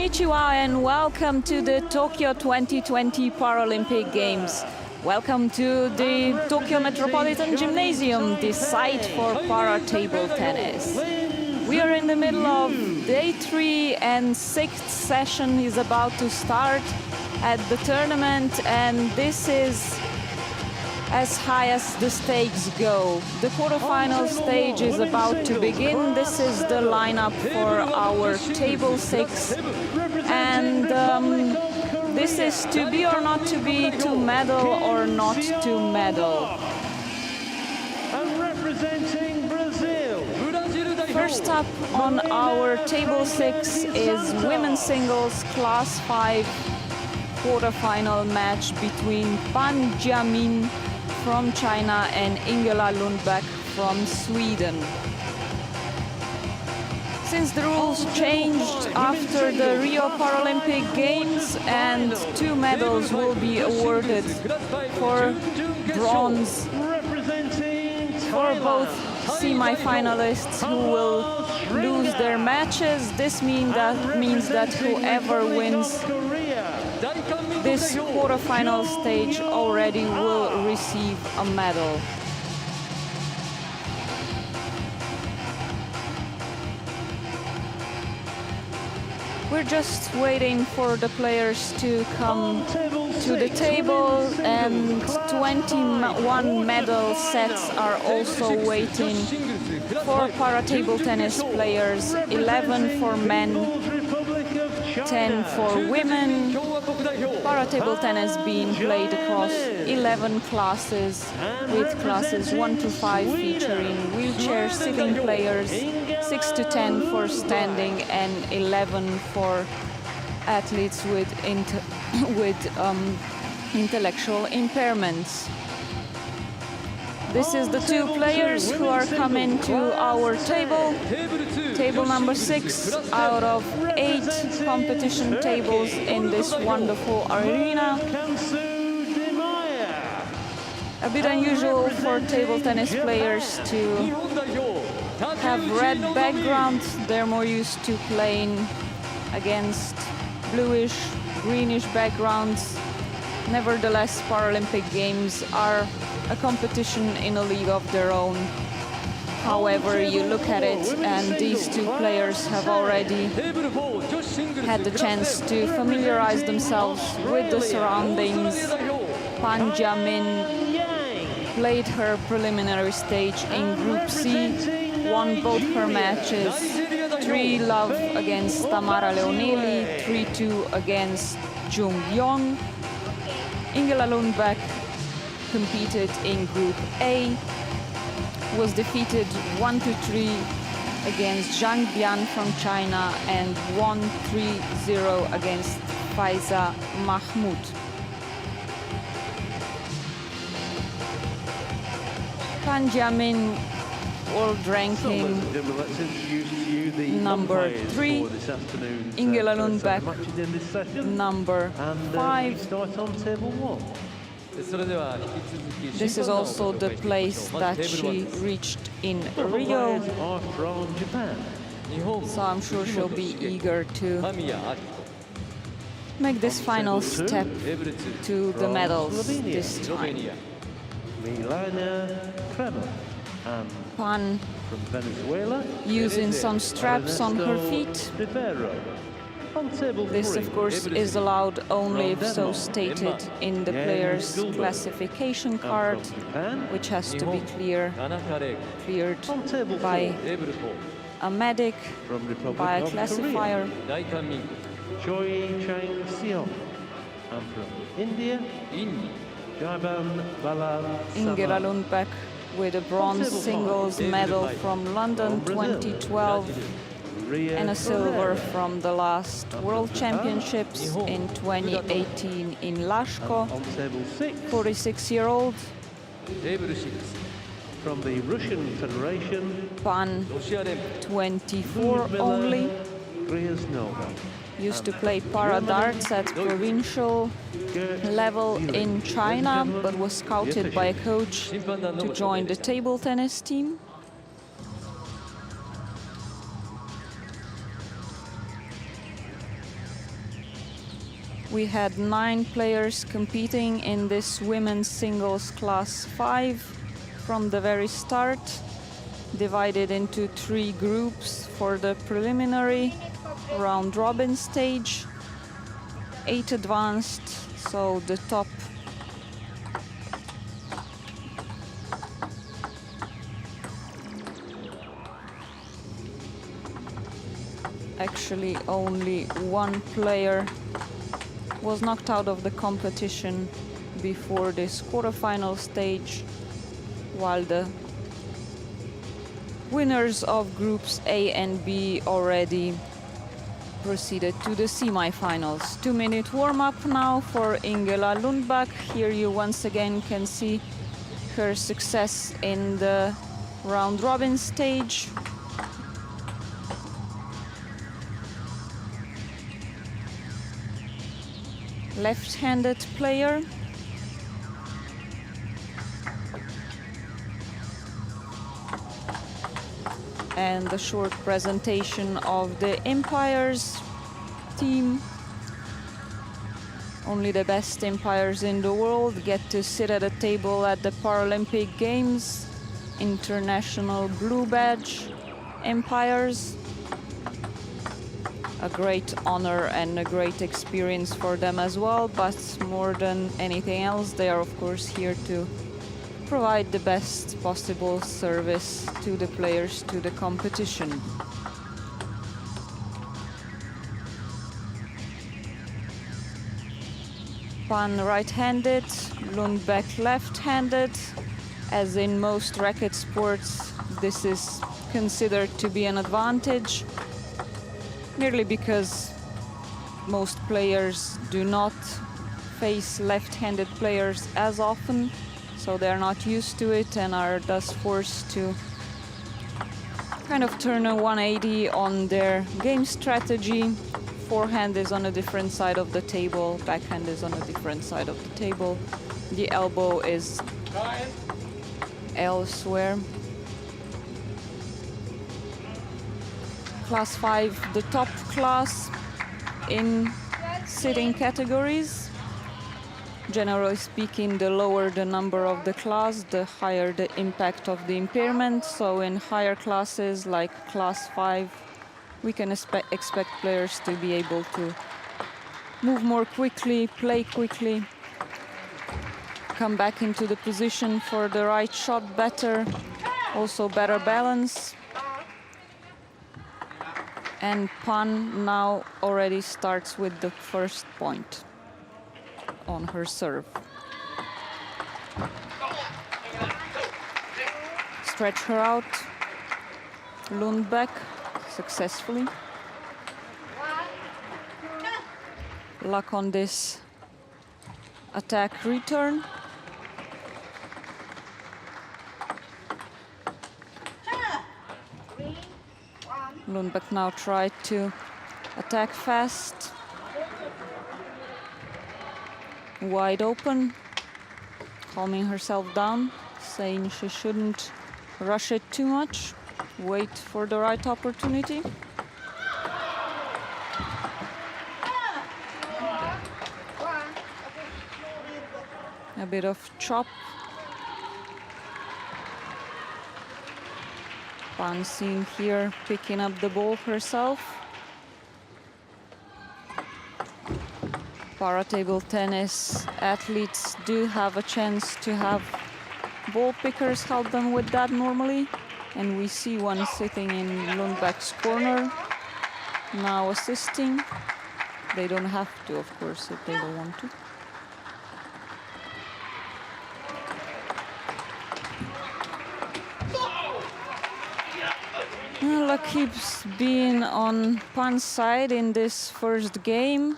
Konnichiwa and welcome to the Tokyo 2020 Paralympic Games. Welcome to the Tokyo Metropolitan Gymnasium, the site for para-table tennis. We are in the middle of day 3 and 6th session is about to start at the tournament, and this is as high as the stakes go. The quarterfinal stage is about to begin. This is the lineup for our table 6, and this is to be or not to be, to medal or not to medal. And representing Brazil, First up on our table 6 is women's singles class 5 quarterfinal match between Jiamin from China and Lundback from Sweden. Since the rules changed after the Rio Paralympic Games, and 2 medals will be awarded for bronze for both semi-finalists who will lose their matches. This means that whoever wins this quarterfinal stage already will receive a medal. We're just waiting for the players to come to the table, and 21 medal sets are also waiting for para-table tennis players, 11 for men, 10 for women. Para-table tennis being played across 11 classes, with classes 1 to 5 featuring wheelchair sitting players, 6 to 10 for standing, and 11 for athletes with intellectual impairments. This is the 2 players who are coming to our table. Table number 6 out of 8 competition tables in this wonderful arena. A bit unusual for table tennis players to have red backgrounds. They're more used to playing against bluish, greenish backgrounds. Nevertheless, Paralympic Games are a competition in a league of their own. However you look at it, and these 2 players have already had the chance to familiarize themselves with the surroundings. Jiamin played her preliminary stage in Group C, won both her matches, 3-love against Tamara Leonelli, 3-2 against Soo-young. Lundback competed in Group A, was defeated 1-3 against Zhang from China, and won 3-0 against Faiza Mahmoud. Jiamin, world ranking number 3, Lundback number 5. This is also the place that she reached in Rio, so I'm sure she'll be eager to make this final step to the medals this time. Pan using some straps on her feet. This, of course, is allowed only if so stated in the player's classification card, which has to be cleared by a medic, by a classifier. And from India, Lundback with a bronze singles medal from London 2012 and a silver from the last World Championships in 2018 in Lashko. 46-year-old. From the Russian Federation, Pan, 24 only. Used to play para darts at provincial level in China, but was scouted by a coach to join the table tennis team. We had 9 players competing in this women's singles class 5 from the very start, divided into 3 groups for the preliminary round robin stage. 8 advanced, so the top actually only 1 player was knocked out of the competition before this quarterfinal stage, while the winners of groups A and B already proceeded to the semi-finals. 2-minute warm-up now for Ingela Lundback. Here you once again can see her success in the round robin stage. Left-handed player. And the short presentation of the umpires team. Only the best umpires in the world get to sit at a table at the Paralympic Games. International blue badge umpires. A great honor and a great experience for them as well, but more than anything else, they are of course here to provide the best possible service to the players, to the competition. Pan right-handed, Lundback left-handed. As in most racket sports, this is considered to be an advantage, merely because most players do not face left-handed players as often, so they're not used to it and are thus forced to kind of turn a 180 on their game strategy. Forehand is on a different side of the table, backhand is on a different side of the table. The elbow is elsewhere. Class 5, the top class in sitting categories. Generally speaking, the lower the number of the class, the higher the impact of the impairment. So in higher classes like class 5, we can expect players to be able to move more quickly, play quickly, come back into the position for the right shot better, also better balance. And Pan now already starts with the first point on her serve. Stretch her out. Lundback successfully. Luck on this attack return. Lundback now tried to attack fast. Wide open, calming herself down, saying she shouldn't rush it too much, wait for the right opportunity. A bit of chop. Pan seen here picking up the ball herself. Para-table tennis athletes do have a chance to have ball pickers help them with that normally. And we see one sitting in Lundback's corner, now assisting. They don't have to, of course, if they don't want to. Luck keeps being on Pan's side in this first game.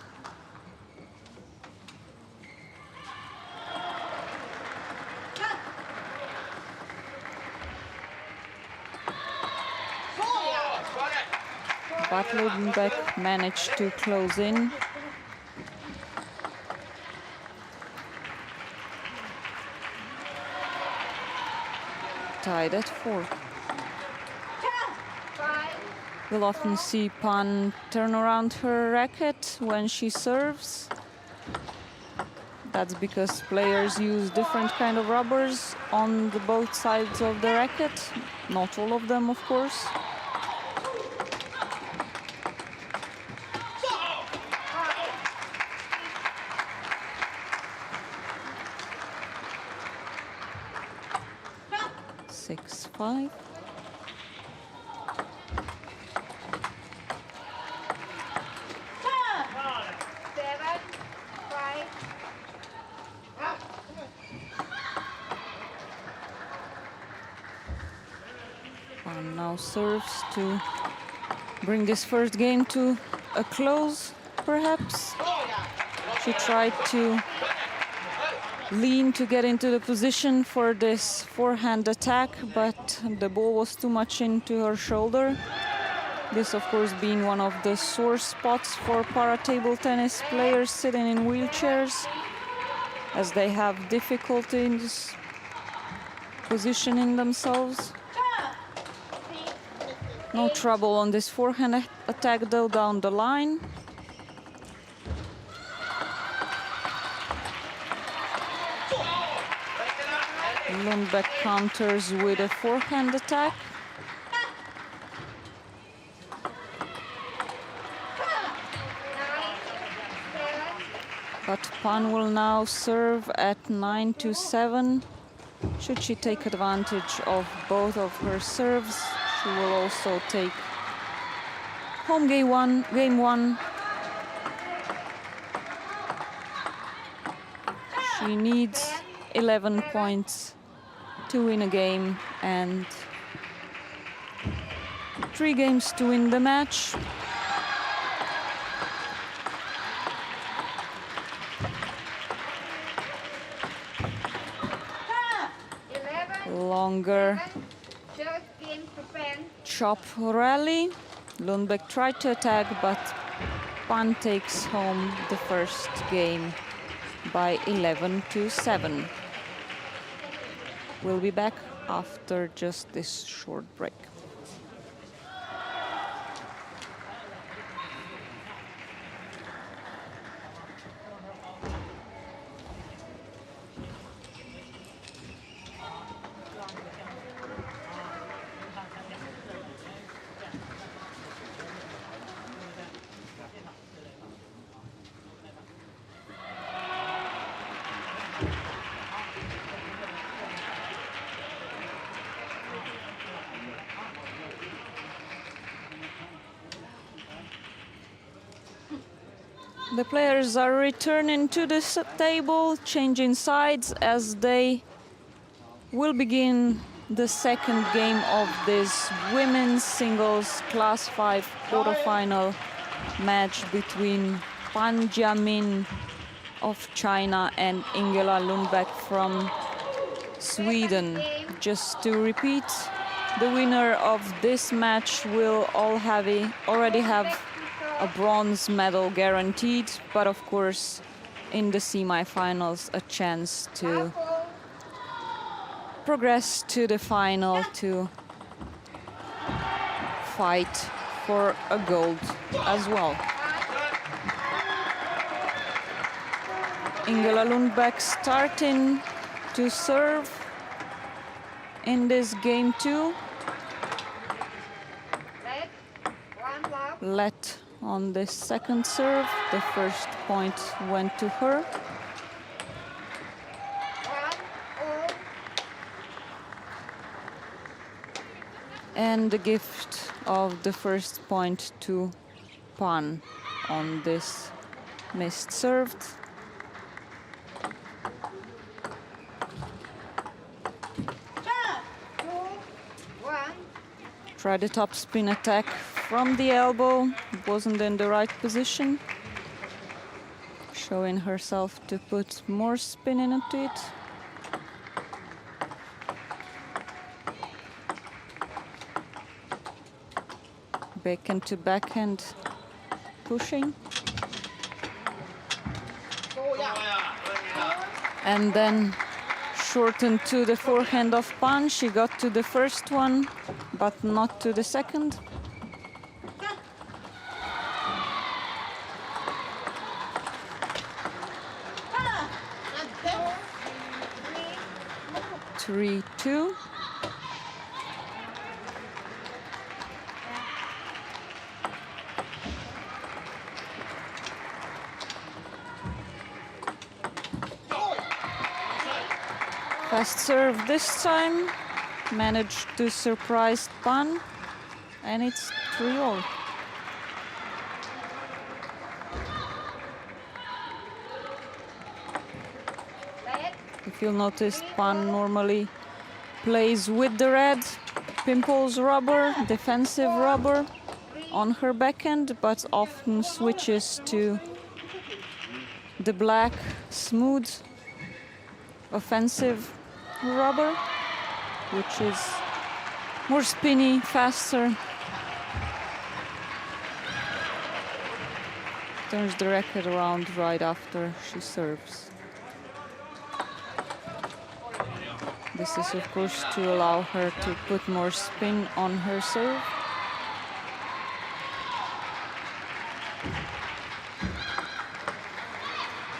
But Lundback managed to close in. Tied at 4. We'll often see Pan turn around her racket when she serves. That's because players use different kind of rubbers on the both sides of the racket. Not all of them, of course. Six, 5. Now serves to bring this first game to a close, perhaps. She tried to lean to get into the position for this forehand attack, but the ball was too much into her shoulder. This, of course, being one of the sore spots for para-table tennis players sitting in wheelchairs, as they have difficulties positioning themselves. No trouble on this forehand attack, though, down the line. Lundback counters with a forehand attack. But Pan will now serve at 9-7. Should she take advantage of both of her serves, she will also take home game one. She needs 11 points to win a game and 3 games to win the match. Longer chop rally. Lundback tried to attack, but Pan takes home the first game by 11-7. We'll be back after just this short break. The players are returning to the table, changing sides as they will begin the second game of this women's singles class 5 quarterfinal match between Pan Jiamin of China and Ingela Lundback from Sweden. Just to repeat, the winner of this match will already have a bronze medal guaranteed, but of course in the semi-finals a chance to progress to the final to fight for a gold as well. Ingela Lundback starting to serve in this game 2. Let on this second serve, the first point went to her. And the gift of the first point to Pan on this missed serve. Tried a top spin attack from the elbow, wasn't in the right position. Showing herself to put more spin into it. Backhand to backhand pushing. And then shortened to the forehand of Pan. She got to the first one, but not to the second. 3-2. Fast serve this time, managed to surprise Pan, and it's 3-all. If you'll notice, Pan normally plays with the red, pimples rubber, defensive rubber on her backhand, but often switches to the black, smooth, offensive rubber, which is more spinny, faster. Turns the racket around right after she serves. This is, of course, to allow her to put more spin on her serve.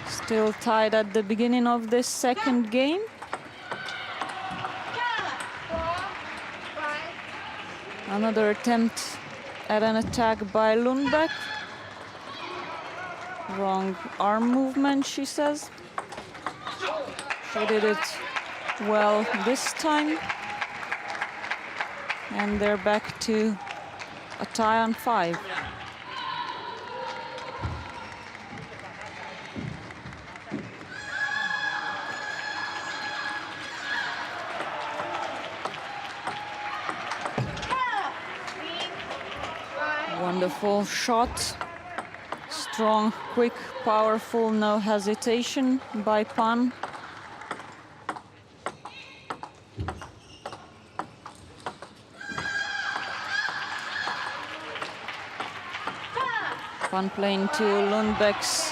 Still tied at the beginning of this second game. Another attempt at an attack by Lundback. Wrong arm movement, she says. She did it well this time. And they're back to a tie on 5. Wonderful shot. Strong, quick, powerful, no hesitation by Pan. Pan playing to Lundback's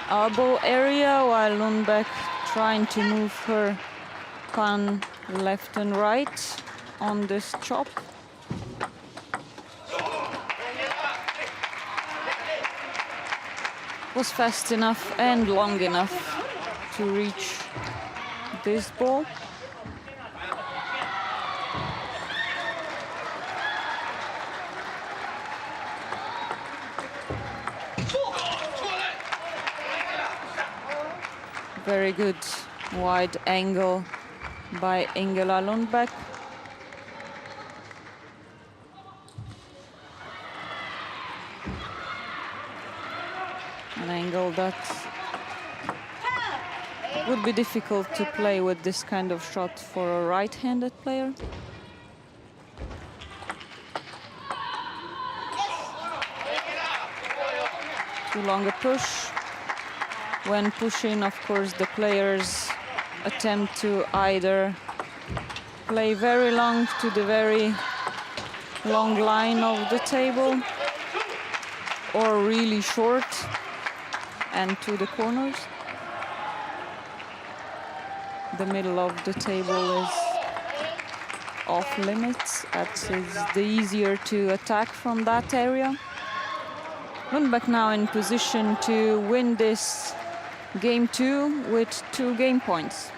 elbow area, while Lundback trying to move her Pan left and right on this chop. Was fast enough and long enough to reach this ball. Very good wide angle by Ingela Lundback. An angle that would be difficult to play with this kind of shot for a right-handed player. Too long a push. When pushing, of course, the players attempt to either play very long to the very long line of the table or really short and to the corners. The middle of the table is off limits. That is the easier to attack from that area. Lundback now in position to win this game 2 with 2 game points.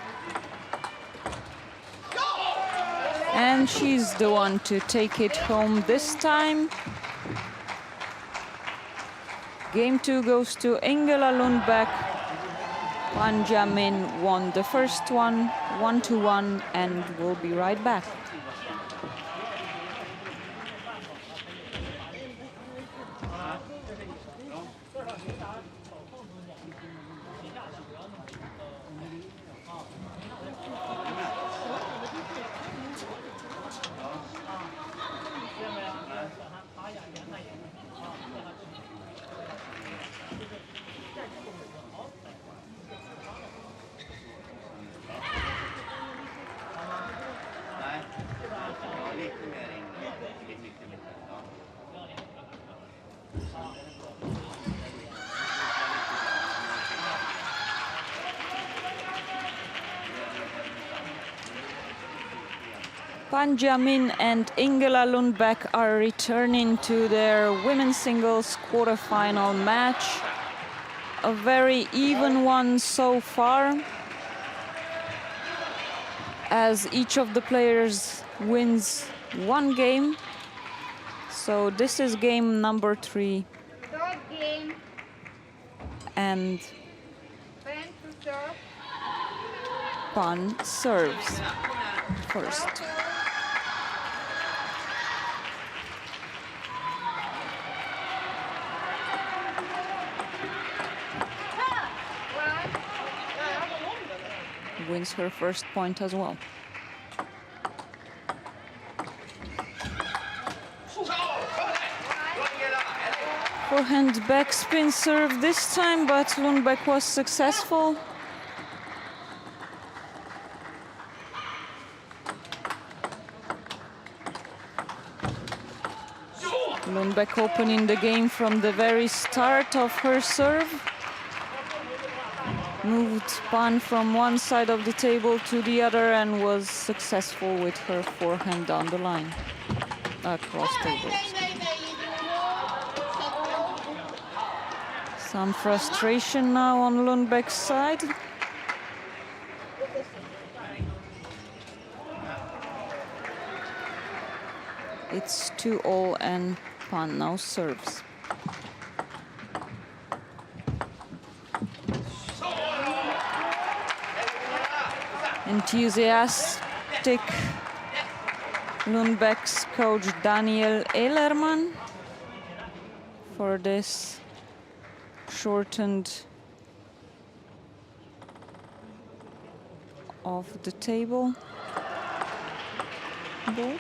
And she's the one to take it home this time. Game 2 goes to Ingela Lundback. Jiamin won the first one, 1-1, and we'll be right back. Jiamin and Ingela Lundback are returning to their women's singles quarterfinal match. A very even one so far. as each of the players wins one game. So this is game number 3. Game. And Pan serves first. Wins her first point as well. Forehand backspin serve this time, but Lundback was successful. Lundback opening the game from the very start of her serve. Moved Pan from one side of the table to the other and was successful with her forehand down the line, across tables. Some frustration now on Lundback's side. It's 2-all and Pan now serves. Enthusiastic Lundback's coach Daniel Ehlermann for this shortened of the table board.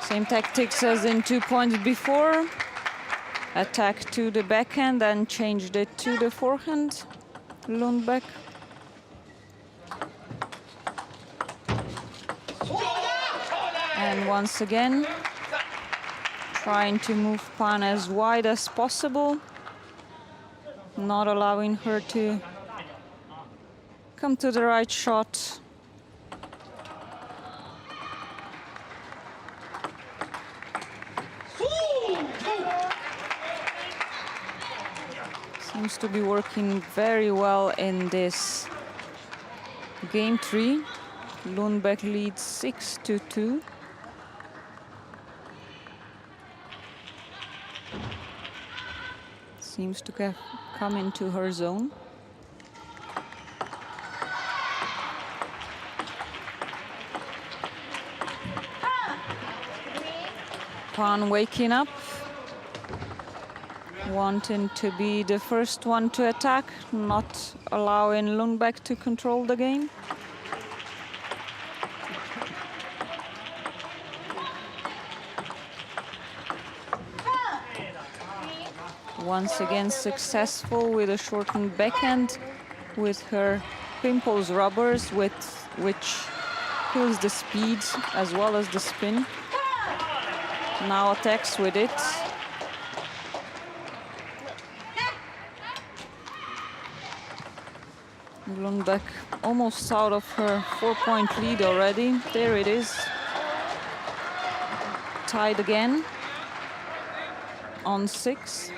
Same tactics as in 2 points before. Attack to the backhand and changed it to the forehand. Lundback. And once again, trying to move Pan as wide as possible, not allowing her to come to the right shot. Seems to be working very well in this game 3. Lundback leads 6-2. Seems to come into her zone. Pan waking up, wanting to be the first one to attack, not allowing Lundback to control the game. Once again successful with a shortened backhand with her pimples rubbers, which kills the speed as well as the spin. Now attacks with it. Lundback almost out of her 4-point lead already. There it is. Tied again on 6.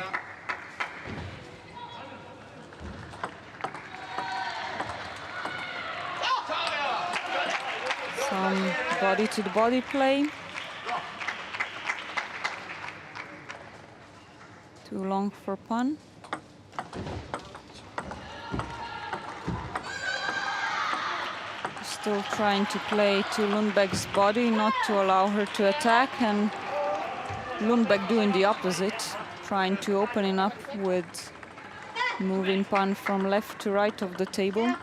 Some body-to-the-body play. Too long for Pan. Still trying to play to Lundback's body, not to allow her to attack, and Lundback doing the opposite, trying to open it up with moving Pan from left to right of the table.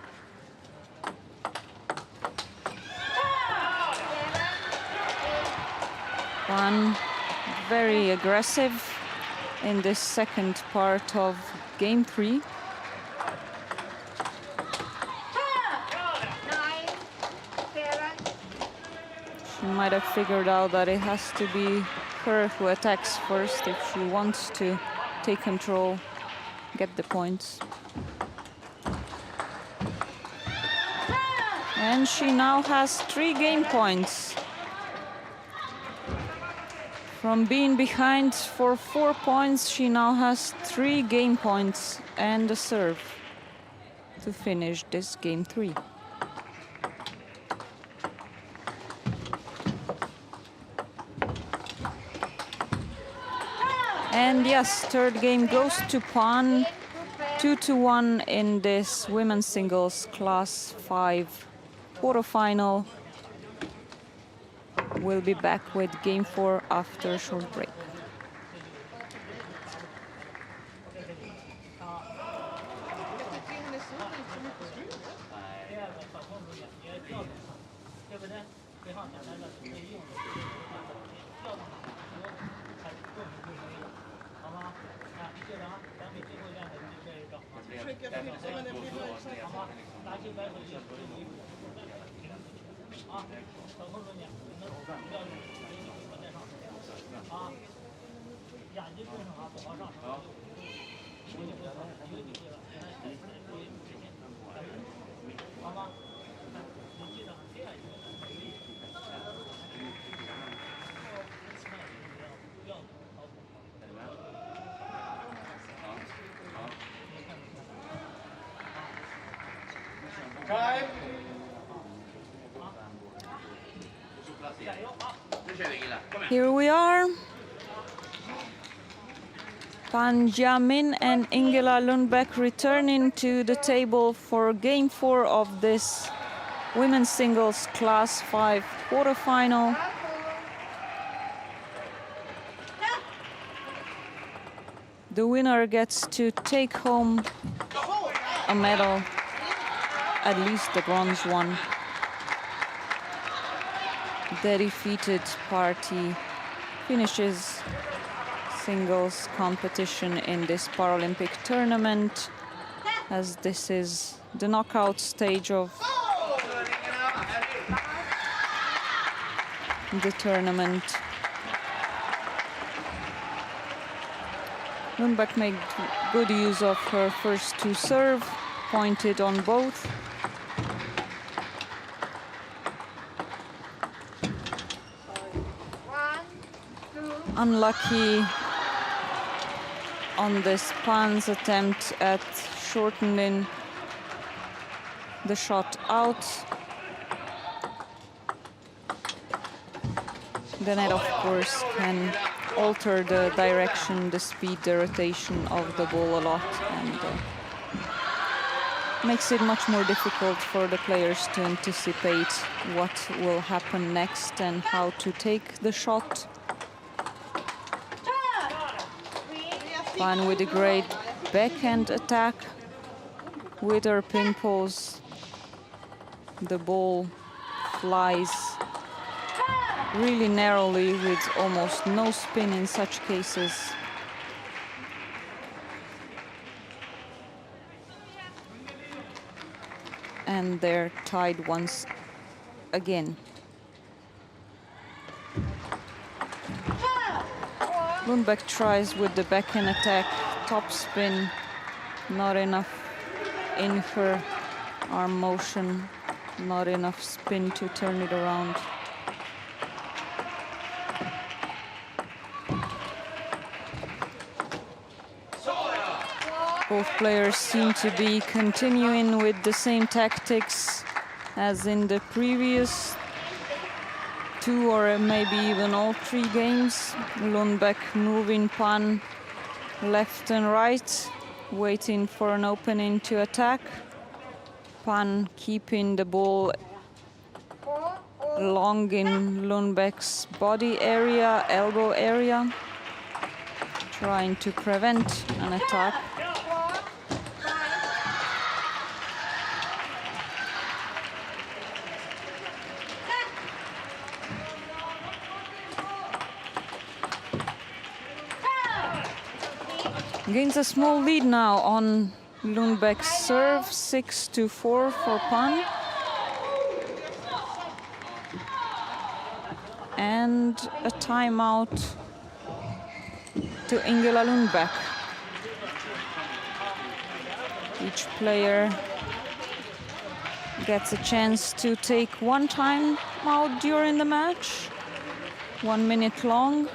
Pan very aggressive in this second part of game 3. She might have figured out that it has to be her who attacks first if she wants to take control, get the points. And she now has 3 game points. From being behind for 4 points, she now has 3 game points and a serve. to finish this game 3. And yes, third game goes to Pan, 2-1 in this women's singles class 5 quarterfinal. We'll be back with game 4 after a short break. Here we are. Jiamin and Ingela Lundback returning to the table for game 4 of this women's singles class 5 quarterfinal. The winner gets to take home a medal, at least the bronze one. The defeated party finishes singles competition in this Paralympic tournament, as this is the knockout stage of the tournament. Lundback made good use of her first 2 serve, pointed on both. Unlucky on this Pan's attempt at shortening the shot out. The net, of course, can alter the direction, the speed, the rotation of the ball a lot, and makes it much more difficult for the players to anticipate what will happen next and how to take the shot. Pan with a great backhand attack with her pin pose. The ball flies really narrowly with almost no spin in such cases. And they're tied once again. Lundback tries with the backhand attack, top spin, not enough in her arm motion, not enough spin to turn it around. Both players seem to be continuing with the same tactics as in the previous 2 or maybe even all 3 games. Lundback moving Pan left and right, waiting for an opening to attack. Pan keeping the ball long in Lundback's body area, elbow area, trying to prevent an attack. Gains a small lead now on Lundback's serve, 6-4 for Pan. And a timeout to Ingela Lundback. Each player gets a chance to take 1 time out during the match, 1 minute long.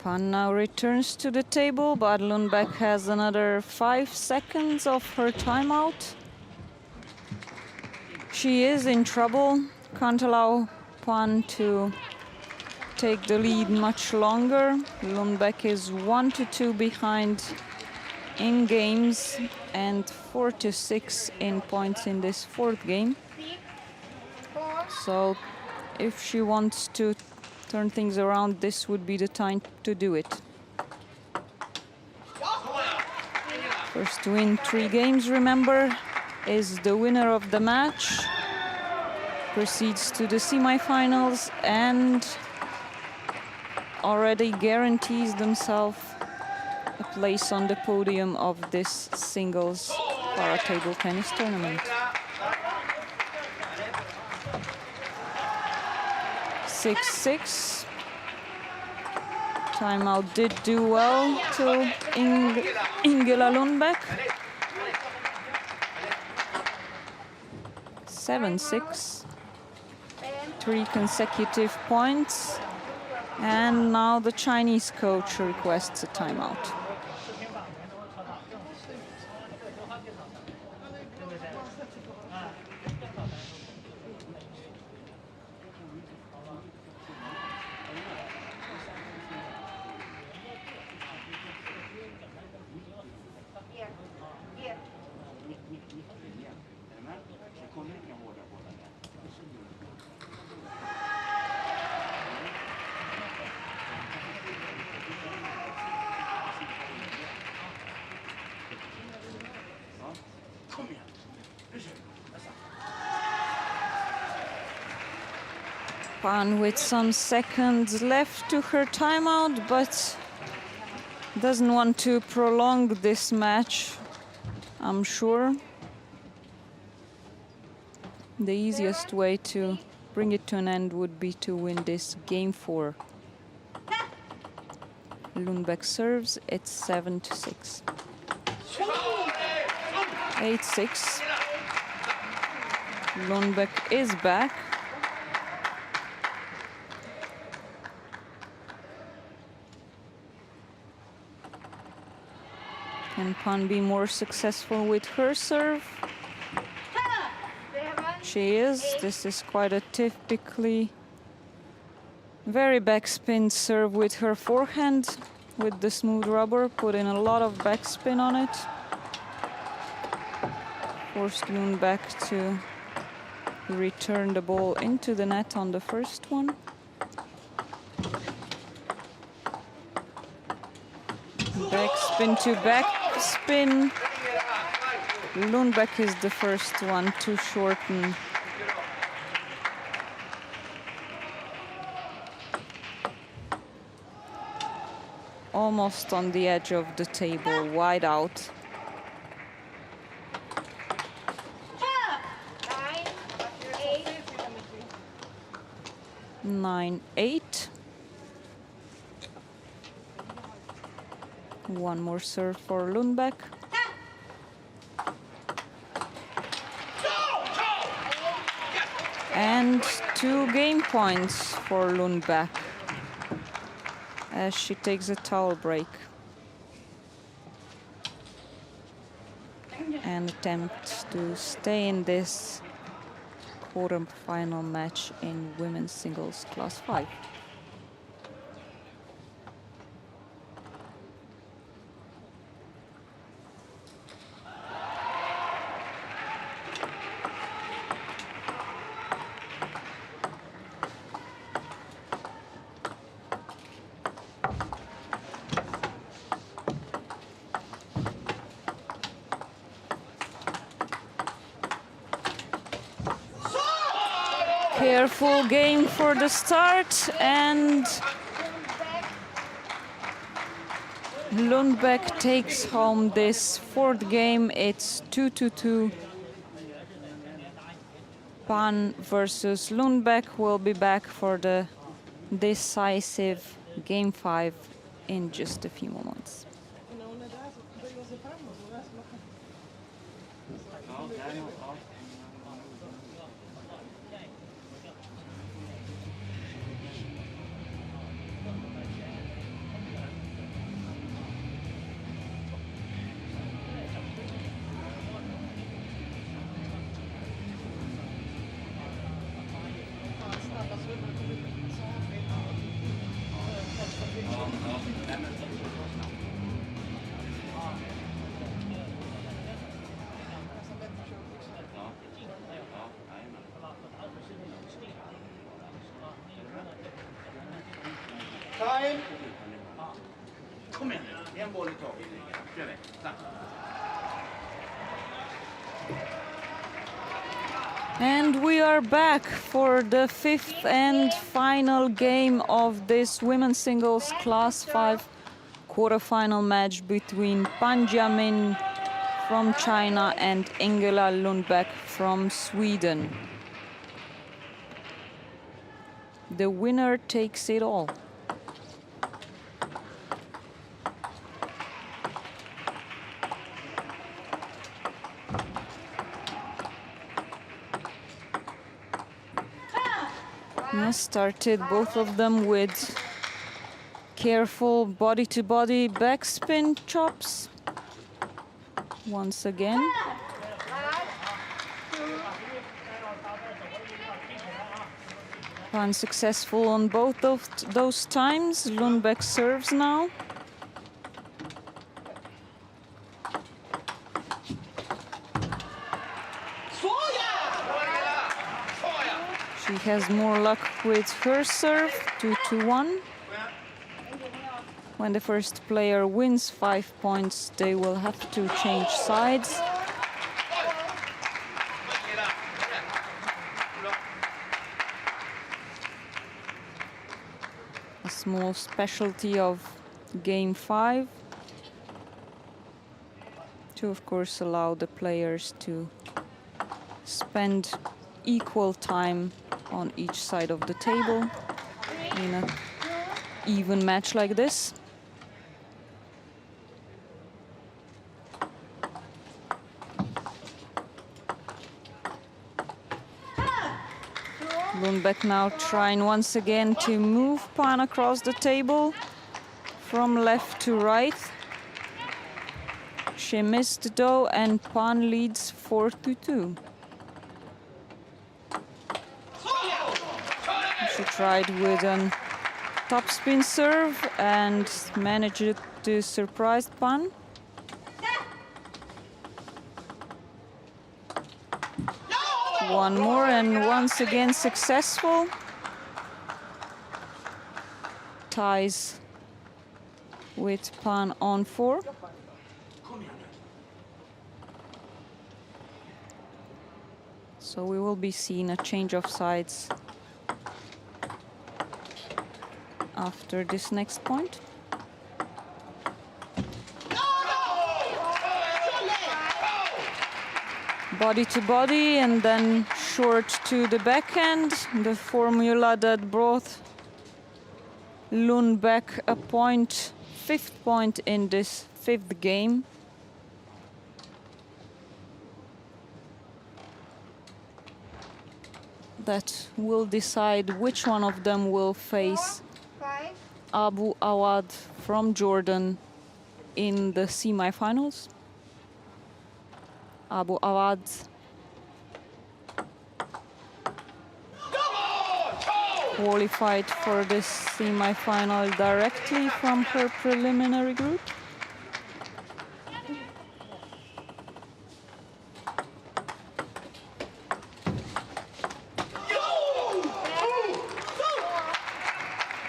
Pan now returns to the table, but Lundback has another 5 seconds of her timeout. She is in trouble, can't allow Pan to take the lead much longer. Lundback is 1-2 behind in games and 4-6 in points in this fourth game. So if she wants to turn things around, this would be the time to do it. First to win 3 games, remember, is the winner of the match, proceeds to the semifinals and already guarantees themselves a place on the podium of this singles para table tennis tournament. 6-6. Timeout did do well to Ingela Lundback. 7-6. 3 consecutive points. And now the Chinese coach requests a timeout. Pan with some seconds left to her timeout, but doesn't want to prolong this match, I'm sure. The easiest way to bring it to an end would be to win this game 4. Lundback serves, it's 7-6. 8-6. Lundback is back. Can Pan be more successful with her serve? She is. This is quite a typically very backspin serve with her forehand, with the smooth rubber, put in a lot of backspin on it. Forced Lundback to return the ball into the net on the first one. Backspin to backspin. Lundback is the first one to shorten. Almost on the edge of the table, wide out. 9-8. One more serve for Lundback. And 2 game points for Lundback as she takes a towel break and attempts to stay in this quarter-final match in women's singles class 5. Careful game for the start, and Lundback takes home this 4th game. It's 2-2. Pan versus Lundback will be back for the decisive game 5 in just a few moments. And we are back for the fifth and final game of this women's singles class 5 quarterfinal match between Jiamin from China and Ingela Lundback from Sweden. The winner takes it all. Started both of them with careful body-to-body backspin chops. Once again. Unsuccessful on both of those times. Lundback serves now. She has more luck with her serve, 2-1. When the first player wins 5 points, they will have to change sides. A small specialty of game 5. To, of course, allow the players to spend equal time on each side of the table in an even match like this. Lundback now trying once again to move Pan across the table from left to right. She missed though, and Pan leads 4-2. She tried with a topspin serve and managed to surprise Pan. One more and once again successful. Ties with Pan on 4. So we will be seeing a change of sides after this next point. Body to body and then short to the backhand. The formula that brought Lundback a point, 5th point in this 5th game. That will decide which one of them will face Abu Awad from Jordan in the semi-finals. Abu Awad qualified for this semi-final directly from her preliminary group.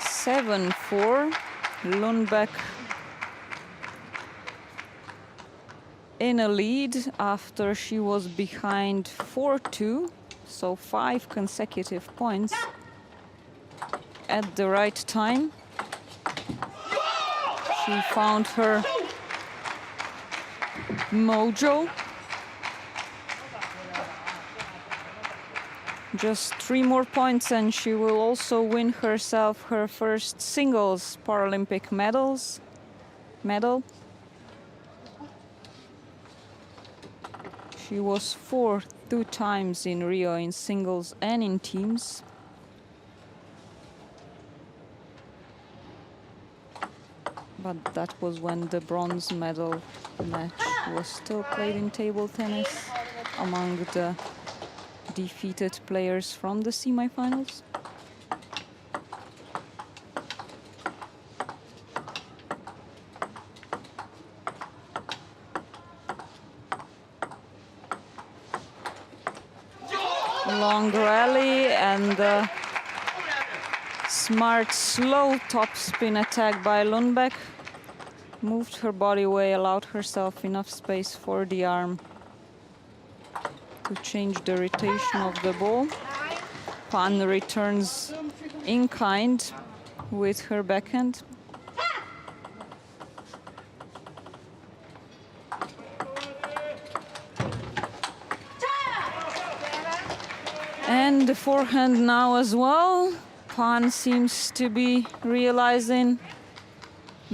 Seven, 4. Lundback in a lead after she was behind 4-2, so 5 consecutive points at the right time. She found her mojo. Just 3 more points and she will also win herself her first singles Paralympic medal. She was 4th 2 times in Rio in singles and in teams. But that was when the bronze medal match was still played in table tennis among the defeated players from the semi-finals. Long rally and the smart, slow topspin attack by Lundback. Moved her body away, allowed herself enough space for the arm to change the rotation of the ball. Pan returns in kind with her backhand. And the forehand now as well. Pan seems to be realizing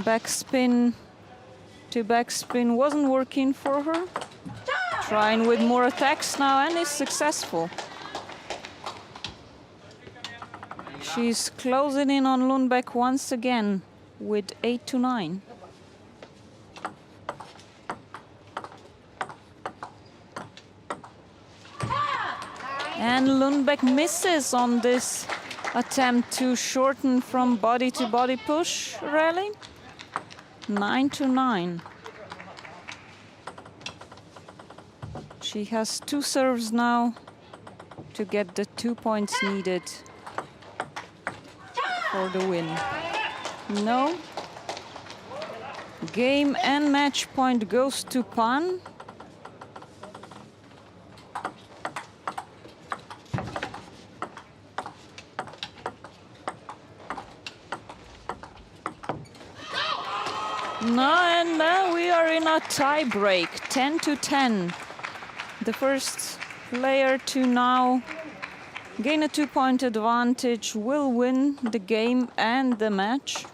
backspin to backspin wasn't working for her. Trying with more attacks now and is successful. She's closing in on Lundback once again with 8-9. And Lundback misses on this attempt to shorten from body to body push rally. 9-9. She has 2 serves now to get the 2 points needed for the win. No. Game and match point goes to Pan. No, and we are in a tie break, 10-10. The first player to now gain a 2-point advantage will win the game and the match.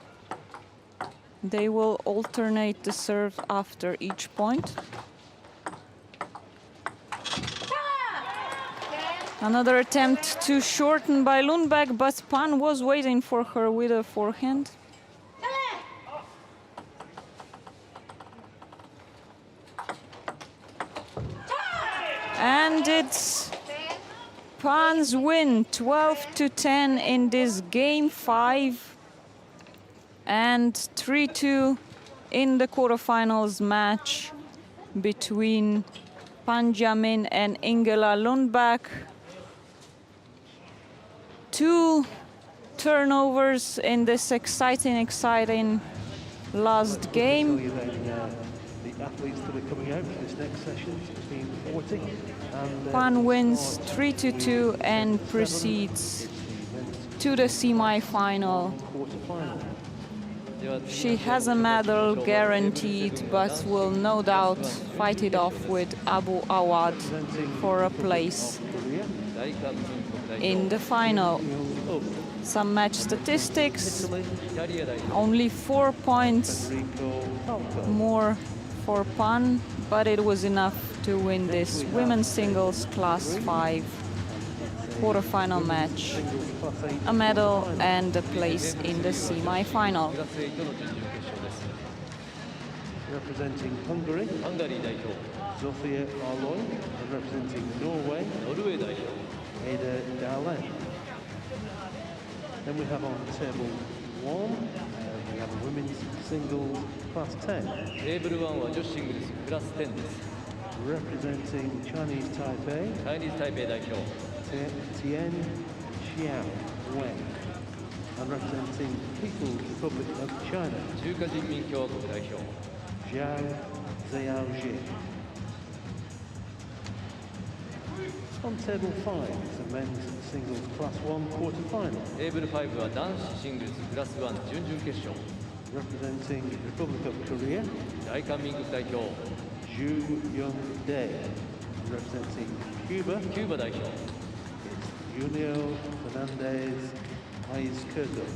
They will alternate the serve after each point. Another attempt to shorten by Lundback, but Pan was waiting for her with a forehand. And it's Pan's win, 12-10 in this game 5 and 3-2 in the quarterfinals match between Jiamin and Ingela Lundback. 2 turnovers in this exciting last game. The athletes that are coming out for this next session, 16:40. Pan wins 3-2 and proceeds to the semi-final. She has a medal guaranteed, but will no doubt fight it off with Abu Awad for a place in the final. Some match statistics, only 4 points more for Pan, but it was enough to win this women's singles class 5 quarterfinal match, a medal and a place in the semi-final. Representing Hungary, Zofia Aloy, and representing Norway, Aira Dalen. Then we have on table 1, we have a women's singles class 10. Representing Chinese Taipei, Tian Xiao Wen. And representing People's Republic of China, Zhao Zhaoji. On table 5 is the men's singles class 1 quarter-final. Representing the Republic of Korea, Soo-young. Representing Cuba, it's Julio Fernandez Izquierdo.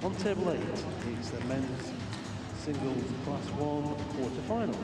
On table 8 is the men's singles class 1 quarter-final.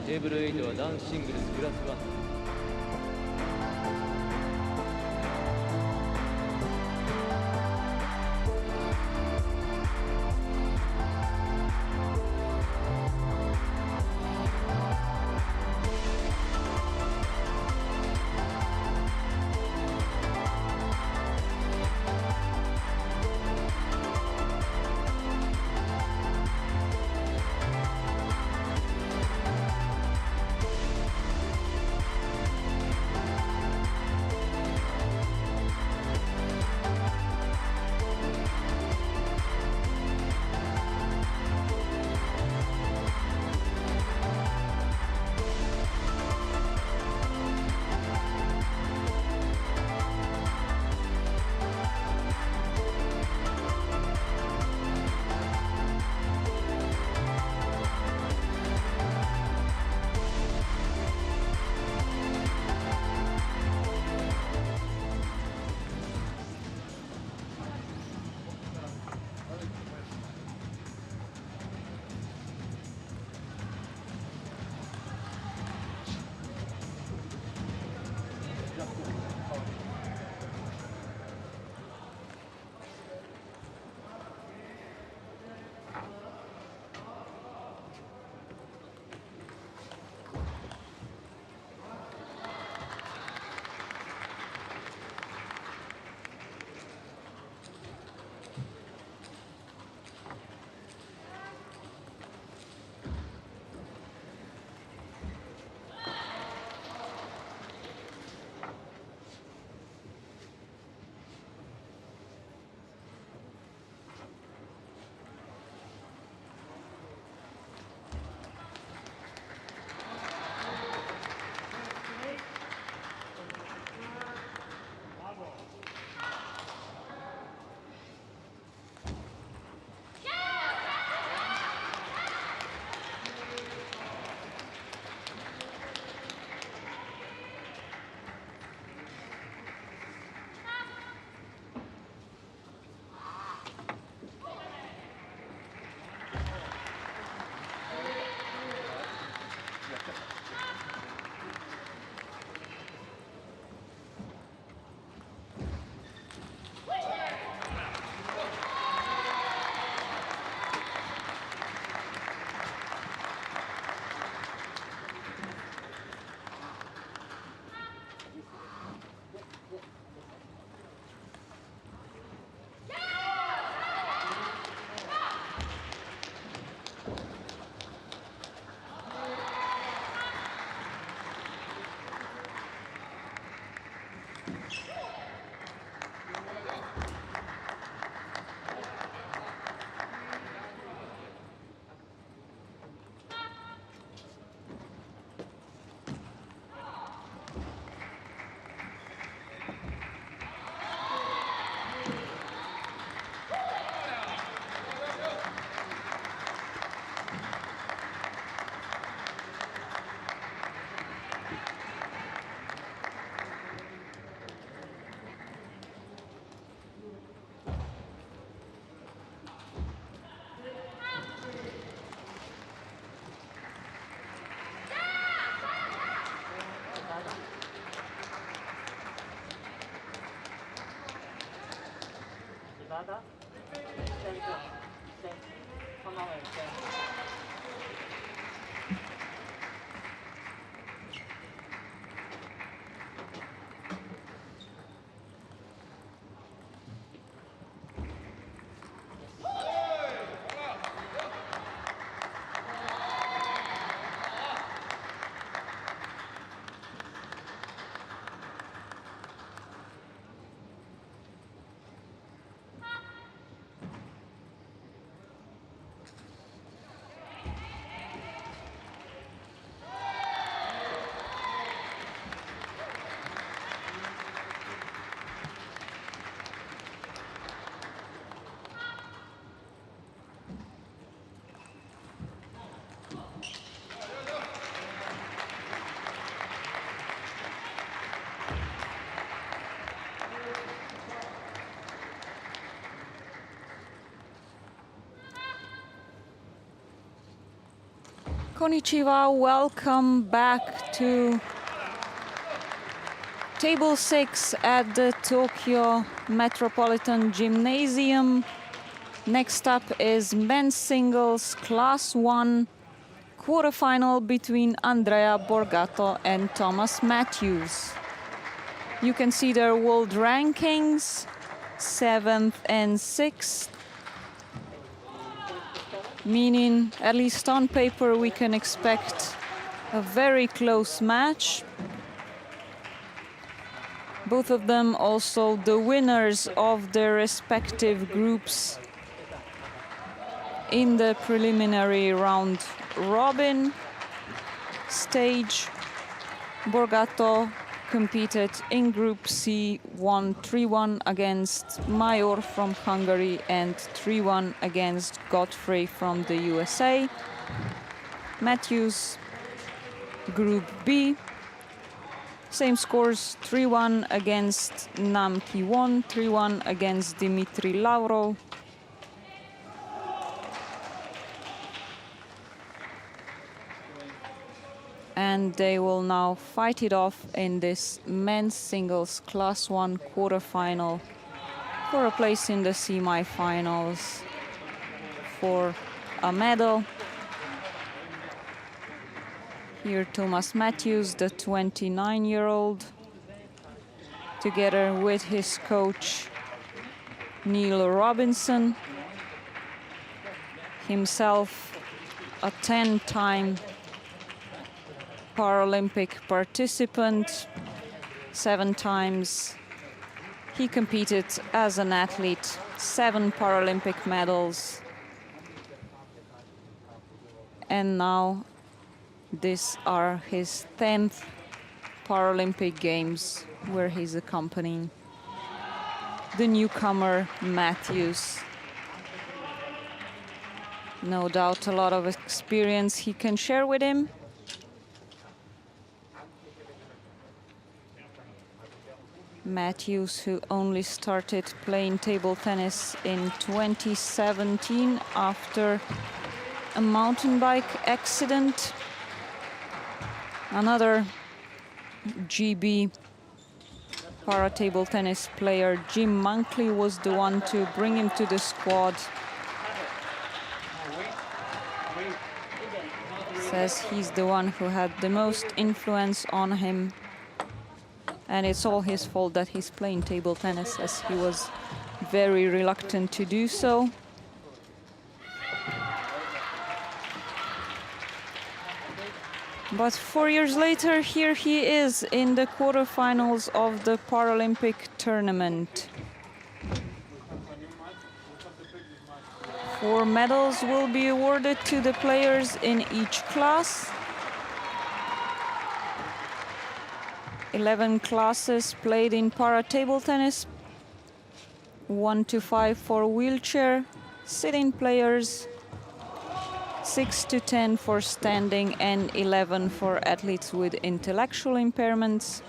Konnichiwa, welcome back to Table 6 at the Tokyo Metropolitan Gymnasium. Next up is men's singles class 1 quarterfinal between Andrea Borgato and Thomas Matthews. You can see their world rankings, 7th and 6th, meaning at least on paper we can expect a very close match. Both of them also the winners of their respective groups in the preliminary round robin stage. Borgato competed in Group C, won 3-1 against Miao from Hungary and 3-1 against Godfrey from the USA. Matthews, Group B, same scores, 3-1 against Nam Ki-won, 3-1 against Dimitri Lauro. And they will now fight it off in this men's singles class 1 quarterfinal for a place in the semi-finals for a medal. Here Thomas Matthews, the 29-year-old, together with his coach Neil Robinson, himself a 10-time Paralympic participant, 7 times he competed as an athlete, 7 Paralympic medals. And now these are his 10th Paralympic Games where he's accompanying the newcomer Matthews. No doubt a lot of experience he can share with him. Matthews, who only started playing table tennis in 2017 after a mountain bike accident. Another GB para table tennis player, Jim Monkley, was the one to bring him to the squad. Says he's the one who had the most influence on him. And it's all his fault that he's playing table tennis, as he was very reluctant to do so. But 4 years later, here he is in the quarterfinals of the Paralympic tournament. 4 medals will be awarded to the players in each class. 11 classes played in para table tennis, 1 to 5 for wheelchair sitting players, 6 to 10 for standing, and 11 for athletes with intellectual impairments.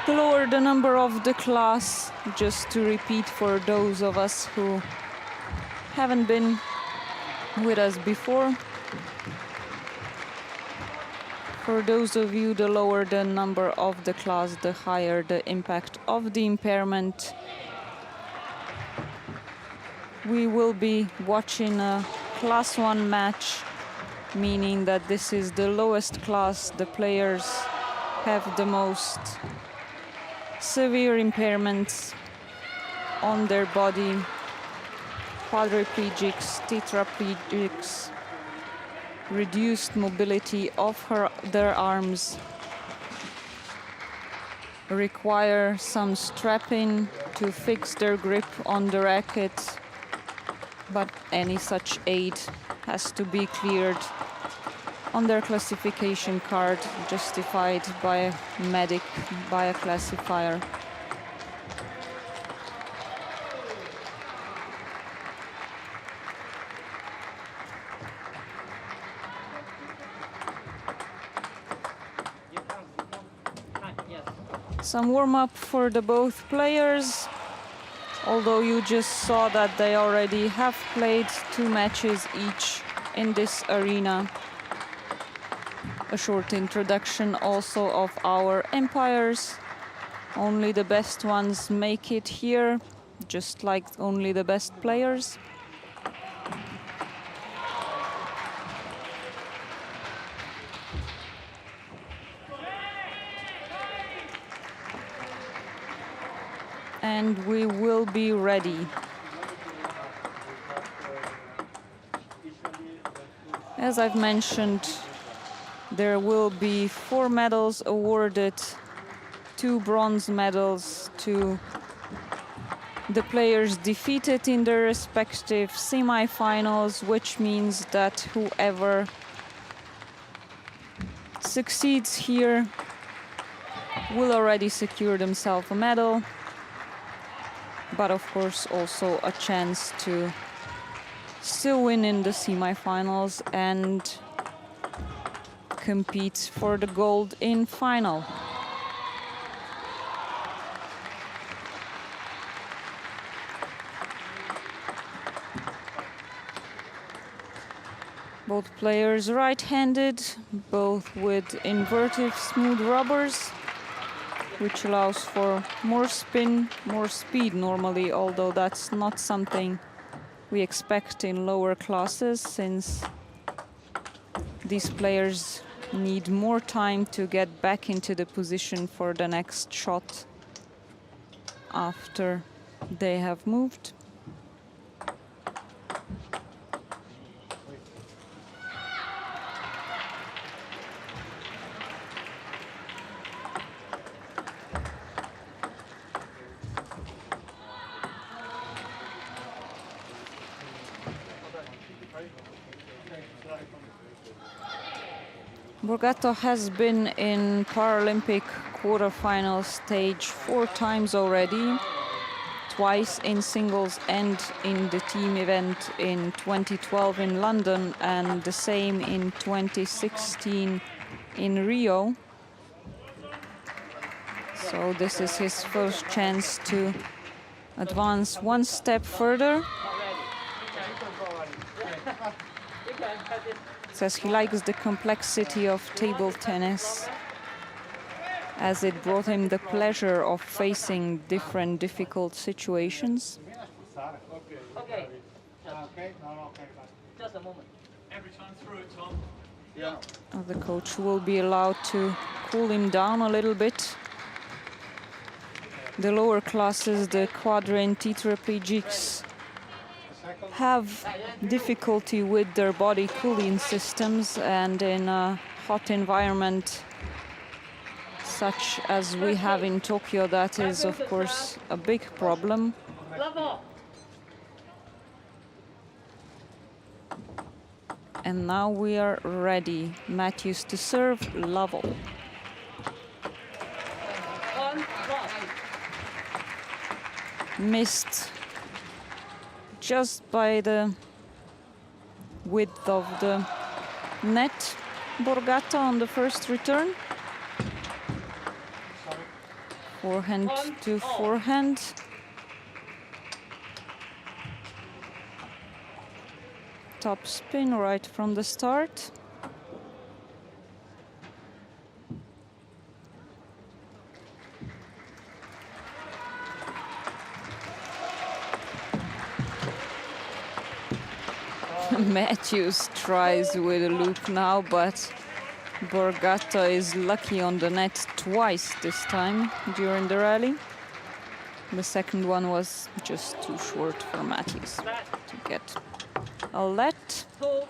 The lower the number of the class, just to repeat for those of us who haven't been with us before. For those of you, the lower the number of the class, the higher the impact of the impairment. we will be watching a Class 1 match, meaning that this is the lowest class. The players have the most severe impairments on their body: quadriplegics, tetraplegics, reduced mobility of their arms, require some strapping to fix their grip on the racket, but any such aid has to be cleared on their classification card, justified by a medic, by a classifier. Some warm-up for the both players, although you just saw that they already have played 2 matches each in this arena. A short introduction also of our umpires. Only the best ones make it here, just like only the best players. And we will be ready. As I've mentioned, there will be 4 medals awarded, 2 bronze medals to the players defeated in their respective semi-finals, which means that whoever succeeds here will already secure themselves a medal, but of course also a chance to still win in the semi-finals and compete for the gold in final. Both players right-handed, both with inverted smooth rubbers, which allows for more spin, more speed normally, although that's not something we expect in lower classes, since these players need more time to get back into the position for the next shot after they have moved. Borgato has been in Paralympic quarterfinal stage 4 times already, twice in singles and in the team event in 2012 in London, and the same in 2016 in Rio. So this is his first chance to advance 1 step further. Says he likes the complexity of table tennis, as it brought him the pleasure of facing different difficult situations. Okay. Just a moment. Every time through it, Tom. Yeah. The coach will be allowed to cool him down a little bit. The lower classes, the quadri and tetraplegics, have difficulty with their body cooling systems, and in a hot environment such as we have in Tokyo, that is of course a big problem. Level. And now we are ready. Matthews to serve, level. 1 plus. Missed just by the width of the net. Borgato on the first return. Forehand to forehand. Top spin right from the start. Matthews tries with a loop now, but Borgato is lucky on the net twice this time during the rally. The second one was just too short for Matthews to get a let. 2-1.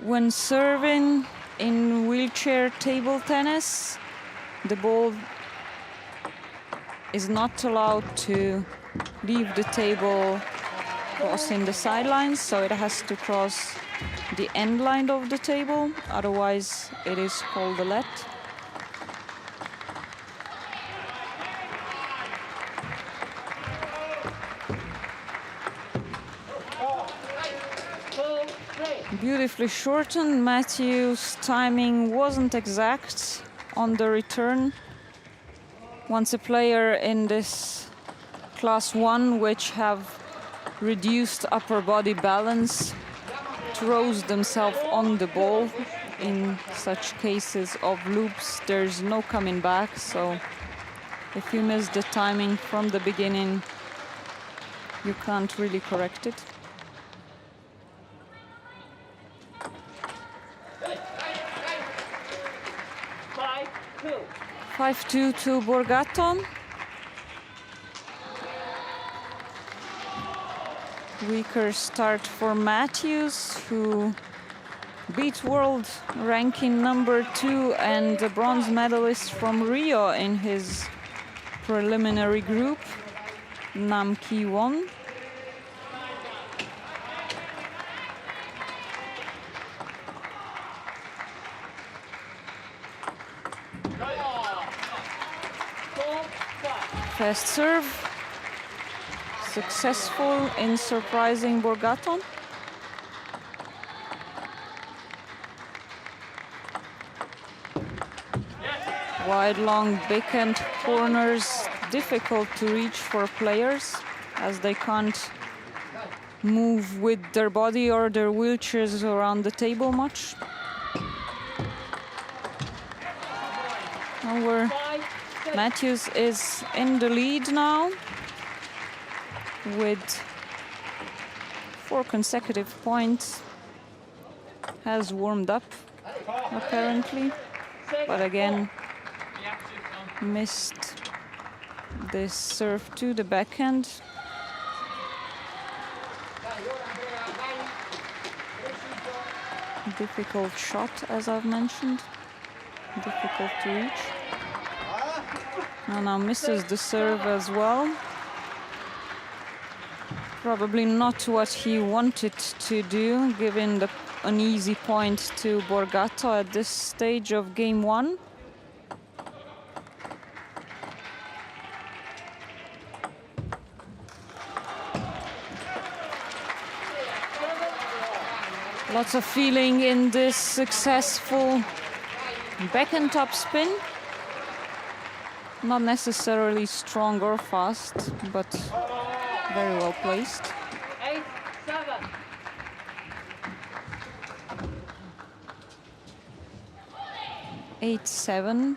When serving in wheelchair table tennis, the ball is not allowed to leave the table crossing the sidelines, so it has to cross the end line of the table, otherwise it is called a let. Beautifully shortened. Matthews' timing wasn't exact on the return. Once a player in this class 1, which have reduced upper body balance, throws themselves on the ball, in such cases of loops, there's no coming back. So if you miss the timing from the beginning, you can't really correct it. 5-2 to Borgato. Weaker start for Matthews, who beat world ranking #2 and the bronze medalist from Rio in his preliminary group, Nam Ki-won. Fast serve, successful in surprising Borgato. Wide, long backhand corners, difficult to reach for players as they can't move with their body or their wheelchairs around the table much. Our Matthews is in the lead now with 4 consecutive points. Has warmed up apparently, but again missed this serve to the backhand. Difficult shot, as I've mentioned, difficult to reach. And now misses the serve as well. Probably not what he wanted to do, giving an easy point to Borgato at this stage of game 1. Lots of feeling in this successful backhand top spin. Not necessarily strong or fast, but very well placed. 8-7. 8-7.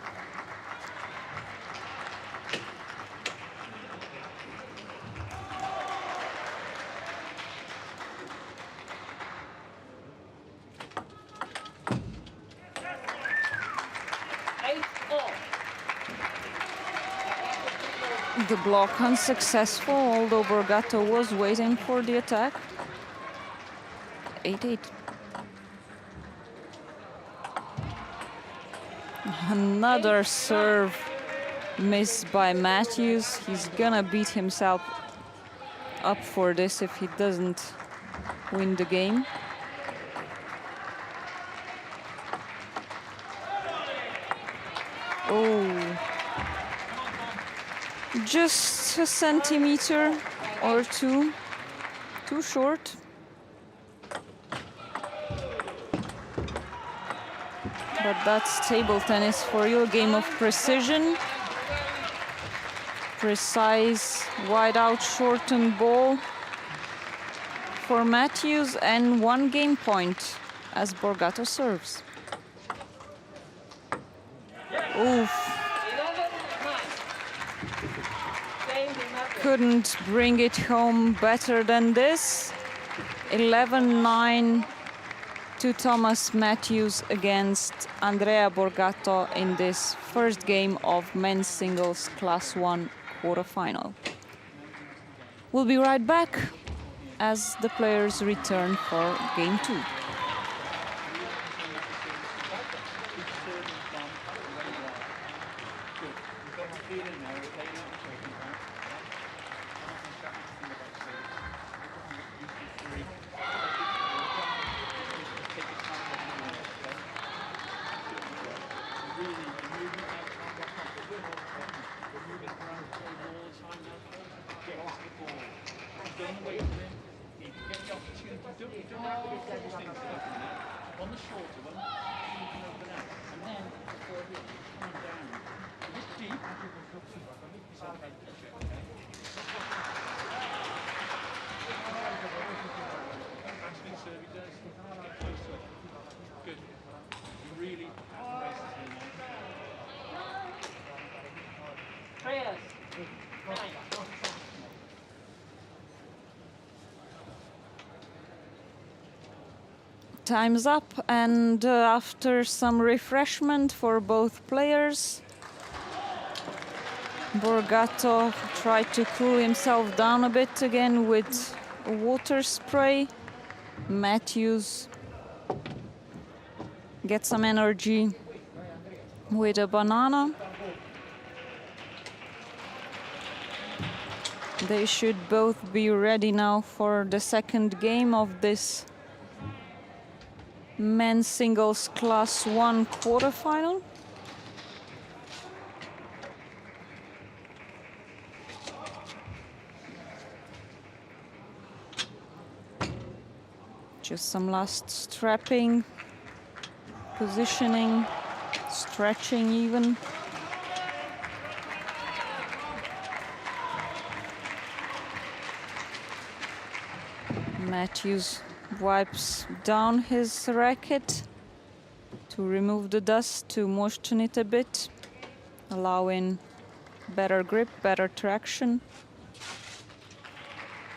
The block unsuccessful, although Borgato was waiting for the attack. 8-8. Another serve missed by Matthews. He's gonna beat himself up for this if he doesn't win the game. Oh. Just a centimeter or two, too short. But that's table tennis for you, a game of precision. Precise, wide out, shortened ball for Matthews, and 1 game point as Borgato serves. Oof. Couldn't bring it home better than this. 11-9 to Thomas Matthews against Andrea Borgato in this first game of men's singles Class 1 quarterfinal. We'll be right back as the players return for game 2. Time's up, and after some refreshment for both players, Borgato tried to cool himself down a bit again with water spray. Matthews get some energy with a banana. They should both be ready now for the second game of this men's singles Class 1 quarterfinal. Just some last strapping, positioning, stretching even. Matthews wipes down his racket to remove the dust, to moisten it a bit, allowing better grip, better traction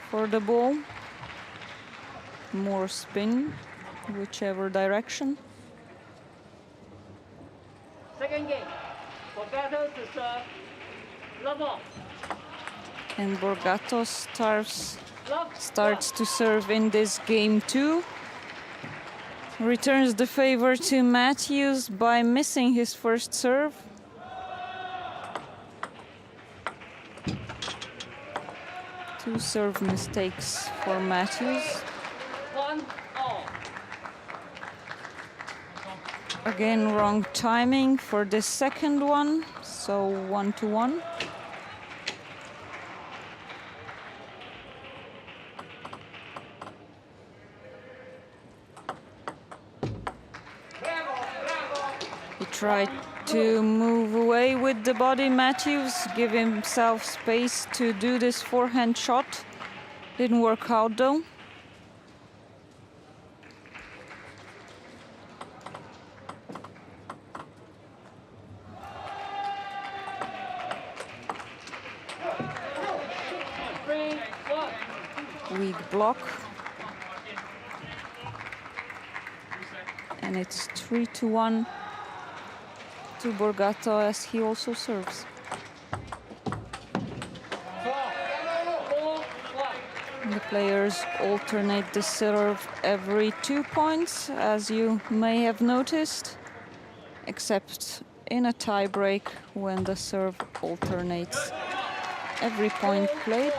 for the ball. More spin, whichever direction. Second game. Borgato to serve. Love off. And Borgato starts to serve in this game 2. Returns the favor to Matthews by missing his first serve. Two serve mistakes for Matthews. 1-all. Again, wrong timing for the second one, so 1-1. He tried to move away with the body, Matthews, give himself space to do this forehand shot. Didn't work out though. Weak block. And it's 3-1 to Borgato as he also serves. The players alternate the serve every 2 points, as you may have noticed, except in a tie break when the serve alternates every point played.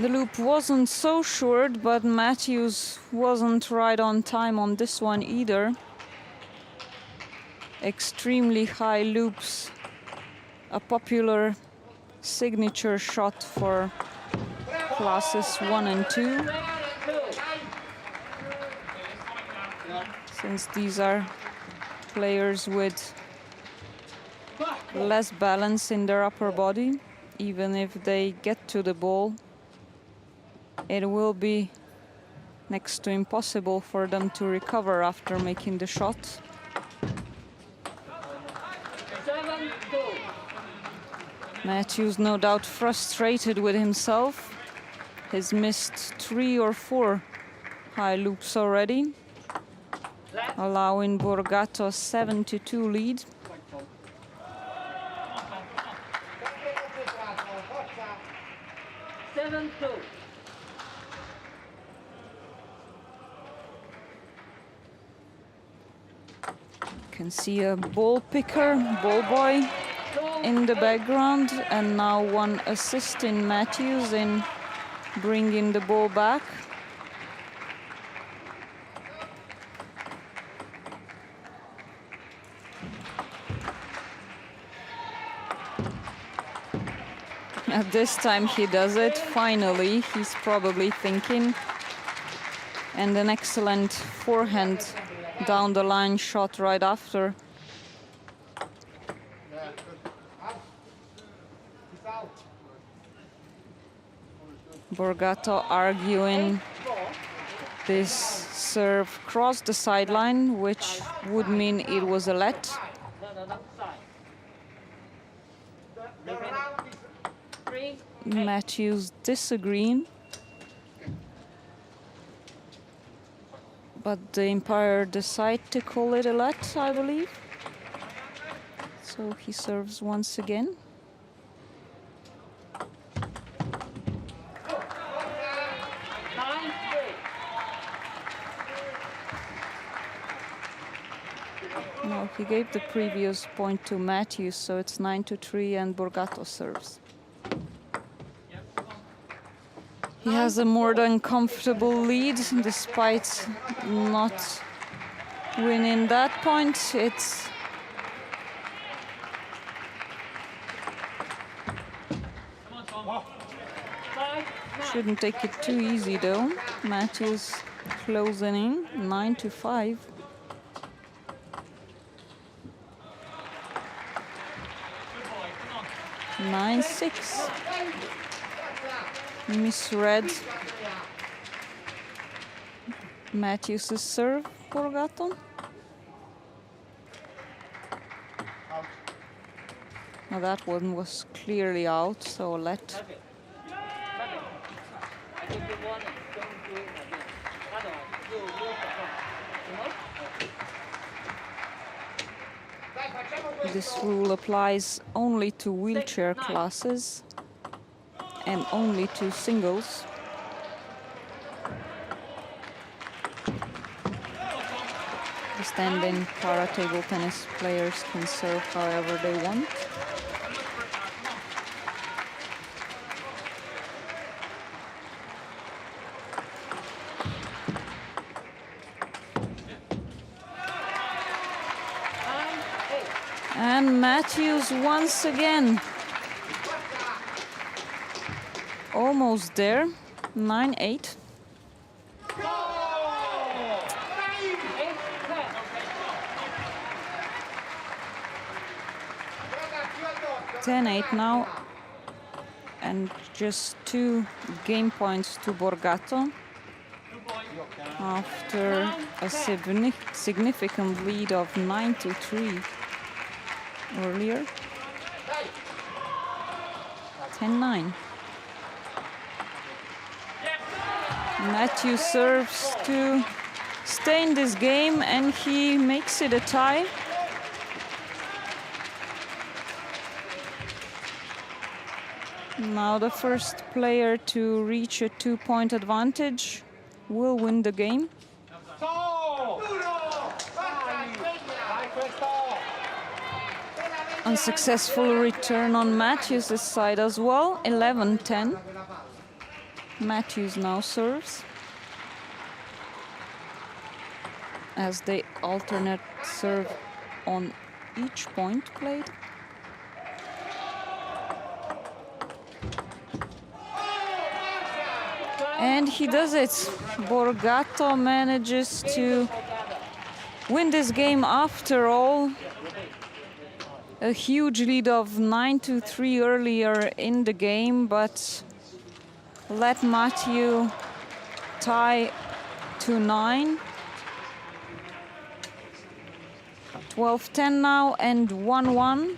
The loop wasn't so short, but Matthews wasn't right on time on this one either. Extremely high loops, a popular signature shot for classes 1 and 2. Since these are players with less balance in their upper body, even if they get to the ball, it will be next to impossible for them to recover after making the shot. 7-2. Matthews no doubt frustrated with himself. He's missed 3 or 4 high loops already, allowing Borgato a 7-2 lead. 7-2. Can see a ball picker, ball boy in the background, and now one assisting Matthews in bringing the ball back. At this time he does it, finally, he's probably thinking. And an excellent forehand down the line shot right after. Borgato arguing this serve crossed the sideline, which would mean it was a let. Matthews disagreeing, but the umpire decided to call it a let, I believe. So he serves once again. No, he gave the previous point to Matthews, so it's 9-3 and Borgato serves. He has a more than comfortable lead, despite not winning that point. It's shouldn't take it too easy though. Matthews closing in 9-5. Nine, 6. Misread Matthews' serve, Borgato. Now that one was clearly out, so let. This rule applies only to wheelchair classes and only to singles. The standing para table tennis players can serve however they want. And Matthews once again. Almost there, 9-8. Now, and just 2 game points to Borgato after a significant lead of 9-3 earlier. 10-9. Matthew serves to stay in this game, and he makes it a tie. Now the first player to reach a 2-point advantage will win the game. Unsuccessful return on Matthews' side as well, 11-10. Matthews now serves as they alternate serve on each point played. And he does it. Borgato manages to win this game after all. A huge lead of 9-3 earlier in the game, but let Mi-gyu tie to 9. 12-10 now and 1-1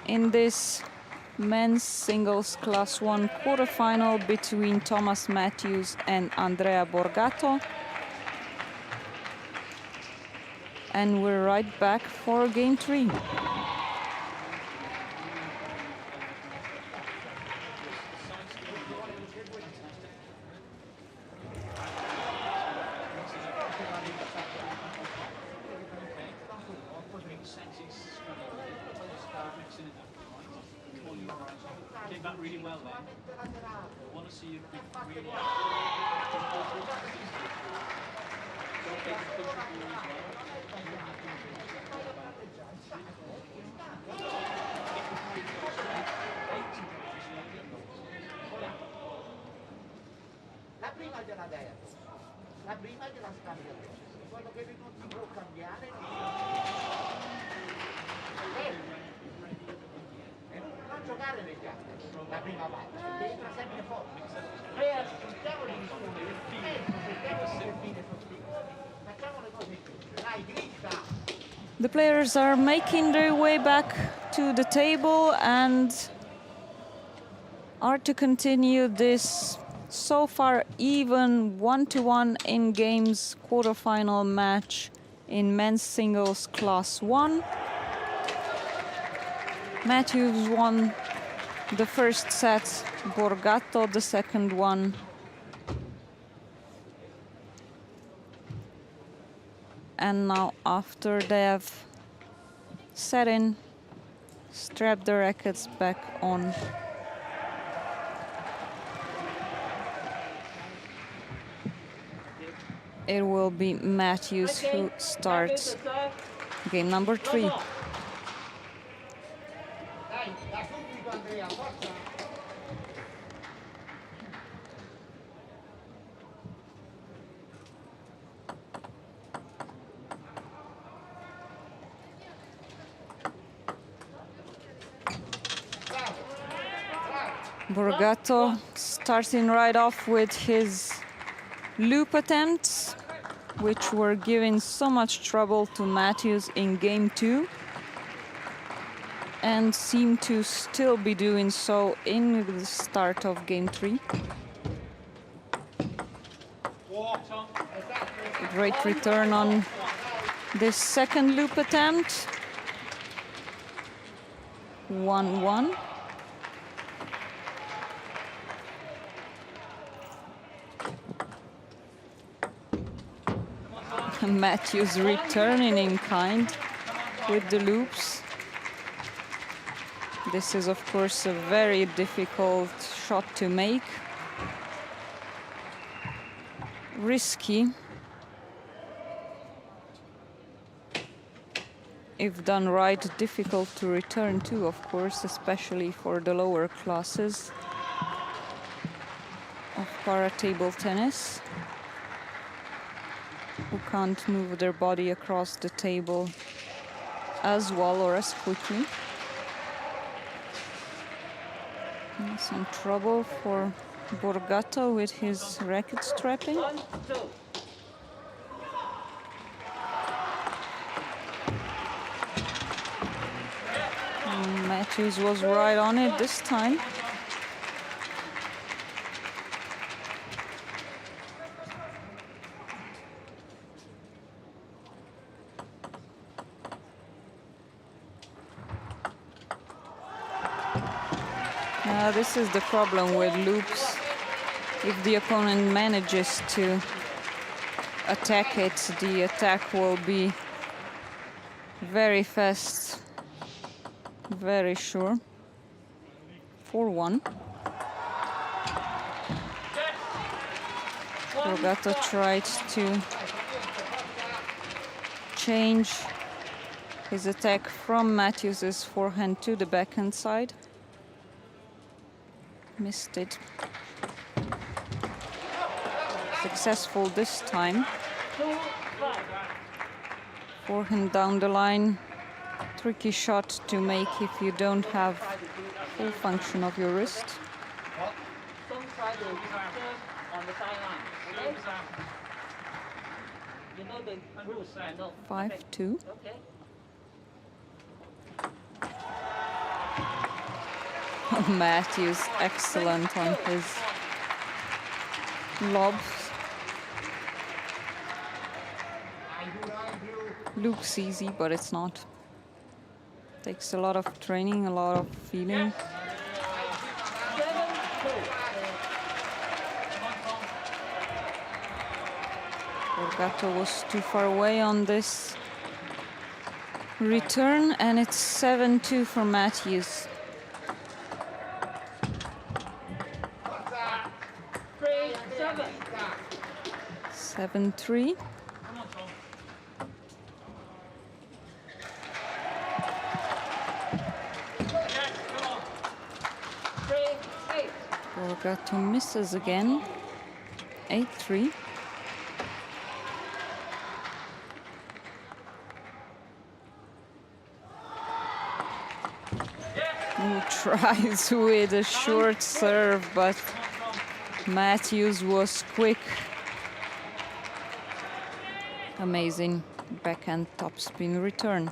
in this men's singles class 1 quarterfinal between Thomas Matthews and Andrea Borgato. And we're right back for game 3. Came back really well then. I want to see you really La prima gliela detto, la prima gliela scambia te. Quello che non si può cambiare e non giocare negli altri la prima parte, perché entra sempre forte. Cerchiamo di rispondere, cerchiamo di fine facciamo le cose qui. Dai, gritta! The players are making their way back to the table and are to continue this so far even 1-1 in games quarterfinal match in men's singles class 1. Matthews won the first set, Borgato the second one. And now after they have set in, strapped the rackets back on, it will be Matthews who starts game number 3. Borgato starting right off with his loop attempts, which were giving so much trouble to Matthews in game 2 and seem to still be doing so in the start of game 3. Great return on this second loop attempt. 1-1. Matthews returning in kind with the loops. This is, of course, a very difficult shot to make. Risky. If done right, difficult to return to, of course, especially for the lower classes of para-table tennis, who can't move their body across the table as well or as quickly. And some trouble for Borgato with his racket strapping. And Matthews was right on it this time. This is the problem with loops. If the opponent manages to attack it, the attack will be very fast, very sure. 4-1. Borgato tried to change his attack from Matthews's forehand to the backhand side. Missed it. Successful this time. Forehand down the line. Tricky shot to make if you don't have full function of your wrist. try to serve on the sideline. Okay? You know the rules, I know. 5-2. Okay. Matthews excellent on his lobs. Looks easy, but it's not. Takes a lot of training, a lot of feeling. 7-2. Borgato was too far away on this return, and it's 7-2 for Matthews. 3-7. 7-3. Borgato misses again. 8-3. Who tries with a short serve, but Matthews was quick. Amazing backhand topspin return.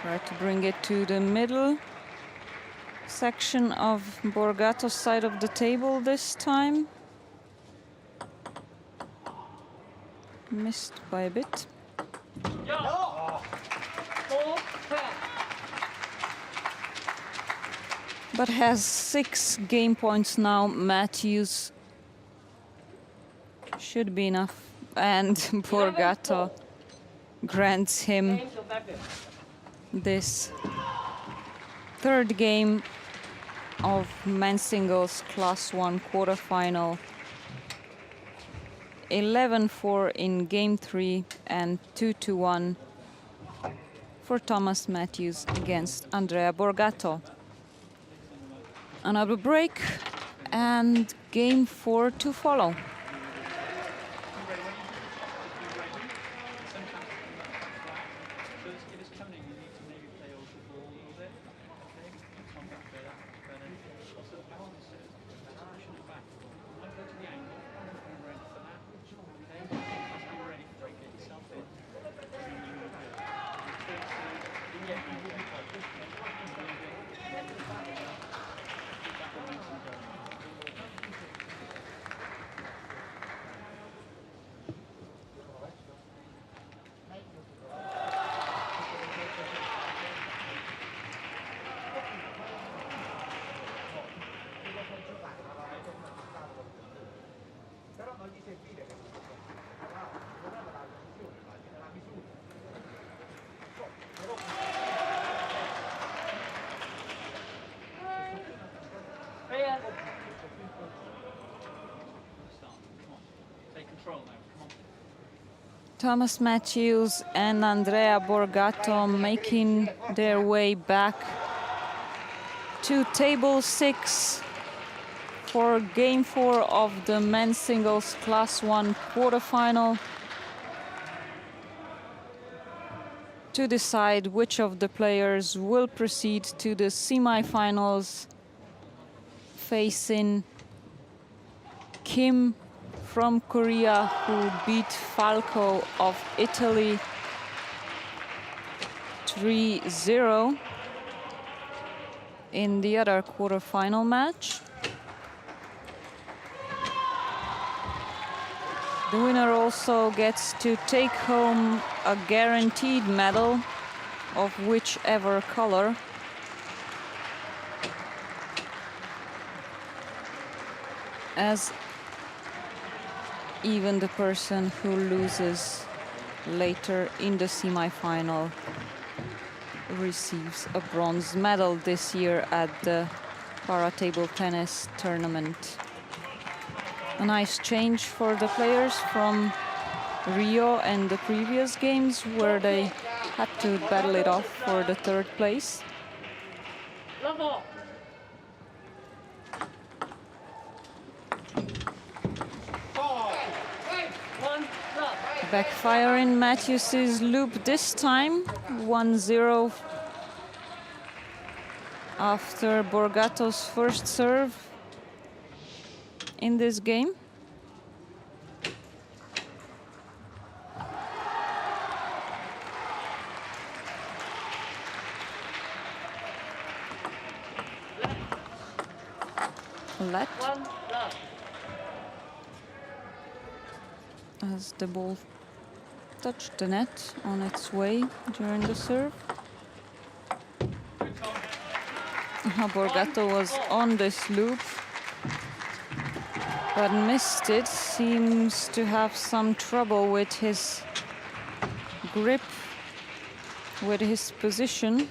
Try to bring it to the middle section of Borgato's side of the table this time. Missed by a bit. But has 6 game points now. Matthews should be enough. And Borgato grants him this third game of men's singles class 1 quarterfinal. 11-4 in game 3 and 2-1 for Thomas Matthews against Andrea Borgato. Another break and game 4 to follow. Thomas Matthews and Andrea Borgato making their way back to table 6 for game 4 of the men's singles class 1 quarterfinal to decide which of the players will proceed to the semi-finals, facing Kim from Korea, who beat Falco of Italy 3-0 in the other quarterfinal match. The winner also gets to take home a guaranteed medal of whichever color. As even the person who loses later in the semi-final receives a bronze medal this year at the para table tennis tournament. A nice change for the players from Rio and the previous games, where they had to battle it off for the third place. Level. Backfire in Matthews's loop this time, 1-0 after Borgato's first serve in this game. Let. As the ball touched the net on its way during the serve. Borgato was on this loop, but missed it. Seems to have some trouble with his grip, with his position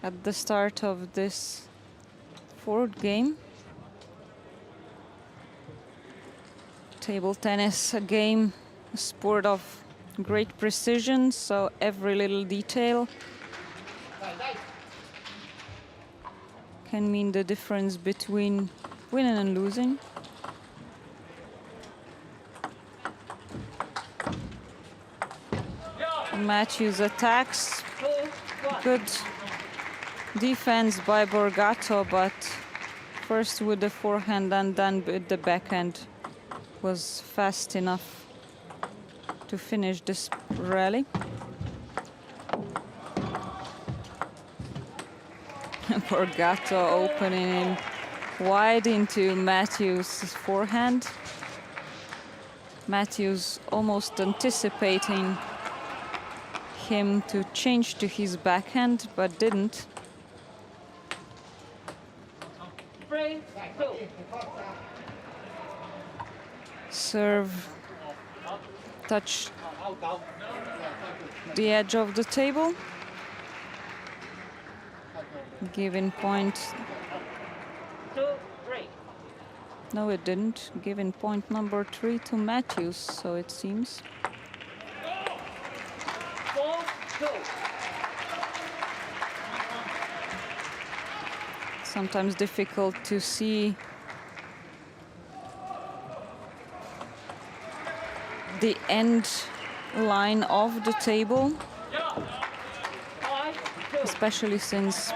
at the start of this fourth game. Table tennis, a game, a sport of great precision, so every little detail can mean the difference between winning and losing. Matthews attacks, good defense by Borgato, but first with the forehand and then with the backhand was fast enough to finish this rally. Borgato opening in wide into Matthews' forehand. Matthews almost anticipating him to change to his backhand, but didn't. Serve touch the edge of the table. Giving point. No, it didn't. Giving point number 3 to Matthews, so it seems. Sometimes difficult to see the end line of the table, especially since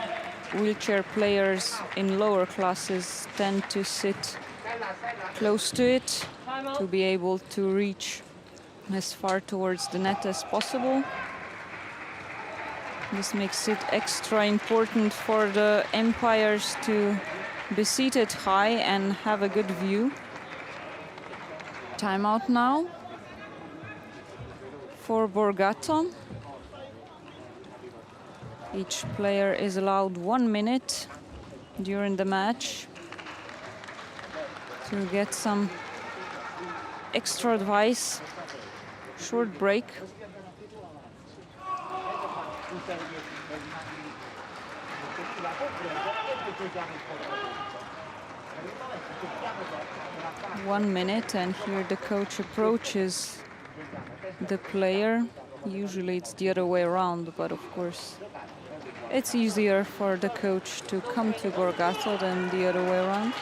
wheelchair players in lower classes tend to sit close to it to be able to reach as far towards the net as possible. This makes it extra important for the umpires to be seated high and have a good view. Timeout now for Borgato. Each player is allowed 1 minute during the match to get some extra advice. Short break. One minute, and here the coach approaches the player. Usually it's the other way around, but of course it's easier for the coach to come to Borgato than the other way around.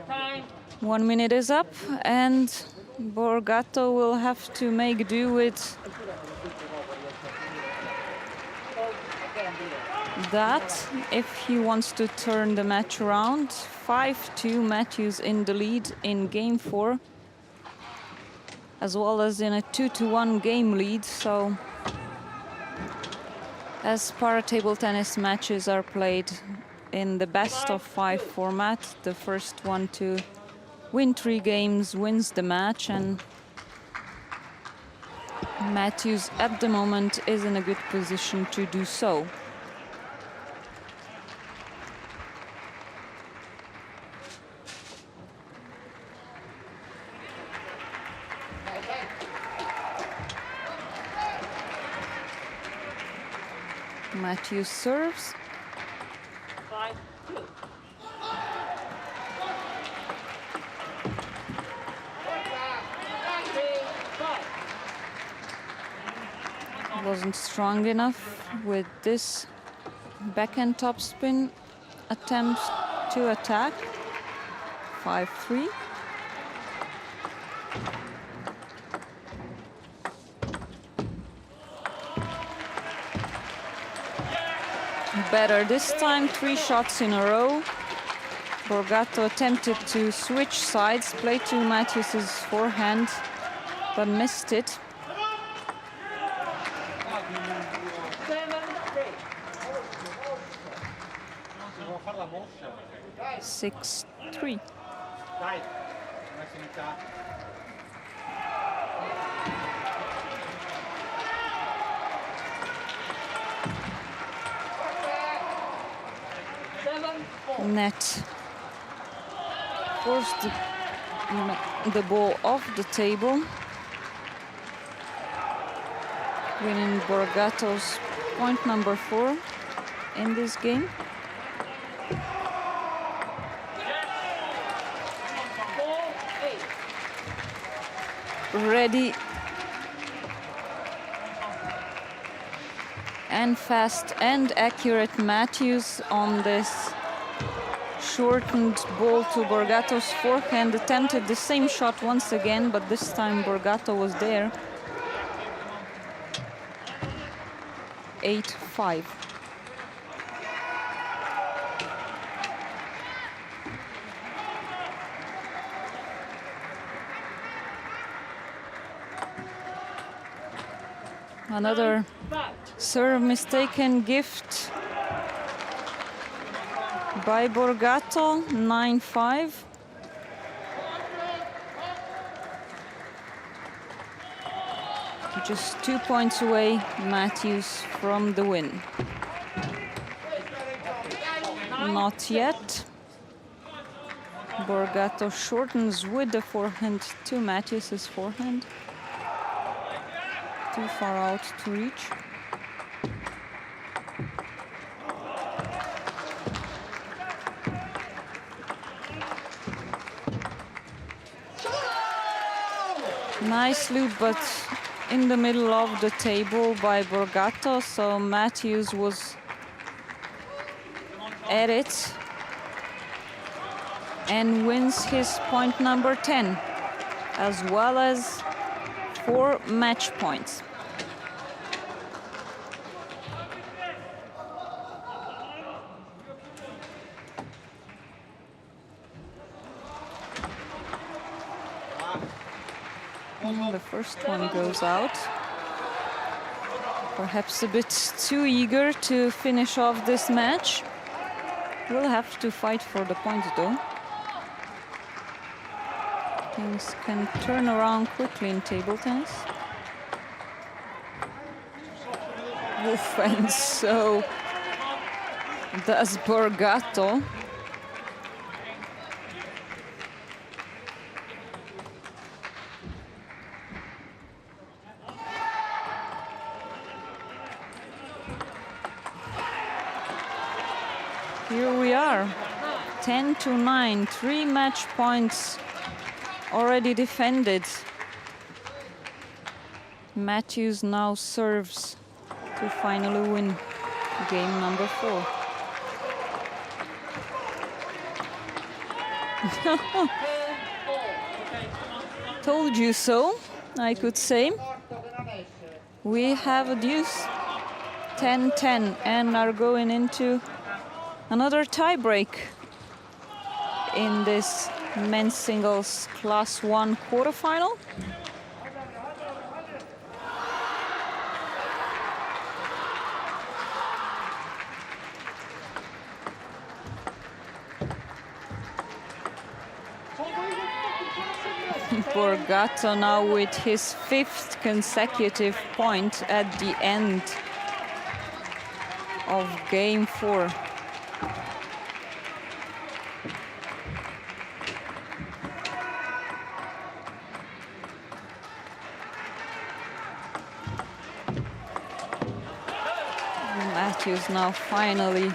Time. 1 minute is up, and Borgato will have to make do with that if he wants to turn the match around. 5-2, Matthews in the lead in game 4, as well as in a 2-1 game lead. So as para-table tennis matches are played in the best of 5 format, the first one to win 3 games wins the match, and Matthews at the moment is in a good position to do so. Matthews serves. 5-2. Wasn't strong enough with this backhand topspin attempt to attack. 5-3. Better this time, 3 shots in a row. Borgato attempted to switch sides, play to Matthews's forehand, but missed it. 6-3. Net forced the ball off the table, winning Borgato's point number 4 in this game. Ready and fast and accurate Matthews on this shortened ball to Borgato's forehand, attempted the same shot once again, but this time Borgato was there. 8-5. Another serve mistaken gift by Borgato, 9-5. Just 2 points away, Matthews from the win. Not yet. Borgato shortens with the forehand to Matthews's forehand. Too far out to reach. Nice loop, but in the middle of the table by Borgato, so Matthews was at it and wins his point number 10, as well as 4 match points. The first one goes out. Perhaps a bit too eager to finish off this match. We'll have to fight for the points though. Things can turn around quickly in table tennis. Oof, and so does Borgato. Here we are, 10-9, 3 match points already defended. Matthews now serves to finally win game number 4. Told you so, I could say. We have a deuce, 10-10, and are going into another tiebreak in this men's singles class 1 quarterfinal. Borgato now with his 5th consecutive point at the end of game 4. Matthews now finally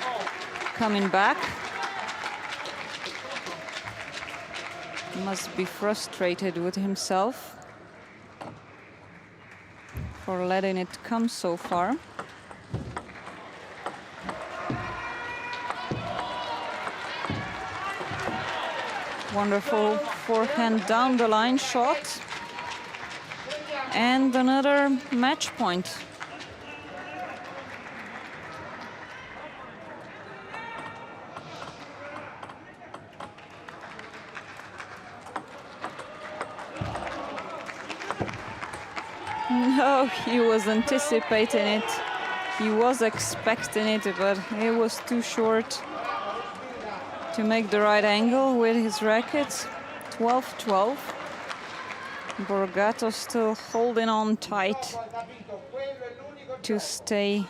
coming back. Must be frustrated with himself for letting it come so far. Wonderful forehand down the line shot. And another match point. No, he was anticipating it. He was expecting it, but it was too short to make the right angle with his racket. 12-12. Borgato still holding on tight to stay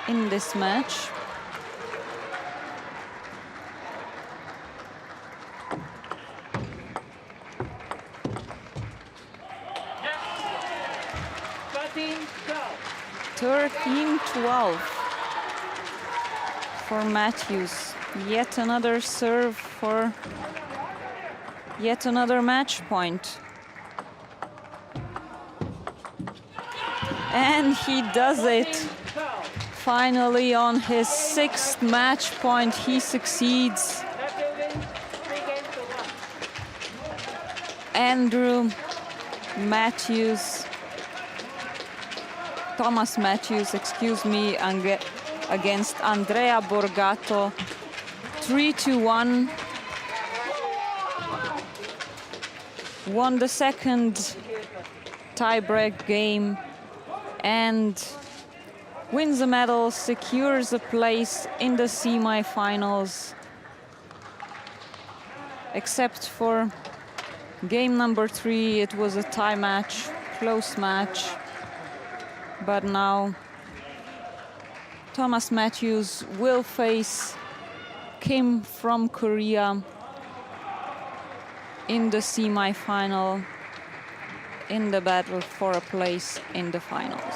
in this match. Zhao. 13-12 for Matthews. Yet another serve for yet another match point. And he does it. Finally, on his 6th match point, he succeeds. Andrew Matthews, Thomas Matthews, excuse me, against Andrea Borgato, 3-1. Won the second tie-break game and wins a medal, secures a place in the semi-finals. Except for game number 3, it was a tie match, close match. But now Thomas Matthews will face Kim from Korea in the semi-final in the battle for a place in the finals.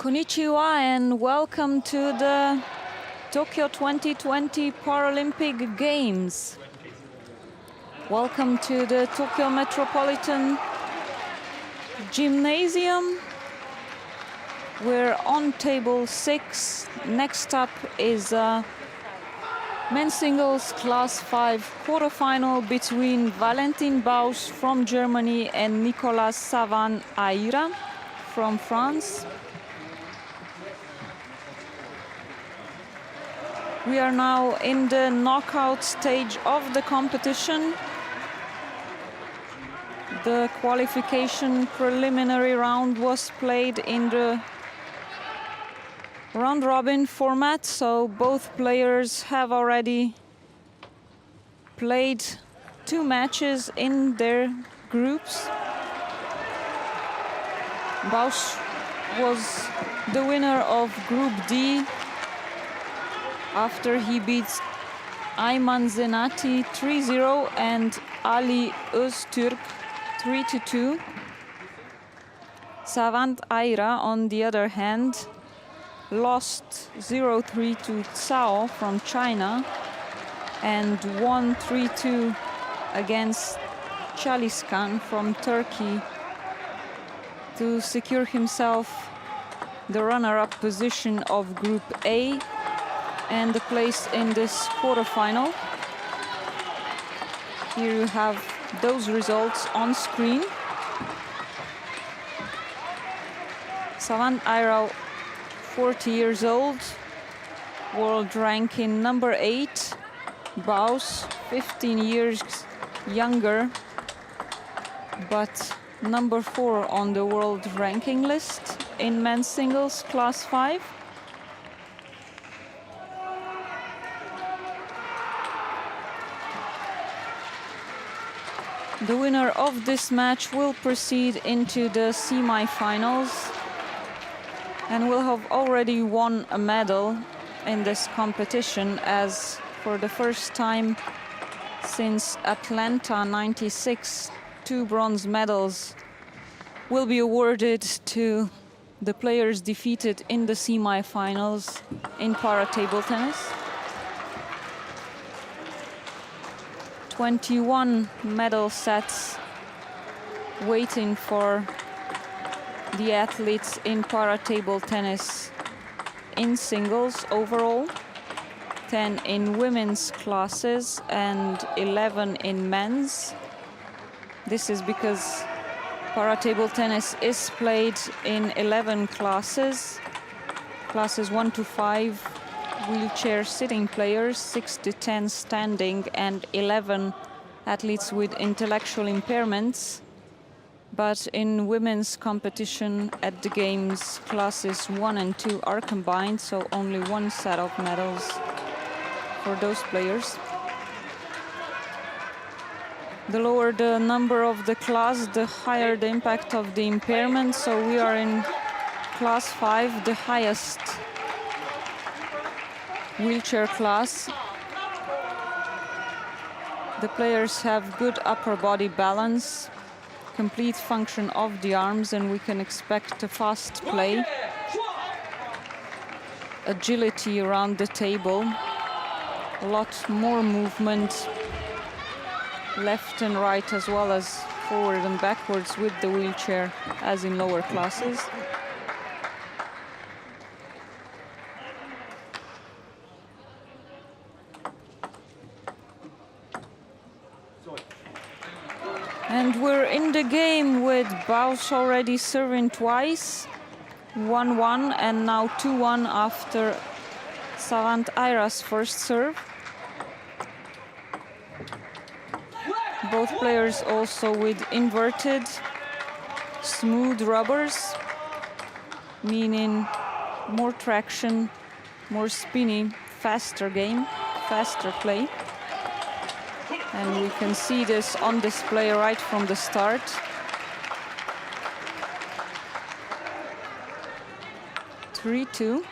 Konnichiwa and welcome to the Tokyo 2020 Paralympic Games. Welcome to the Tokyo Metropolitan Gymnasium. We're on table 6. Next up is men's singles class 5 quarterfinal between Valentin Baus from Germany and Nicolas Savant Aira from France. We are now in the knockout stage of the competition. The qualification preliminary round was played in the round-robin format, so both players have already played 2 matches in their groups. Baus was the winner of Group D after he beats Ayman Zenati 3-0 and Ali Öztürk 3-2. Savant Aira, on the other hand, lost 0-3 to Zhao from China and won 3-2 against Chaliskan from Turkey to secure himself the runner-up position of Group A and the place in this quarterfinal. Here you have those results on screen. Savant Aira, 40 years old, world ranking number 8. Baus, 15 years younger, but number 4 on the world ranking list in men's singles class 5. The winner of this match will proceed into the semi-finals and will have already won a medal in this competition, as for the first time since Atlanta '96, 2 bronze medals will be awarded to the players defeated in the semi-finals in para-table tennis. 21 medal sets waiting for the athletes in para-table tennis in singles overall, 10 in women's classes and 11 in men's. This is because para-table tennis is played in 11 classes, classes 1 to 5 wheelchair sitting players, 6 to 10 standing, and 11 athletes with intellectual impairments. But in women's competition at the Games, classes 1 and 2 are combined, so only 1 set of medals for those players. The lower the number of the class, the higher the impact of the impairment. So we are in class 5, the highest wheelchair class. The players have good upper body balance, complete function of the arms, and we can expect a fast play, agility around the table, a lot more movement left and right as well as forward and backwards with the wheelchair as in lower classes. And we're in the game with Baus already serving twice, 1-1 and now 2-1 after Savant Aira's first serve. Both players also with inverted smooth rubbers, meaning more traction, more spinny, faster game, faster play. And we can see this on display right from the start. (3-2)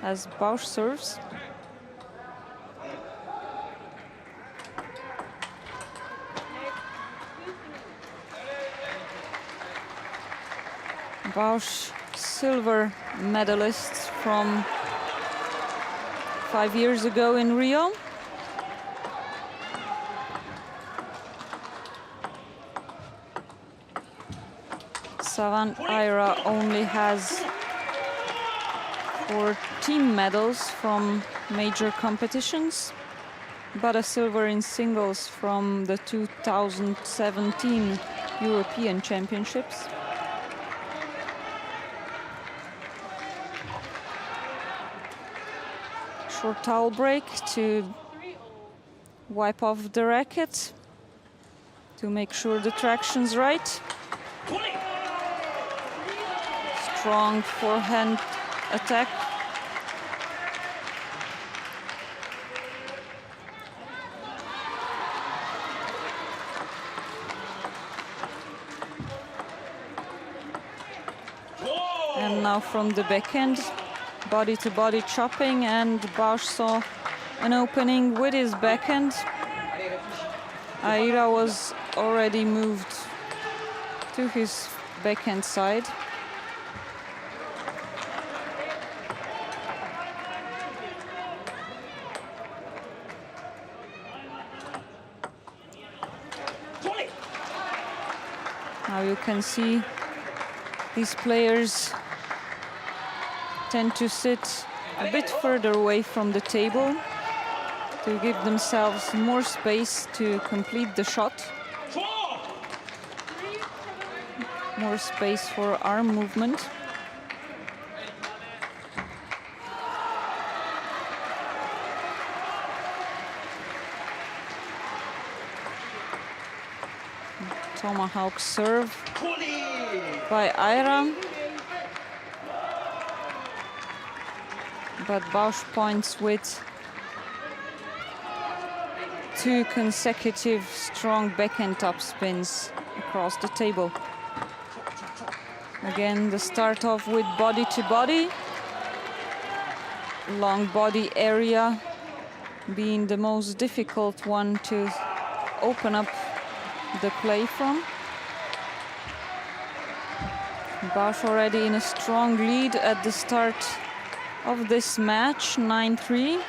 as Baus serves. Baus silver medalists from 5 years ago in Rio. Savant Aira only has 4 team medals from major competitions, but a silver in singles from the 2017 European Championships. Short towel break to wipe off the racket to make sure the traction's right. Strong forehand attack. And now from the backhand, body-to-body chopping, and Baus saw an opening with his backhand. Aira was already moved to his backhand side. Now you can see these players tend to sit a bit further away from the table to give themselves more space to complete the shot. More space for arm movement. Tomahawk serve by Aira. But Baus points with 2 consecutive strong backhand top spins across the table. Again, the start off with body to body. Long body area being the most difficult one to open up the play from. Baus already in a strong lead at the start of this match, 9-3.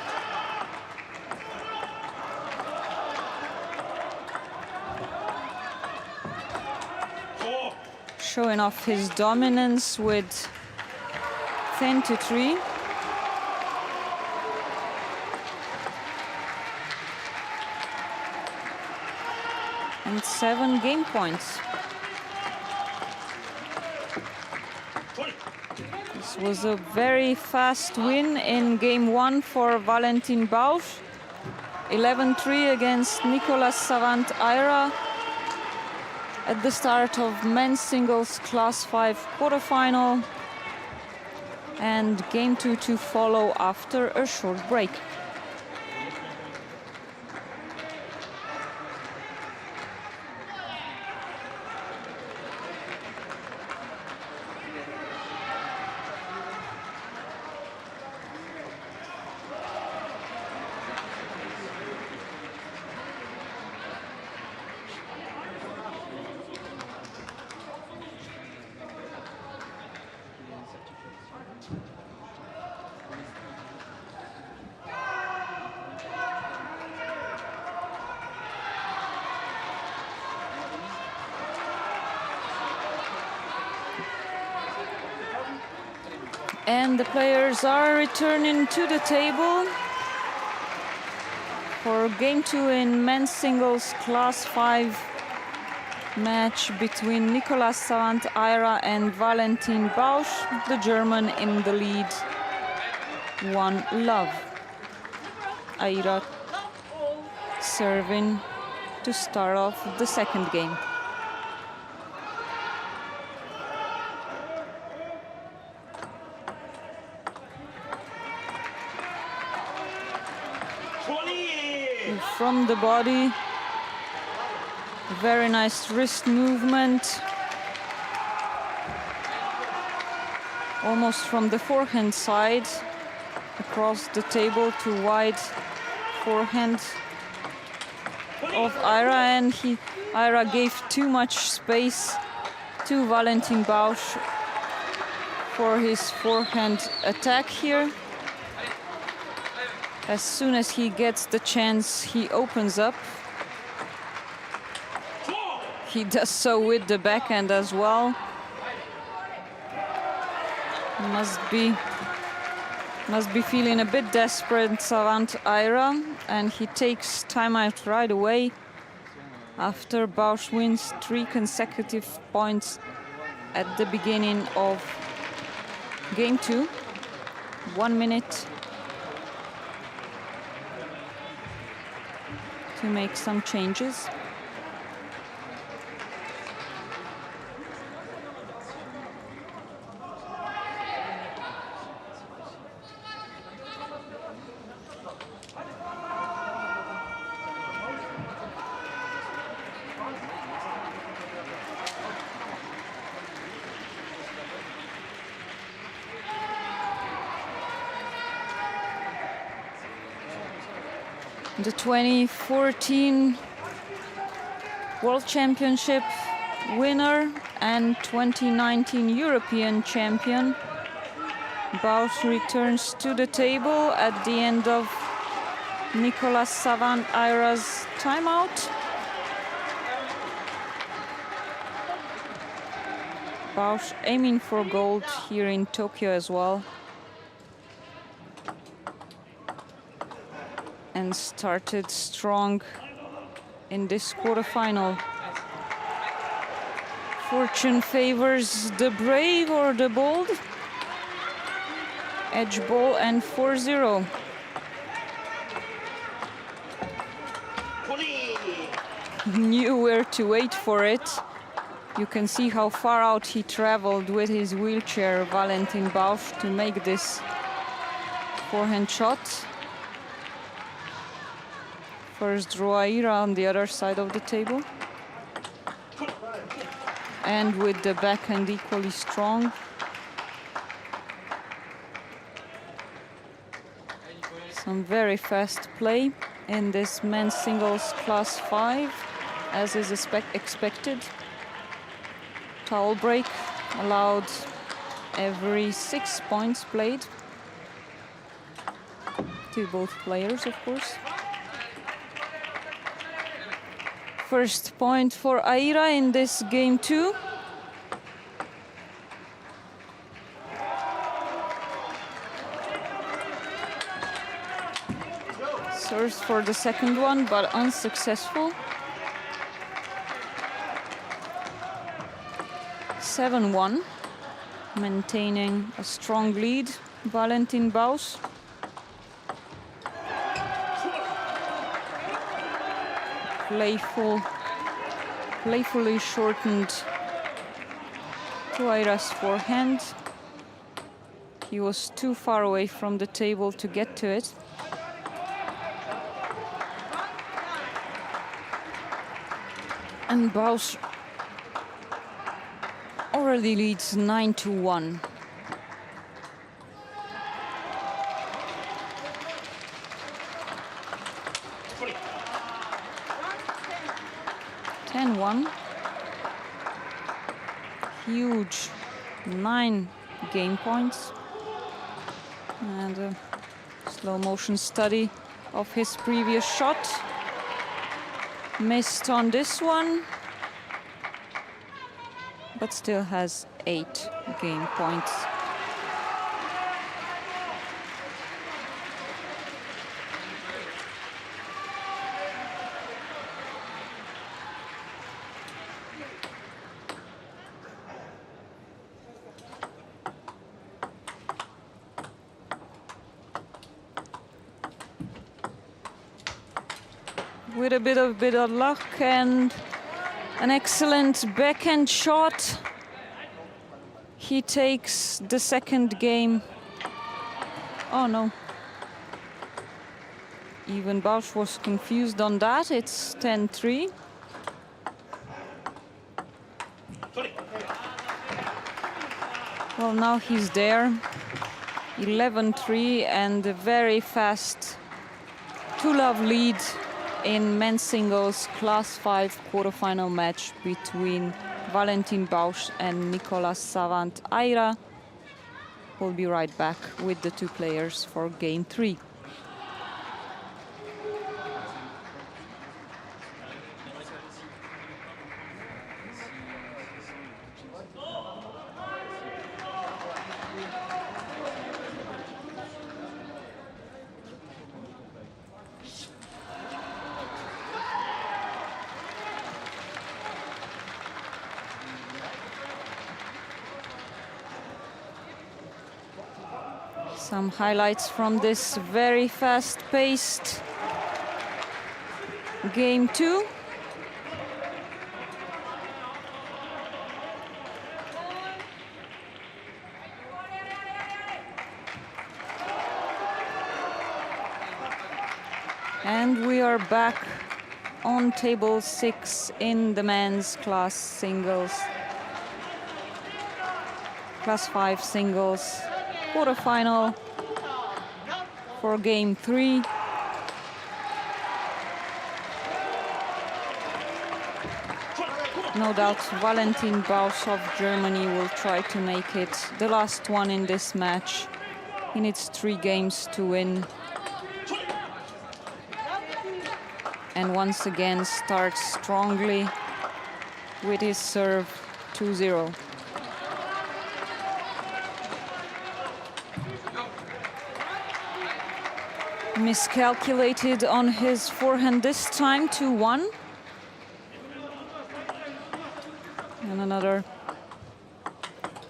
Showing off his dominance with 10-3. And 7 game points. This was a very fast win in game 1 for Valentin Baus. 11-3 against Nicolas Savant Aira at the start of men's singles class 5 quarterfinal. And game 2 to follow after a short break. And the players are returning to the table for game 2 in men's singles class 5 match between Nicolas Savant Aira and Valentin Baus, the German in the lead. 1-love. Aira serving to start off the second game. From the body, very nice wrist movement, almost from the forehand side across the table to wide forehand of Aira, and Aira gave too much space to Valentin Baus for his forehand attack here. As soon as he gets the chance, he opens up. He does so with the backhand as well. Must be feeling a bit desperate, Savant Aira, and he takes timeout right away after Baus wins 3 consecutive points at the beginning of game 2. 1 minute to make some changes. The 2014 World Championship winner and 2019 European champion, Baus returns to the table at the end of Nicolas Savant Aira's timeout. Baus aiming for gold here in Tokyo as well. And started strong in this quarterfinal. Fortune favors the brave or the bold. Edge ball and 4-0. Knew where to wait for it. You can see how far out he traveled with his wheelchair, Valentin Baus, to make this forehand shot. First draw Aira on the other side of the table. And with the backhand equally strong. Some very fast play in this men's singles class 5, as is expected. Towel break allowed every 6 points played. To both players, of course. First point for Aira in this game 2. Serves for the second one, but unsuccessful. 7-1, maintaining a strong lead, Valentin Baus. Playfully shortened to Aira's forehand. He was too far away from the table to get to it. And Baus already leads 9-1. Huge 9 game points. And a slow motion study of his previous shot. Missed on this one, but still has 8 game points. With a bit of luck and an excellent backhand shot, he takes the second game. Oh no. Even Baus was confused on that. It's 10-3. Well, now he's there. 11-3 and a very fast 2-love lead in men's singles class 5 quarterfinal match between Valentin Baus and Nicolas Savant Aira. We'll be right back with the two players for game 3. Some highlights from this very fast-paced game 2. And we are back on table 6 in the men's class singles, class 5 singles quarterfinal for game 3. No doubt Valentin Baus of Germany will try to make it the last one in this match. He needs 3 games to win. And once again starts strongly with his serve 2-0. Miscalculated on his forehand this time, 2-1. And another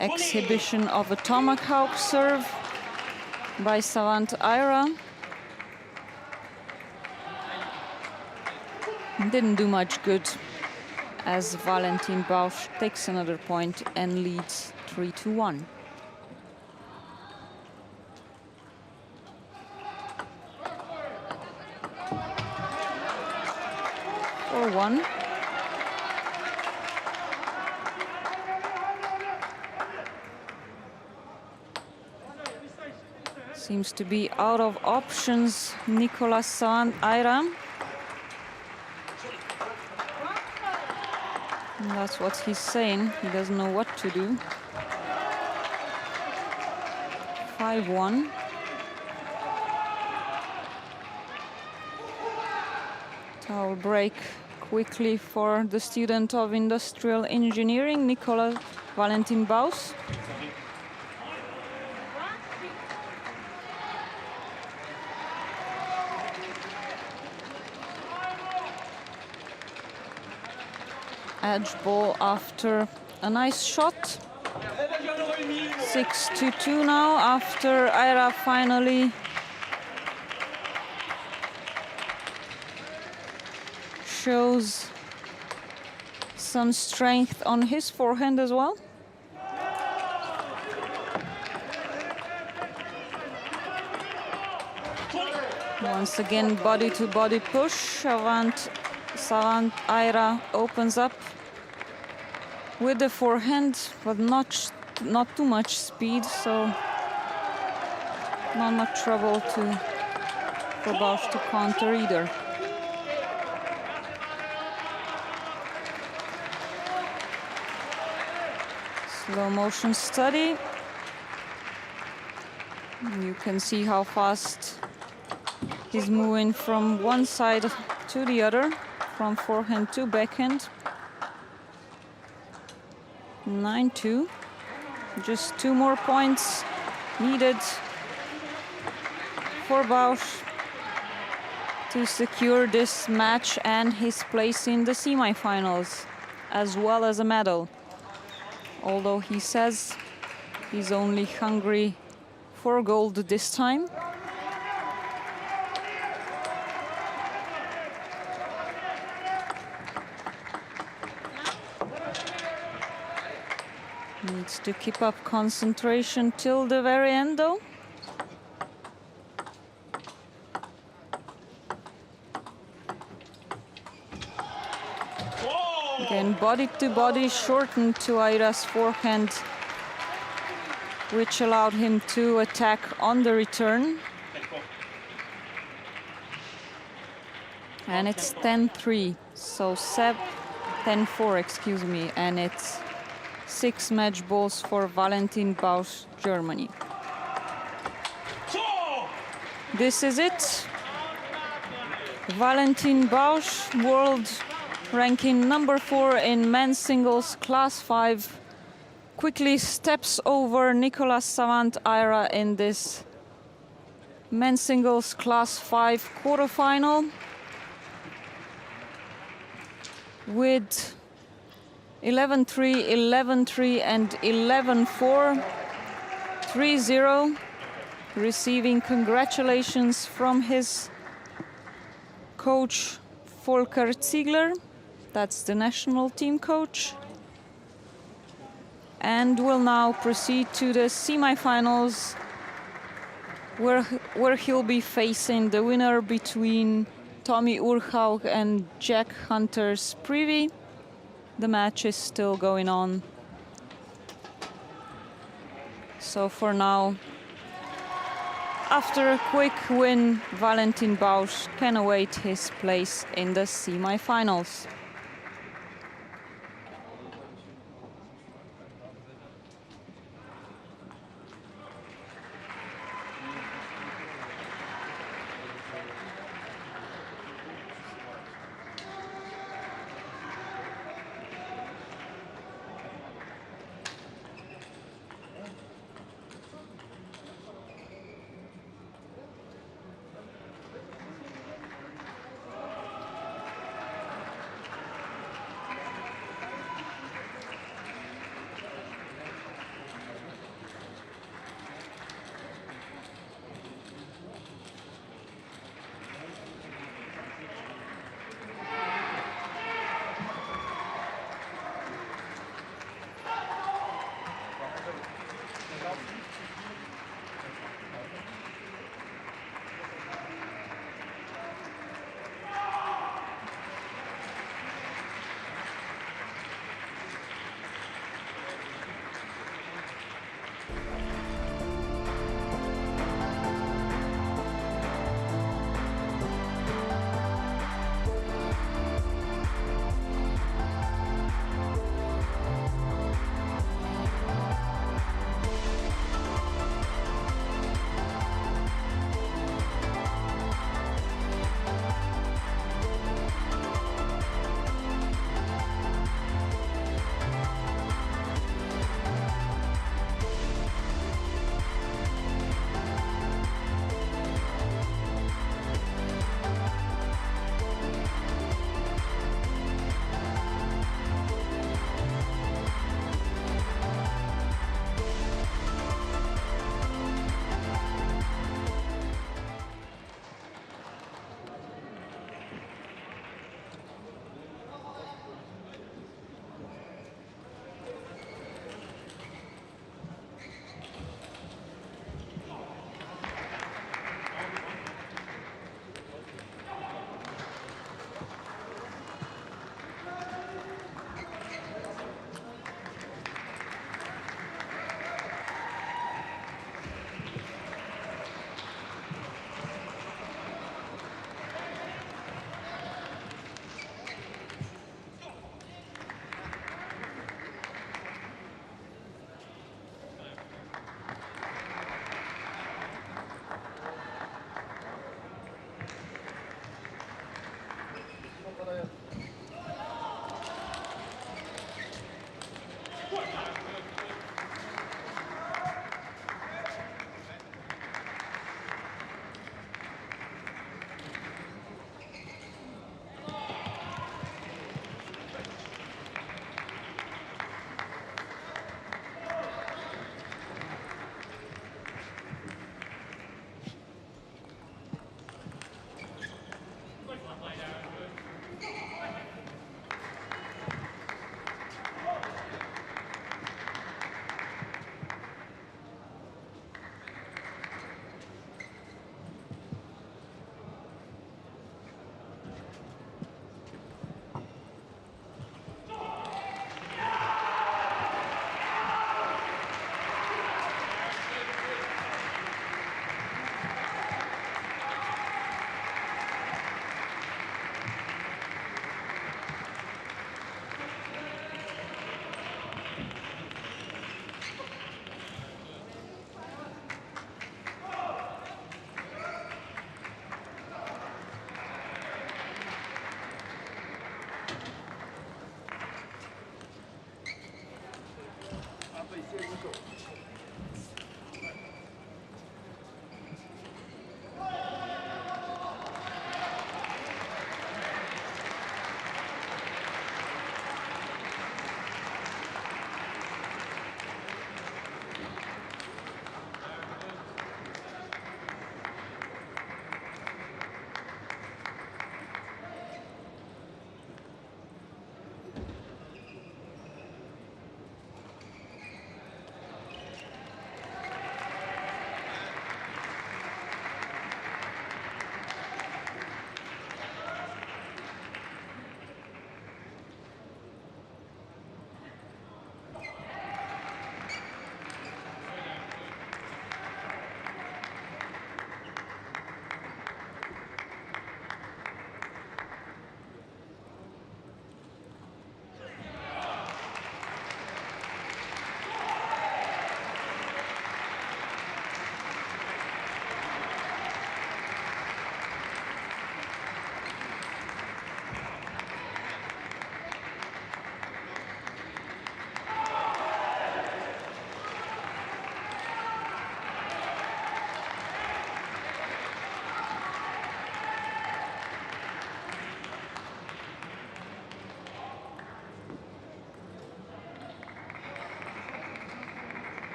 exhibition of a tomahawk serve by Savant Aira. Didn't do much good as Valentin Baus takes another point and leads 3-1. 4-1. Seems to be out of options, Nicolas Savant Aira. And that's what he's saying. He doesn't know what to do. 5-1. Towel break quickly for the student of industrial engineering, Nicolas Valentin Baus. Edge ball after a nice shot. 6-2 now after Aira finally shows some strength on his forehand as well. Once again, body-to-body push. Savant Aira opens up with the forehand, but not too much speed, so not much trouble for Baus to counter either. Slow motion study. You can see how fast he's moving from one side to the other, from forehand to backhand. 9-2. Just 2 more points needed for Baus to secure this match and his place in the semi-finals, as well as a medal. Although he says he's only hungry for gold this time. Needs to keep up concentration till the very end, though. Again, body-to-body shortened to Aira's forehand, which allowed him to attack on the return. And it's 10-3, so 10-4, excuse me, and it's 6 match balls for Valentin Baus, Germany. This is it. Valentin Baus, world ranking number 4 in men's singles, class 5, quickly steps over Nicolas Savant Aira in this men's singles class 5 quarterfinal with 11-3, 11-3 and 11-4, 3-0, receiving congratulations from his coach Volker Ziegler, that's the national team coach, and will now proceed to the semi-finals where he'll be facing the winner between Tommy Urhaug and Jack Hunter's Privy. The match is still going on. So for now, after a quick win, Valentin Baus can await his place in the semi-finals.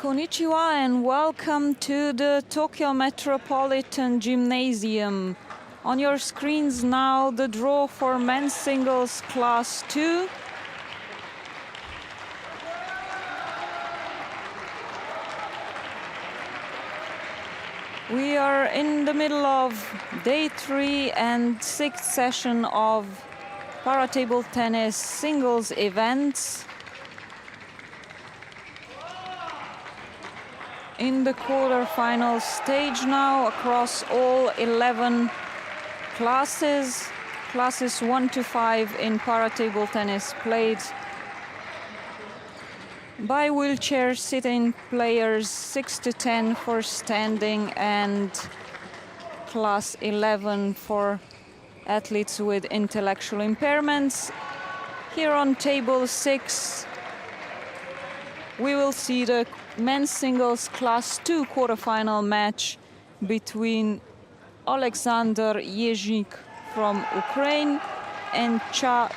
Konnichiwa and welcome to the Tokyo Metropolitan Gymnasium. On your screens now the draw for men's singles class 2. We are in the middle of day 3 and 6th session of para-table tennis singles events. In the quarterfinal stage now across all 11 classes, classes 1 to 5 in para-table tennis played by wheelchair sitting players, 6 to 10 for standing, and class 11 for athletes with intellectual impairments. Here on table 6 we will see the men's singles class 2 quarterfinal match between Alexander Yezik from Ukraine and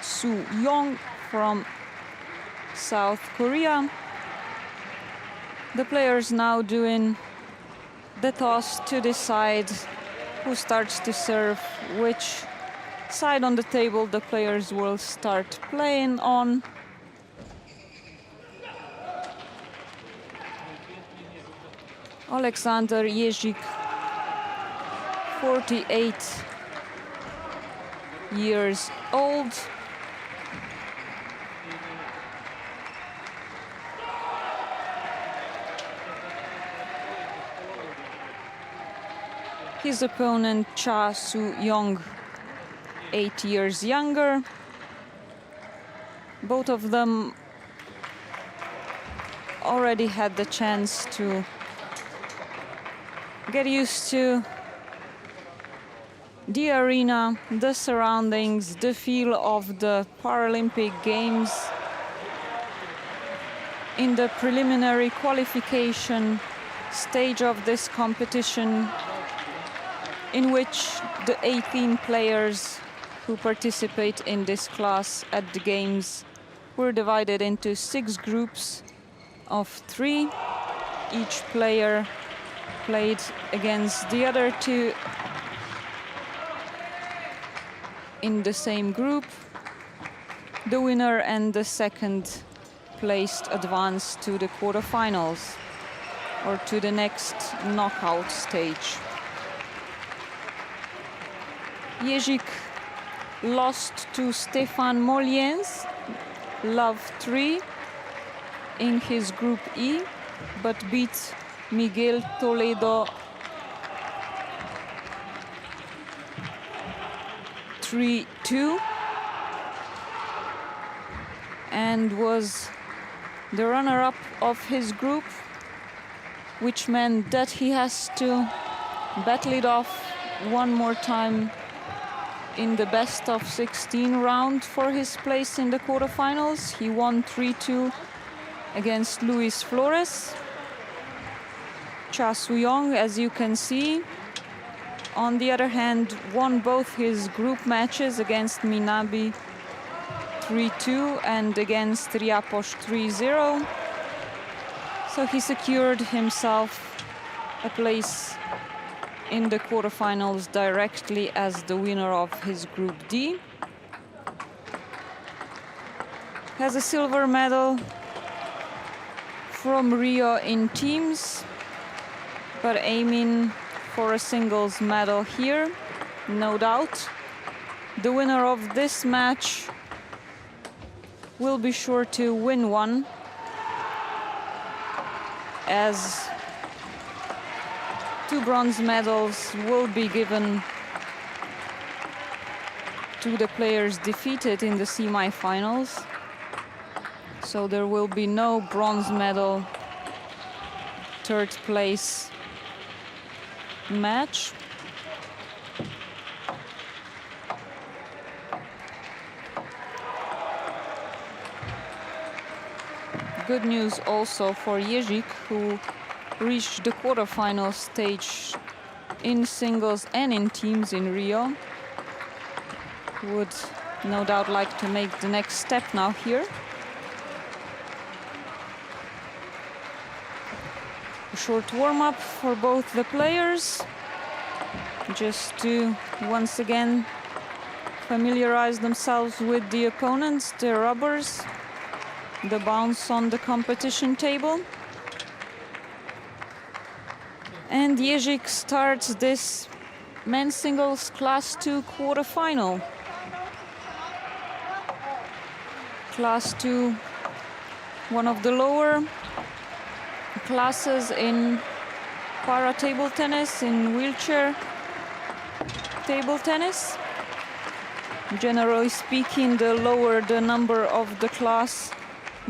Soo-young from South Korea. The players now doing the toss to decide who starts to serve, which side on the table the players will start playing on. Alexander Yezik, 48 years old. His opponent, Soo-young, 8 years younger. Both of them already had the chance to get used to the arena, the surroundings, the feel of the Paralympic Games in the preliminary qualification stage of this competition, in which the 18 players who participate in this class at the Games were divided into 6 groups of 3. Each player played against the other 2 in the same group. The winner and the second placed advance to the quarterfinals or to the next knockout stage. Yezik lost to Stéphane Moliens, love 3, in his group E, but beat Miguel Toledo 3-2 and was the runner-up of his group, which meant that he has to battle it off one more time in the best of 16 round for his place in the quarterfinals. He won 3-2 against Luis Flores. Soo-young, as you can see, on the other hand, won both his group matches against Minabe 3-2 and against Riaposh 3-0. So he secured himself a place in the quarterfinals directly as the winner of his Group D. Has a silver medal from Rio in teams, but aiming for a singles medal here, no doubt. The winner of this match will be sure to win one, as 2 bronze medals will be given to the players defeated in the semi-finals. So there will be no bronze medal third place match. Good news also for Yezik, who reached the quarterfinal stage in singles and in teams in Rio. Would no doubt like to make the next step now here. A short warm-up for both the players, just to once again familiarize themselves with the opponents, the rubbers, the bounce on the competition table. And Yezik starts this men's singles class 2 quarterfinal. Class 2, one of the lower classes in para table tennis, in wheelchair table tennis. Generally speaking, the lower the number of the class,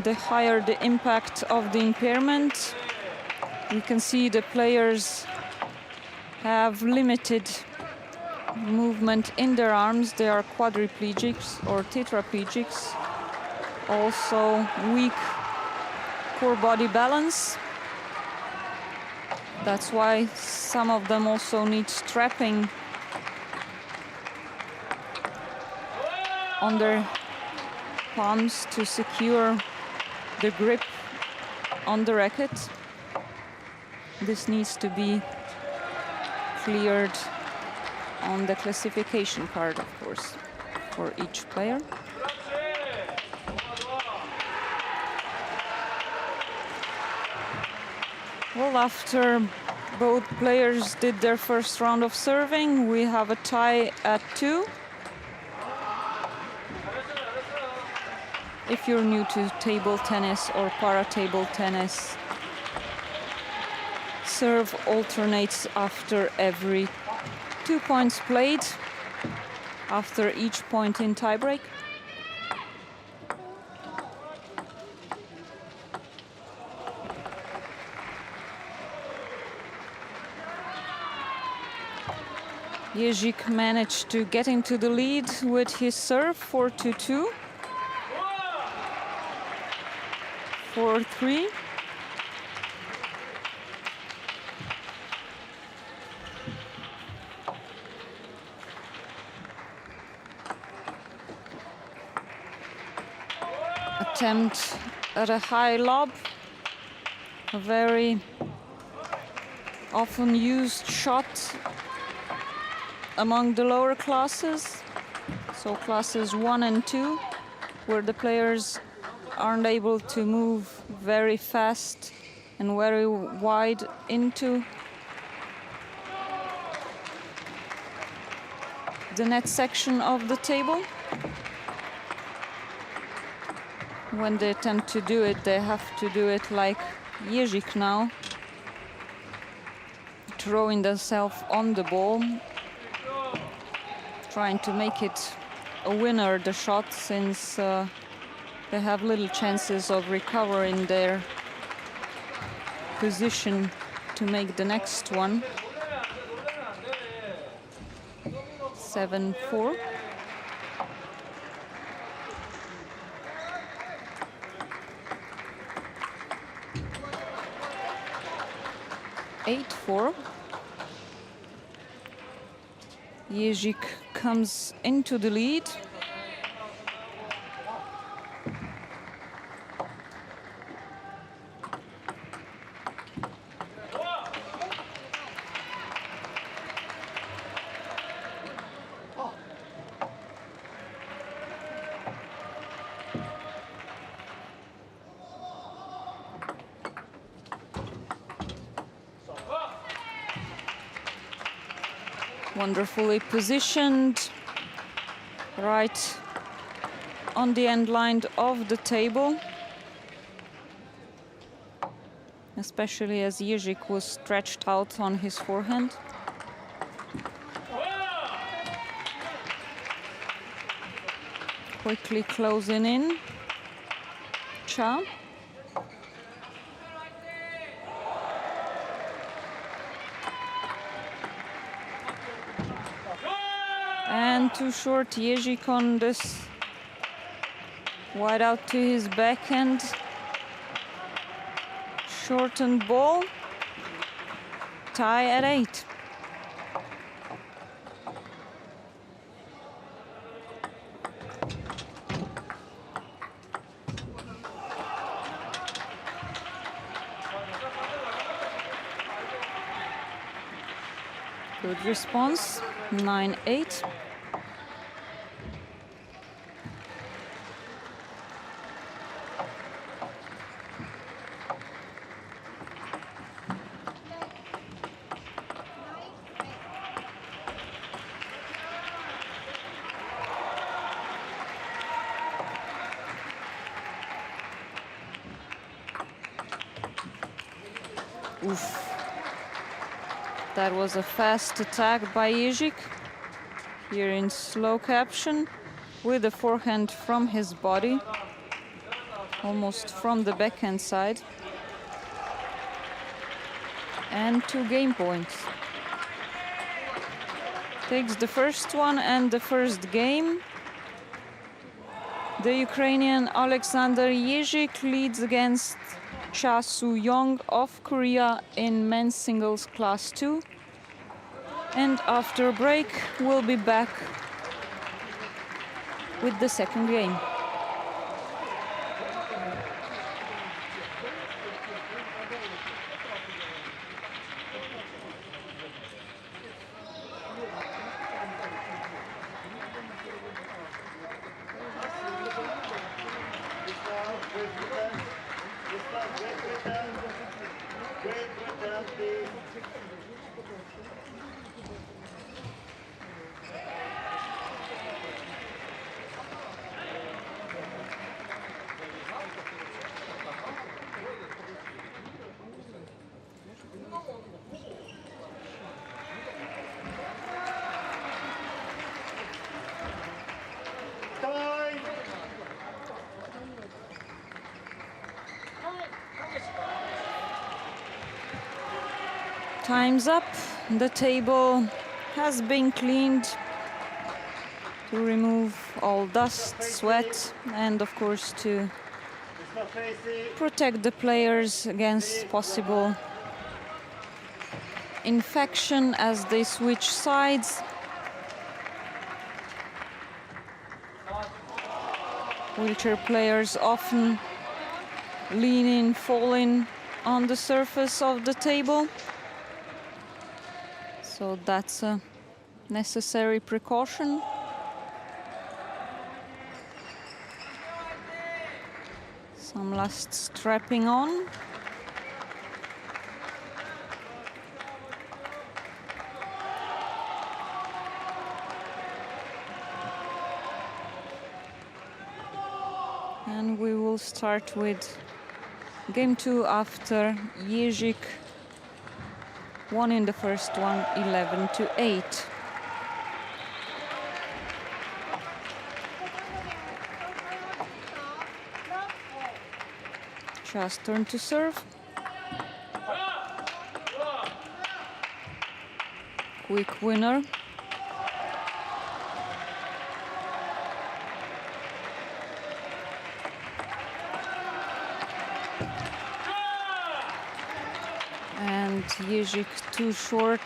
the higher the impact of the impairment. You can see the players have limited movement in their arms. They are quadriplegics or tetraplegics. Also weak core body balance. That's why some of them also need strapping on their palms to secure the grip on the racket. This needs to be cleared on the classification card, of course, for each player. Well, after both players did their first round of serving, we have a tie at 2. If you're new to table tennis or para-table tennis, serve alternates after every 2 points played, after each point in tiebreak. Yezik managed to get into the lead with his serve, 4-2, 4-3. Attempt at a high lob, a very often used shot among the lower classes, so classes 1 and 2, where the players aren't able to move very fast and very wide into the net section of the table. When they attempt to do it, they have to do it like Yezik now, throwing themselves on the ball, trying to make it a winner, the shot, since they have little chances of recovering their position to make the next one. 7-4. Yezik comes into the lead. Wonderfully positioned, right on the end line of the table, especially as Yezik was stretched out on his forehand. Quickly closing in, Zhao. And too short, Yezik on this wide out to his backhand. Shortened ball. Tie at 8. Good response, 9-8. Oof. That was a fast attack by Yezik. Here in slow caption with a forehand from his body, almost from the backhand side. And 2 game points. Takes the first one and the first game. The Ukrainian Alexander Yezik leads against Soo-young of Korea in men's singles class 2. And after a break, we'll be back with the second game. Time's up. The table has been cleaned to remove all dust, sweat, and of course to protect the players against possible infection as they switch sides. Wheelchair players often lean in, fall in on the surface of the table. So that's a necessary precaution. Some last strapping on. And we will start with game 2 after Yezik won in the first one, 11-8. Cha's turn to serve. Quick winner. And Yezik too short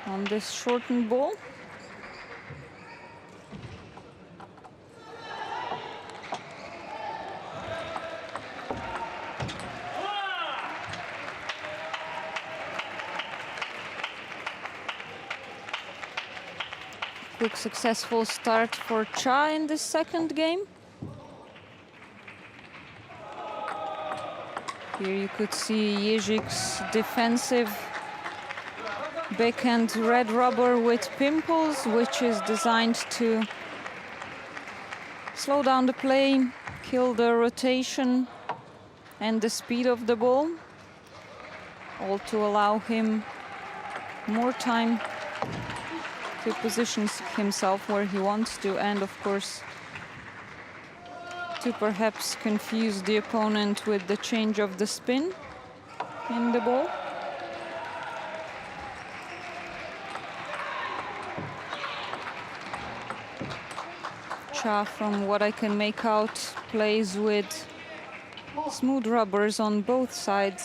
on this shortened ball. Quick successful start for Cha in this second game. Here you could see Yezik's defensive backhand red rubber with pimples, which is designed to slow down the play, kill the rotation and the speed of the ball, all to allow him more time to position himself where he wants to, and of course to perhaps confuse the opponent with the change of the spin in the ball. Cha, from what I can make out, plays with smooth rubbers on both sides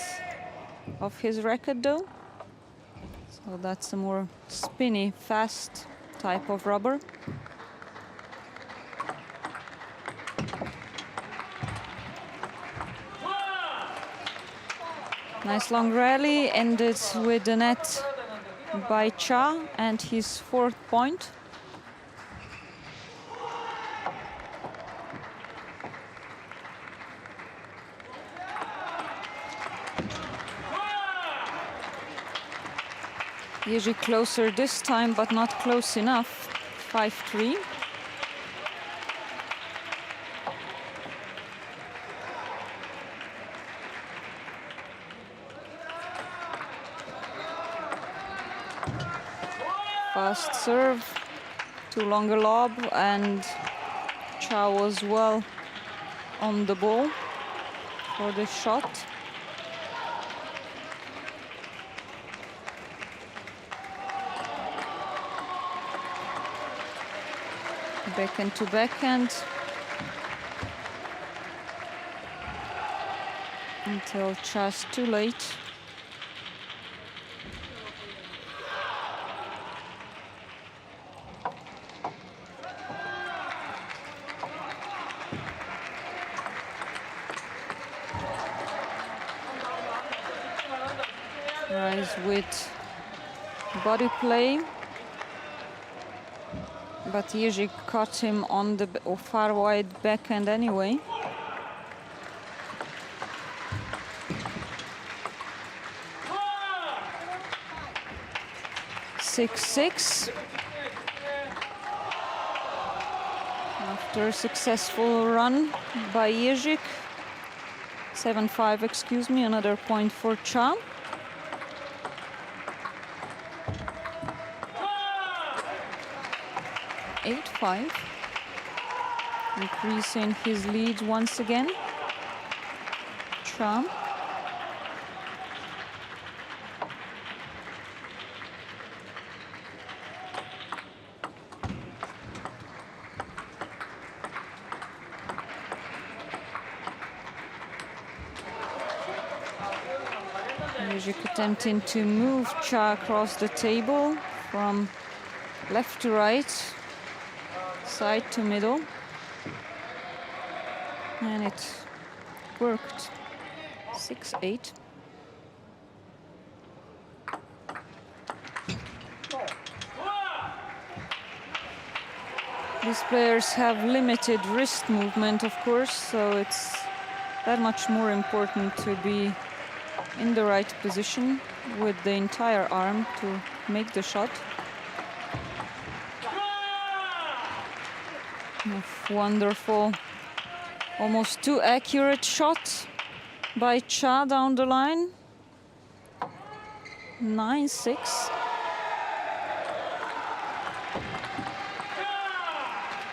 of his racket though. So that's a more spinny, fast type of rubber. Nice long rally, ended with the net by Cha and his 4th point. Yezik closer this time, but not close enough. 5-3. Fast serve, too long a lob, and Cha was well on the ball for the shot. Backhand to backhand until Cha's too late. Rise with body play. But Yezik caught him on the far wide backhand anyway. Six. After a successful run by Yezik. 7-5, excuse me, another point for Cha. 8-5, increasing his lead once again. Cha. Yezik attempting to move Cha across the table from left to right. Side to middle, and it worked. 6-8. These players have limited wrist movement, of course, so it's that much more important to be in the right position with the entire arm to make the shot. Wonderful, almost too accurate shot by Cha down the line. 9-6.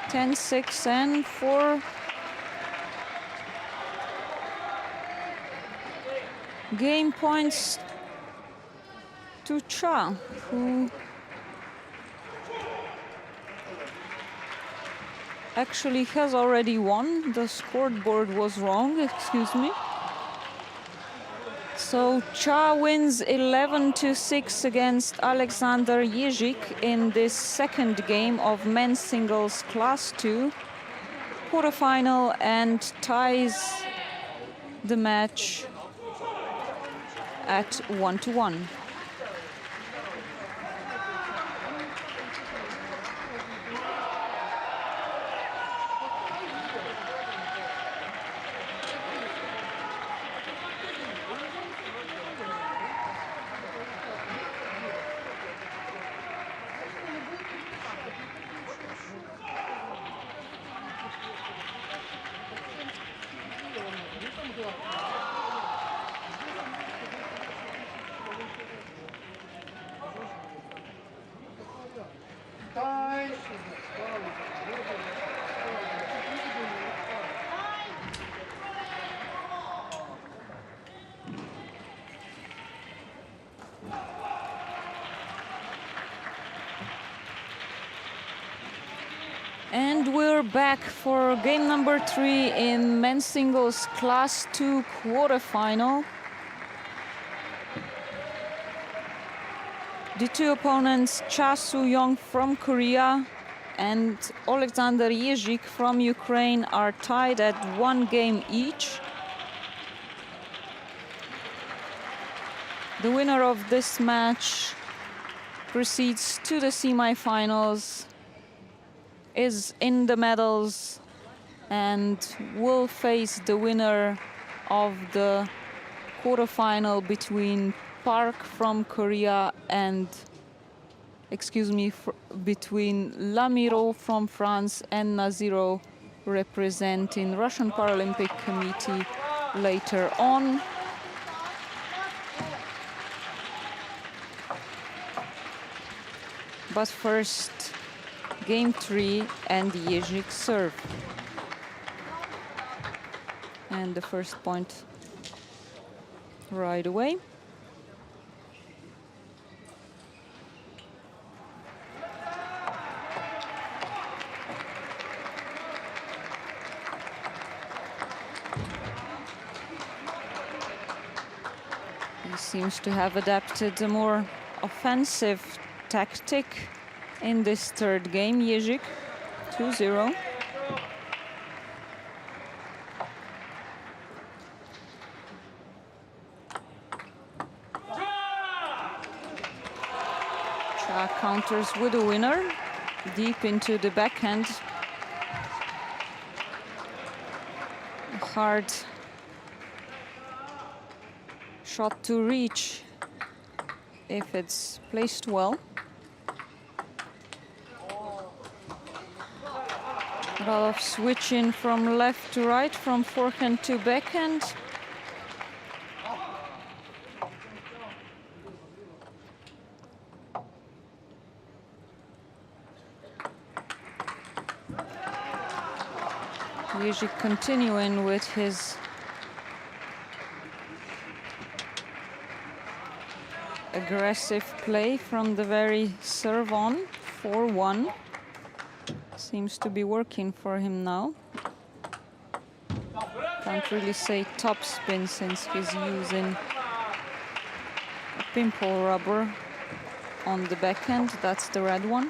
10-6 and 4 game points to Cha, who actually has already won. The scoreboard was wrong, excuse me. So Cha wins 11-6 against Alexander Yezik in this second game of men's singles class 2 quarterfinal, and ties the match at 1-1. And we're back for game number 3 in men's singles class 2 quarterfinal. The two opponents, Soo-young from Korea and Alexander Yezik from Ukraine, are tied at 1 game each. The winner of this match proceeds to the semi-finals, is in the medals, and will face the winner of the quarterfinal between Park from Korea and, between Lamiro from France and Naziro representing Russian Paralympic Committee later on. But first, game 3 and Yezik serve. And the first point right away. He seems to have adapted a more offensive tactic in this third game. Yezik, 2-0. Counters with a winner, deep into the backhand. Hard shot to reach if it's placed well. A lot of switching from left to right, from forehand to backhand. Yezik continuing with his aggressive play from the very serve on, 4-1. Seems to be working for him now. Can't really say top spin since he's using a pimple rubber on the backhand. That's the red one.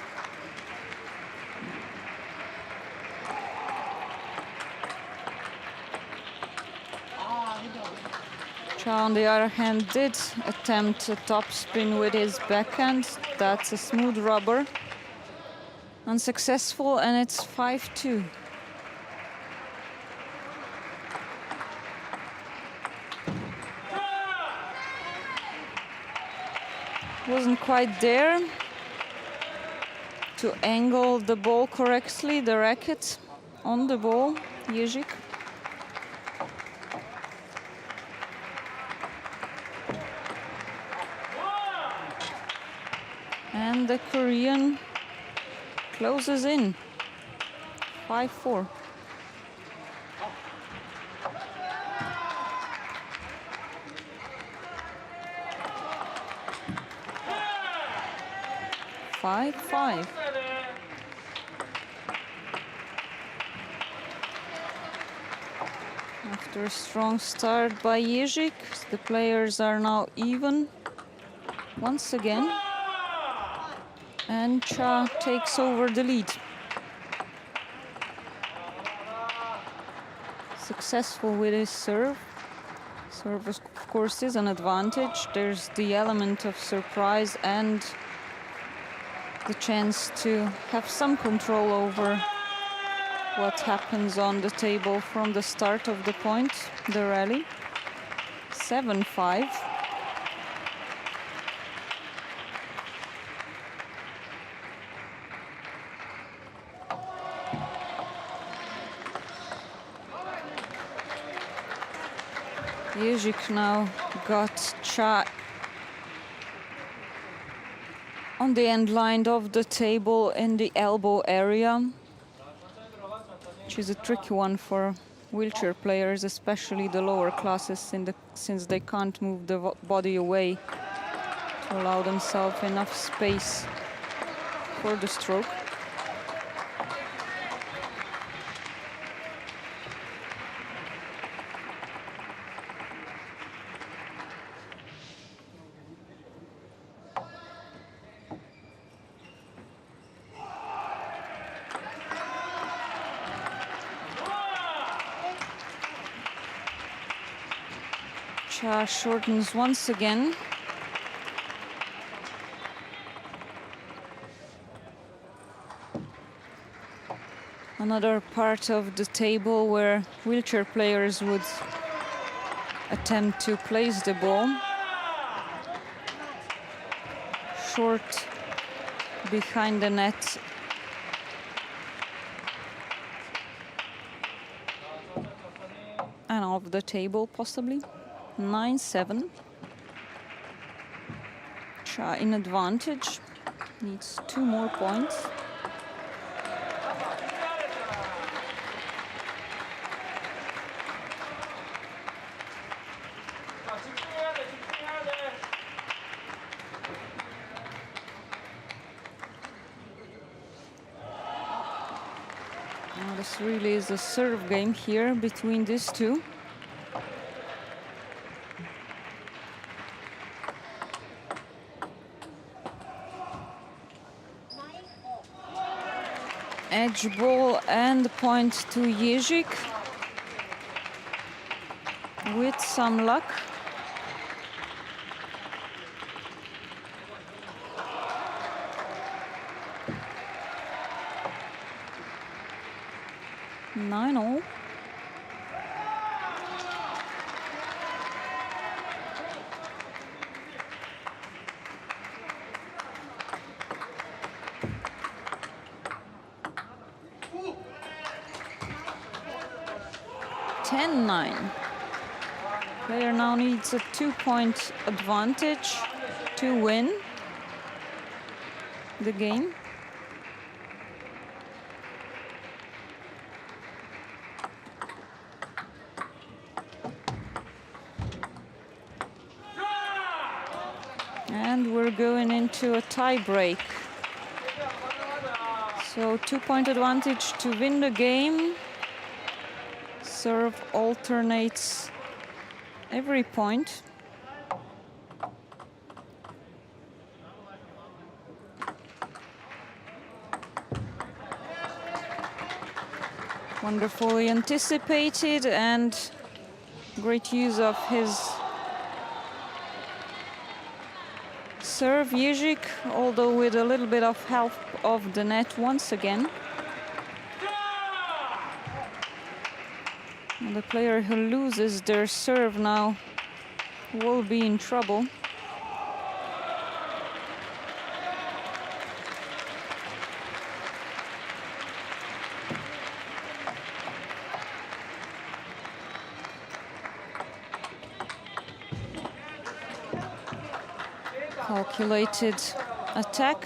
Zhao, on the other hand, did attempt a topspin with his backhand. That's a smooth rubber. Unsuccessful, and it's 5-2. Wasn't quite there to angle the ball correctly, the racket on the ball, Yezik. And the Korean closes in, 5-4. After a strong start by Yezik, the players are now even once again. And Cha takes over the lead. Successful with his serve. Serve, of course, is an advantage. There's the element of surprise and the chance to have some control over what happens on the table from the start of the point, the rally. 7-5. Yezik now got Cha on the end line of the table in the elbow area, which is a tricky one for wheelchair players, especially the lower classes, since they can't move the body away to allow themselves enough space for the stroke. Cha shortens once again Another part of the table where wheelchair players would attempt to place the ball. Short behind the net. And off the table, possibly. 9-7. Cha in advantage. Needs 2 more points. Now this really is a serve game here between these two. Edge ball and point to Yezik. With some luck. Nine all. Player now needs a 2-point advantage to win the game. And we're going into a tie break. So 2-point advantage to win the game. Serve alternates every point. Wonderfully anticipated and great use of his serve, Yezik, although with a little bit of help of the net once again. And the player who loses their serve now will be in trouble. Calculated attack.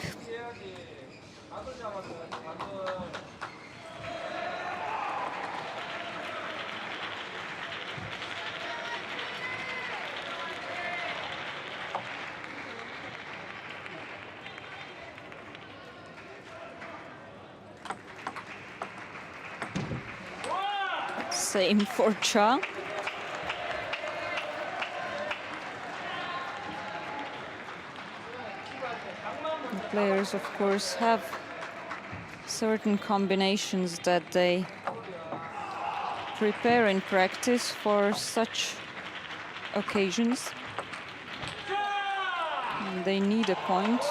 Same for Cha. The players, of course, have certain combinations that they prepare in practice for such occasions. And they need a point.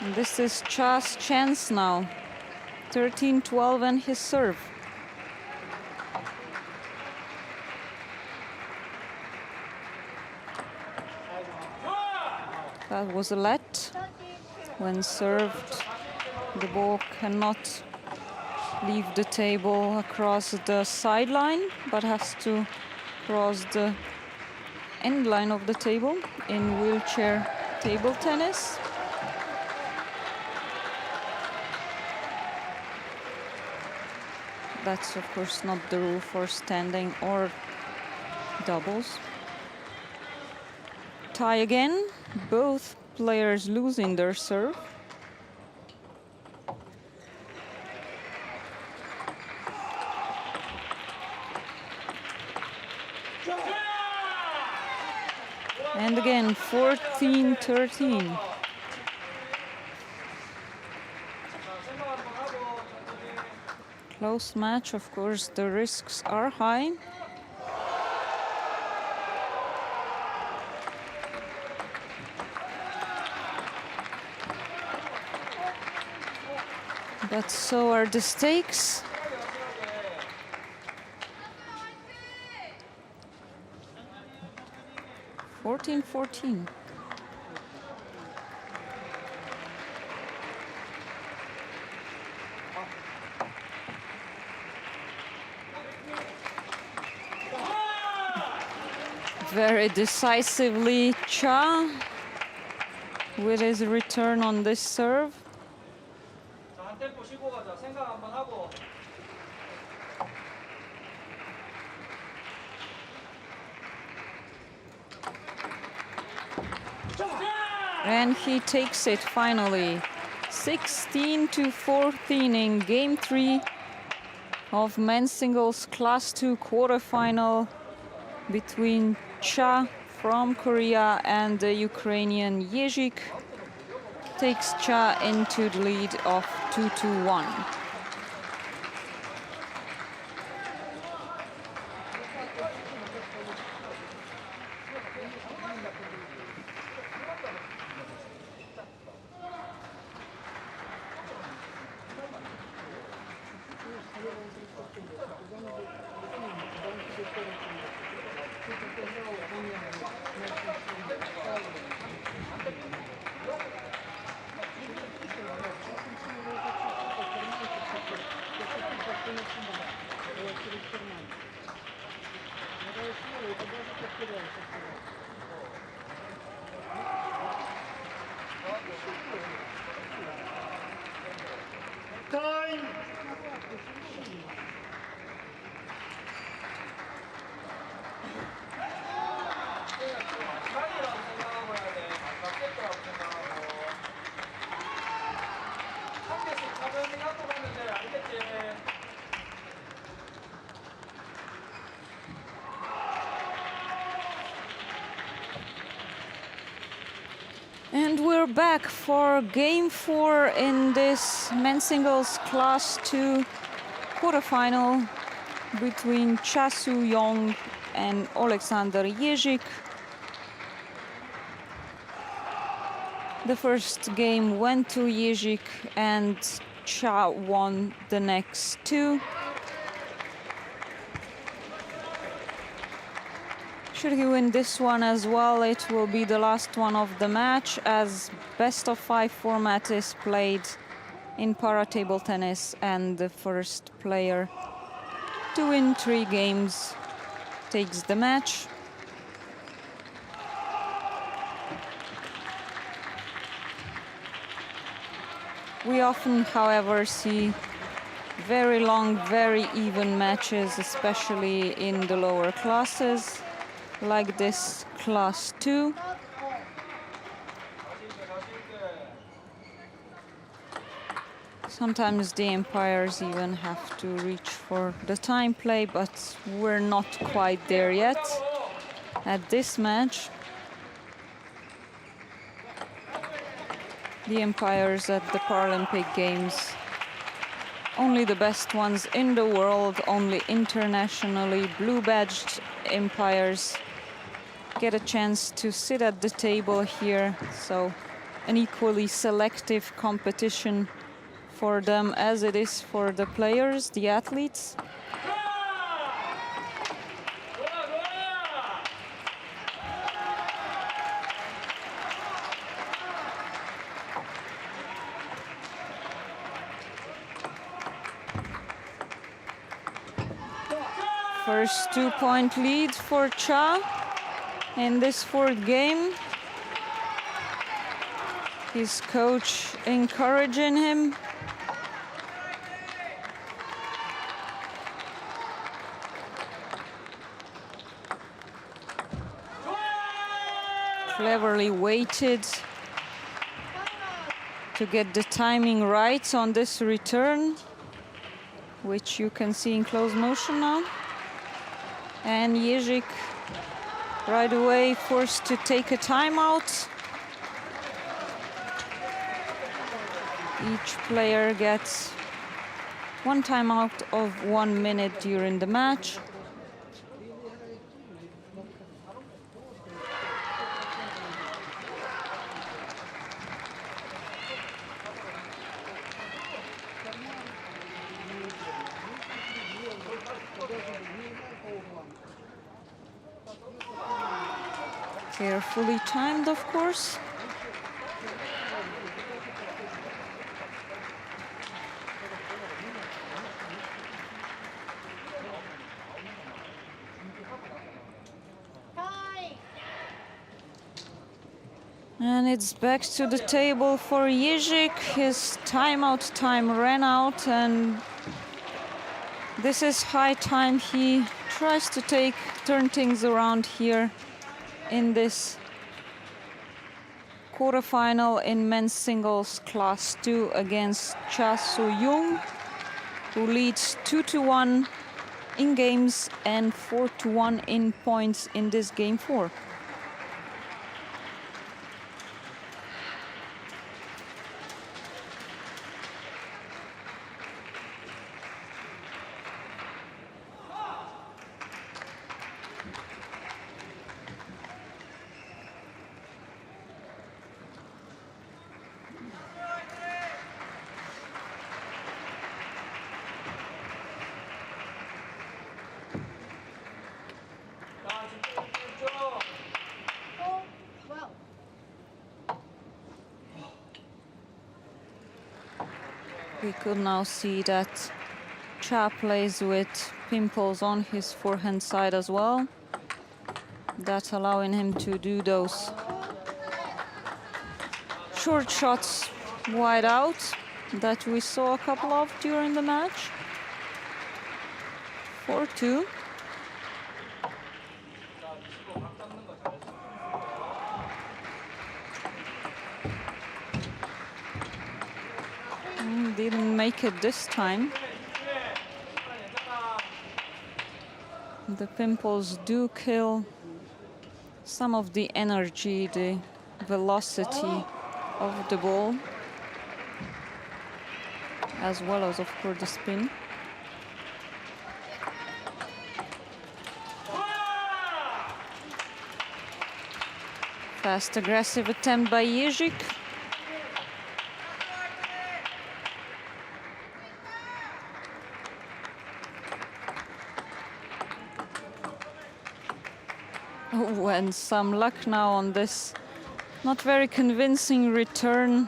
And this is Cha's chance now. 13-12 and his serve. That was a let. When served, the ball cannot leave the table across the sideline, but has to cross the end line of the table in wheelchair table tennis. That's, of course, not the rule for standing or doubles. Tie again, both players losing their serve. And again, 14-13. Close match, of course, the risks are high. But so are the stakes. (14-14). Very decisively, Cha with his return on this serve. And he takes it finally. 16-14 in game 3 of men's singles class 2 quarterfinal between Cha from Korea and the Ukrainian Yezik. Takes Cha into the lead of 2-1. And we're back for game 4 in this men's singles class 2 quarterfinal between Soo-young and Alexander Yezik. The first game went to Yezik and Cha won the next 2. Should he win this one as well, it will be the last one of the match, as best of 5 format is played in para table tennis, and the first player to win 3 games takes the match. We often, however, see very long, very even matches, especially in the lower classes, like this class 2. Sometimes the umpires even have to reach for the time play, but we're not quite there yet at this match. The umpires at the Paralympic Games, only the best ones in the world, only internationally blue-badged umpires get a chance to sit at the table here, so an equally selective competition for them as it is for the players, the athletes. First 2-point lead for Cha in this 4th game. His coach encouraging him. Cleverly waited to get the timing right on this return, which you can see in close motion now. And Yezik right away forced to take a timeout. Each player gets 1 timeout of 1 minute during the match. Carefully timed, of course. And it's back to the table for Yezik. His timeout time ran out, and this is high time he tries to turn things around here in this quarterfinal in men's singles class 2 against Soo-young, who leads 2-1 in games and 4-1 in points in this game 4. We could now see that Cha plays with pimples on his forehand side as well. That's allowing him to do those short shots wide out that we saw a couple of during the match. 4-2. Didn't make it this time. The pimples do kill some of the energy, the velocity of the ball, as well as, of course, the spin. Fast, aggressive attempt by Yezik. Oh, and some luck now on this not very convincing return.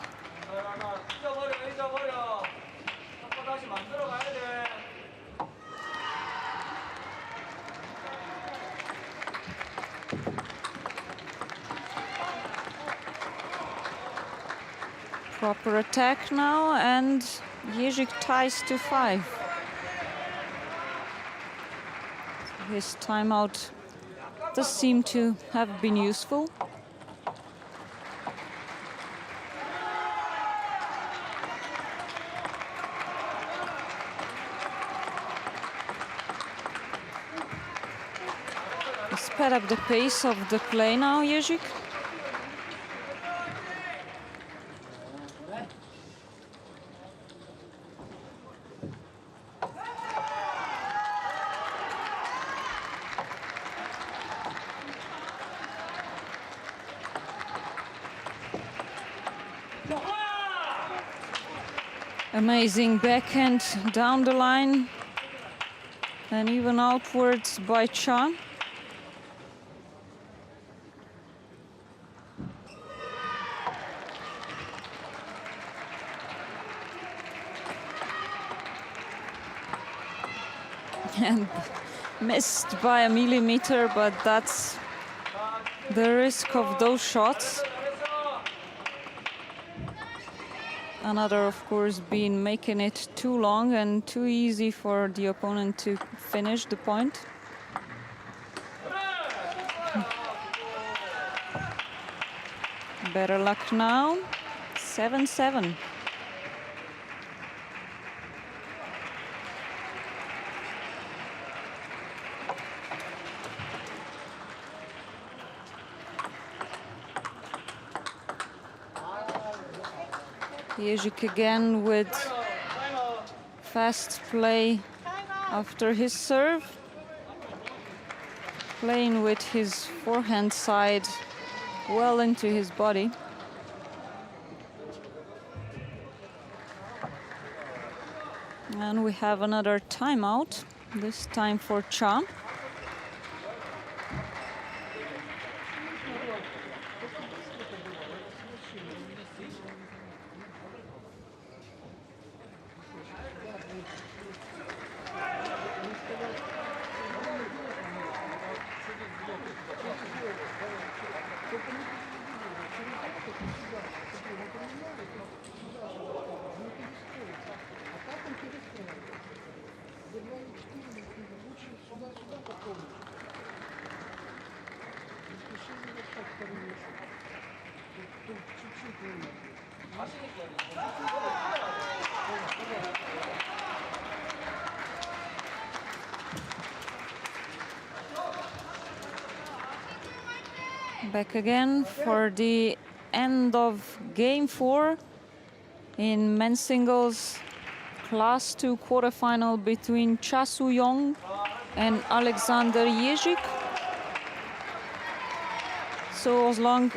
Proper attack now, and Yezik ties to 5. His timeout does seem to have been useful. Sped up the pace of the play now, Yezik. Amazing backhand down the line and even outwards by Cha. And missed by a millimeter, but that's the risk of those shots. Another, of course, being making it too long and too easy for the opponent to finish the point. Better luck now. 7-7. Yezik again with fast play after his serve. Playing with his forehand side well into his body. And we have another timeout, this time for Cha. Back again for the end of game 4 in men's singles class 2 quarterfinal between Soo-young and Alexander Yezik. So as long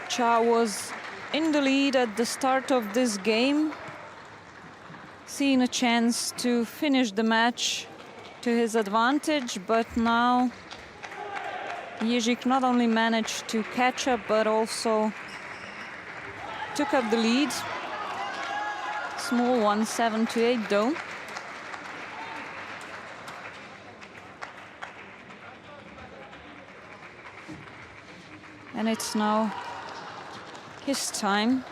Zhao was in the lead at the start of this game, seeing a chance to finish the match to his advantage, but now Yezik not only managed to catch up, but also took up the lead. Small one, 7-8 though. And it's now his time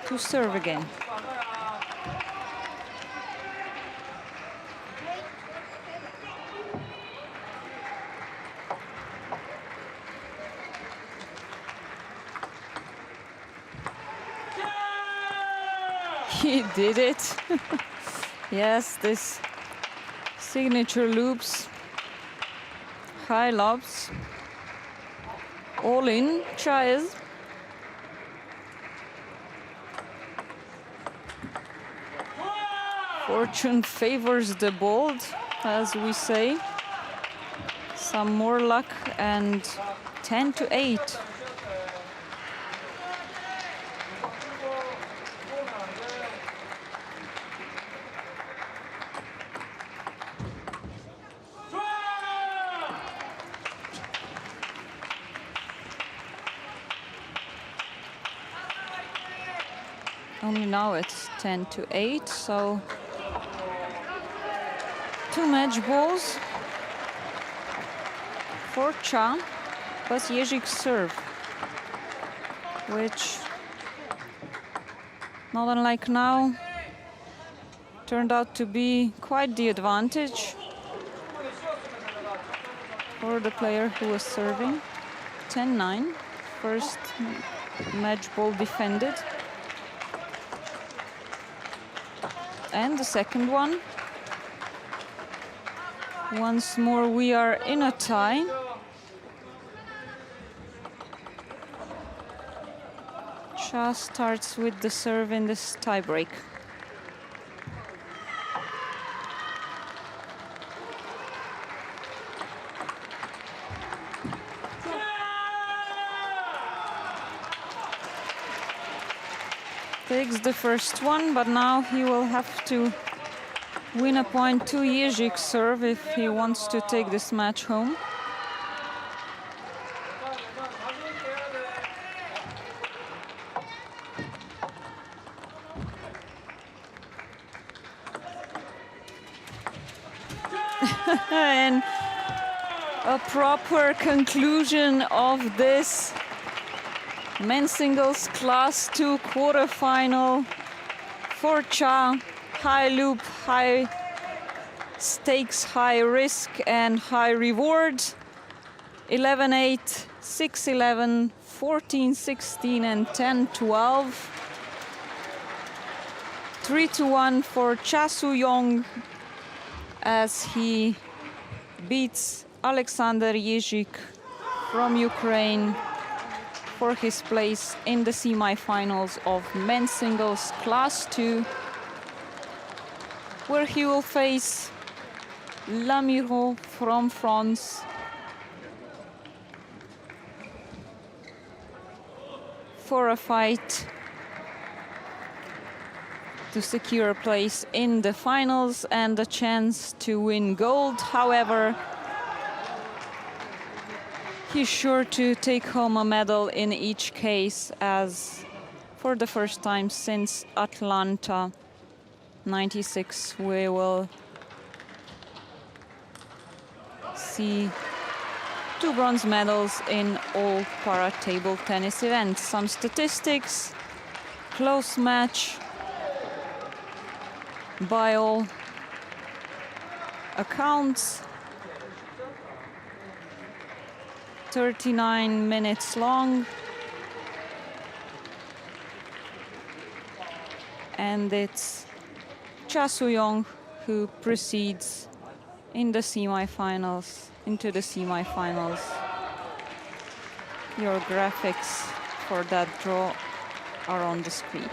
to serve again. He did it. Yes, this signature loops, high lobs, all in, tries. Fortune favors the bold, as we say. Some more luck, and 10-8. Only now it's 10-8, so 2 match balls for Zhang, but Yezik serve, which, not unlike now, turned out to be quite the advantage for the player who was serving. 10-9, first match ball defended. And the second one. Once more we are in a tie. Zhao starts with the serve in this tiebreak. Takes the first one, but now he will have to win a point to Yezik's serve if he wants to take this match home. And a proper conclusion of this men's singles class 2 quarterfinal for Zhao. High loop, high stakes, high risk and high reward. 11-8, 6-11, 14-16 and 10-12. 3-1 for Soo-young as he beats Alexander Yezik from Ukraine for his place in the semi-finals of men's singles class 2, where he will face Mi-gyu from France for a fight to secure a place in the finals and a chance to win gold. However, he's sure to take home a medal in each case, as for the first time since Atlanta 96, we will see 2 bronze medals in all para table tennis events. Some statistics: close match by all accounts, 39 minutes long, and it's Soo-young who proceeds in the semi-finals into the semi-finals. Your graphics for that draw are on the screen.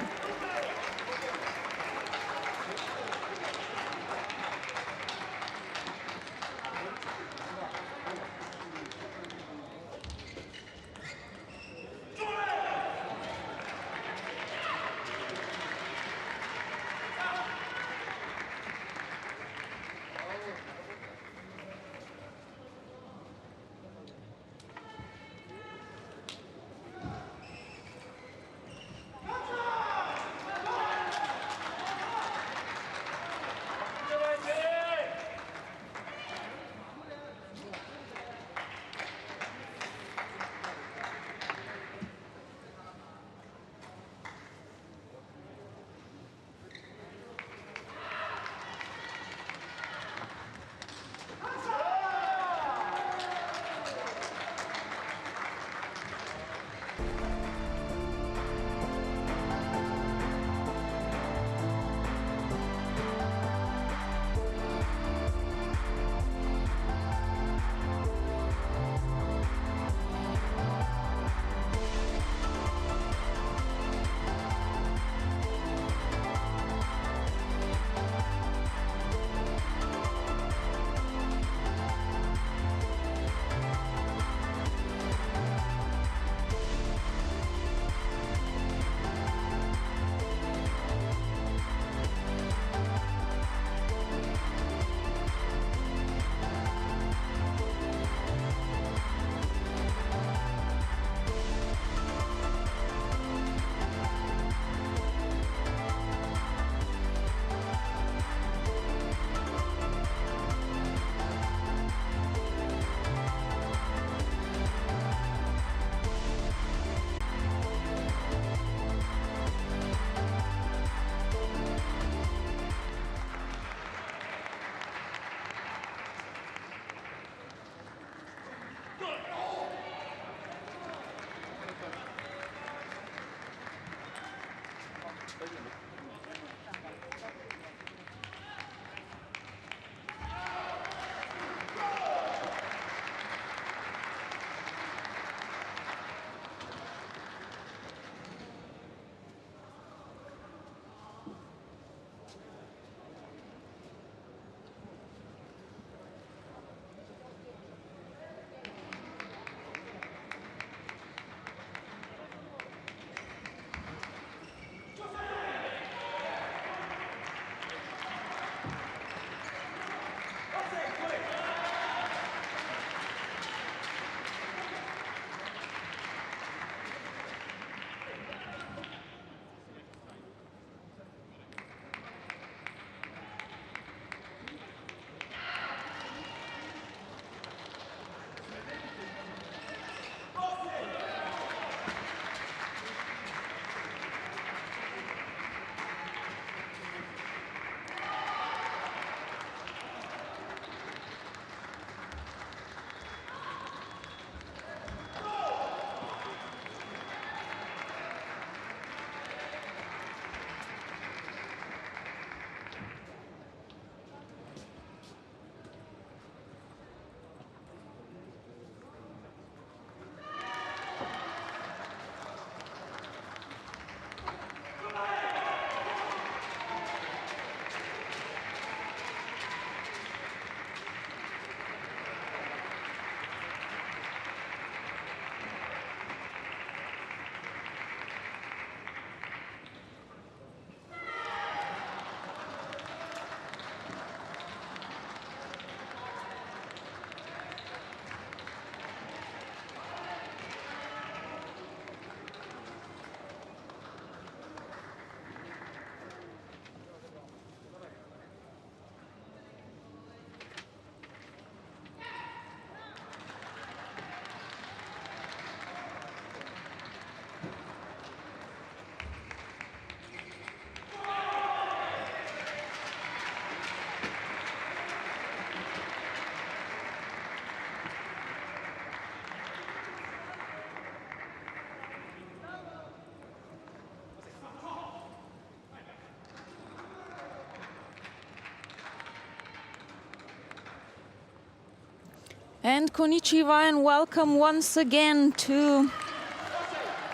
And konnichiwa and welcome once again to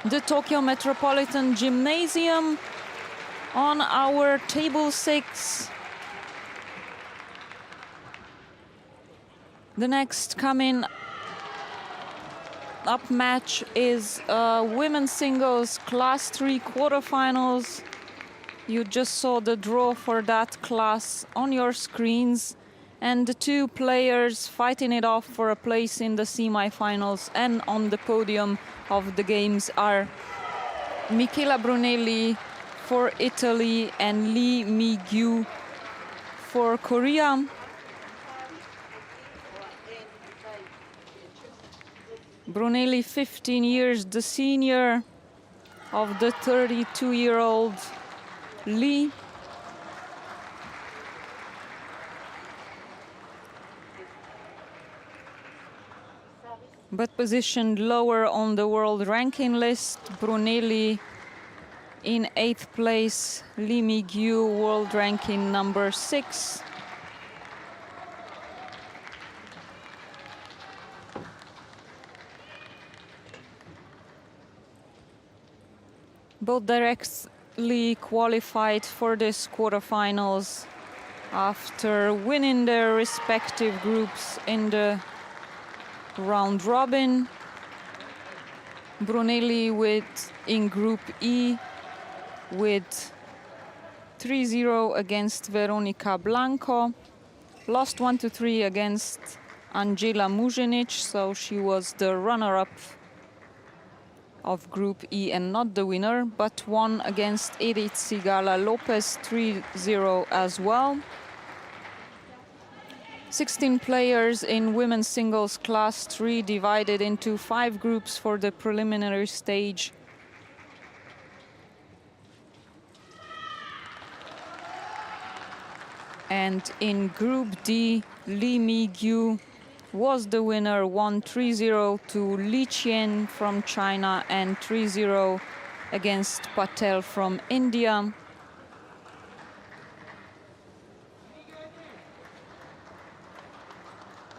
the Tokyo Metropolitan Gymnasium on our table 6. The next coming up match is women's singles class 3 quarterfinals. You just saw the draw for that class on your screens. And the two players fighting it off for a place in the semi-finals and on the podium of the games are Michela Brunelli for Italy and Mi-gyu for Korea. Brunelli, 15 years the senior of the 32-year-old Lee. But positioned lower on the world ranking list. Brunelli in 8th place, Mi-gyu world ranking number 6. Both directly qualified for this quarterfinals after winning their respective groups in the round robin. Brunelli in Group E with 3-0 against Veronica Blanco. Lost 1-3 against Angela Muzenic, so she was the runner-up of Group E and not the winner, but won against Edith Sigala Lopez 3-0 as well. 16 players in women's singles class 3, divided into 5 groups for the preliminary stage. And in Group D, Mi-gyu was the winner, won 3-0 to Li Qian from China and 3-0 against Patel from India.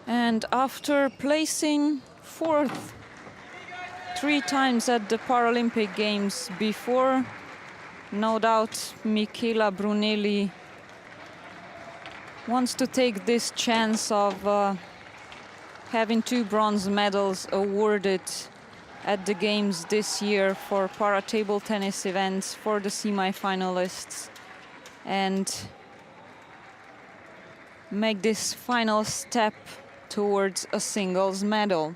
And after placing 4th 3 times at the Paralympic Games before, no doubt Michela Brunelli wants to take this chance of having 2 bronze medals awarded at the Games this year for para-table tennis events for the semi-finalists and make this final step towards a singles medal.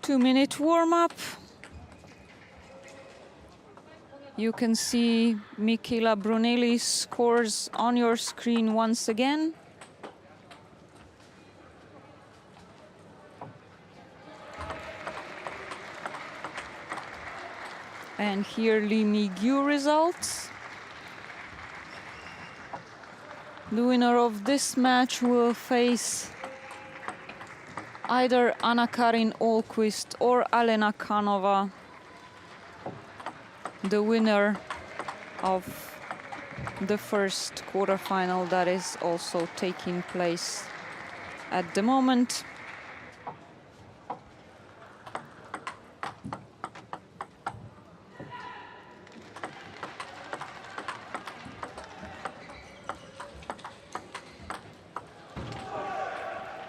Two-minute warm-up. You can see Michela Brunelli's scores on your screen once again. And here Mi-gyu results. The winner of this match will face either Anna-Karin Ahlqvist or Alena Kanova, the winner of the first quarterfinal that is also taking place at the moment.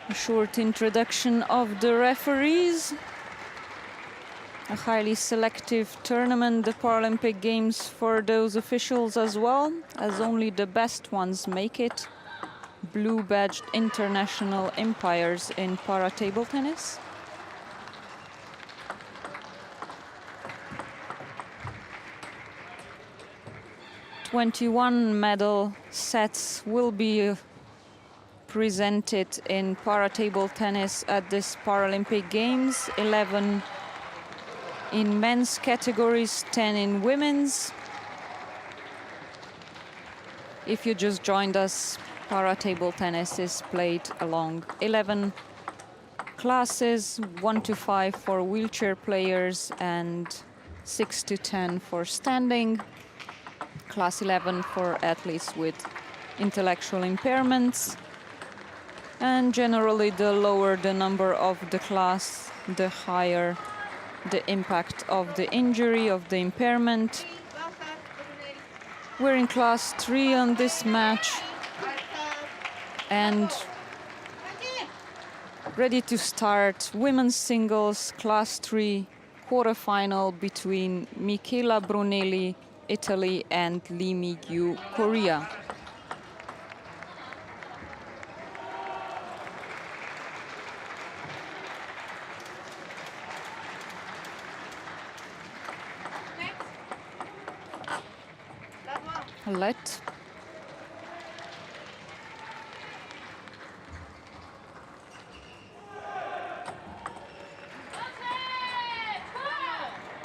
A short introduction of the referees. A highly selective tournament, the Paralympic Games, for those officials as well, as only the best ones make it. Blue-badged international empires in para-table tennis. "21 medal sets will be presented in para-table tennis at this Paralympic Games. 11 in men's categories, 10 in women's. If you just joined us, para-table tennis is played along 11 classes, 1 to 5 for wheelchair players and 6 to 10 for standing, class 11 for athletes with intellectual impairments. And generally, the lower the number of the class, the higher the impact of the injury, of the impairment. We're in class 3 on this match and ready to start women's singles class 3 quarterfinal between Michela Brunelli, Italy, and Mi-gyu, Korea. Let.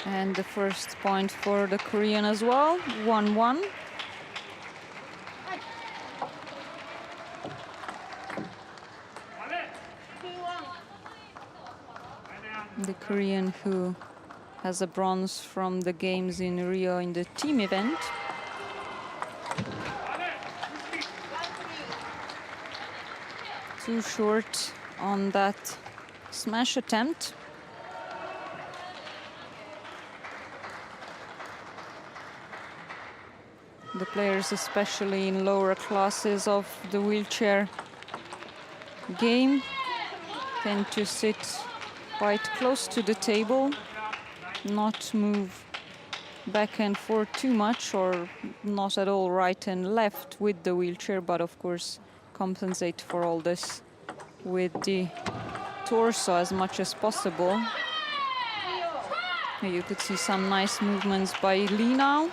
And the first point for the Korean as well, 1-1. The Korean who has a bronze from the games in Rio in the team event. Too short on that smash attempt. The players, especially in lower classes of the wheelchair game, tend to sit quite close to the table, not move back and forth too much, or not at all right and left with the wheelchair, but of course compensate for all this with the torso as much as possible. Here you could see some nice movements by Lee now.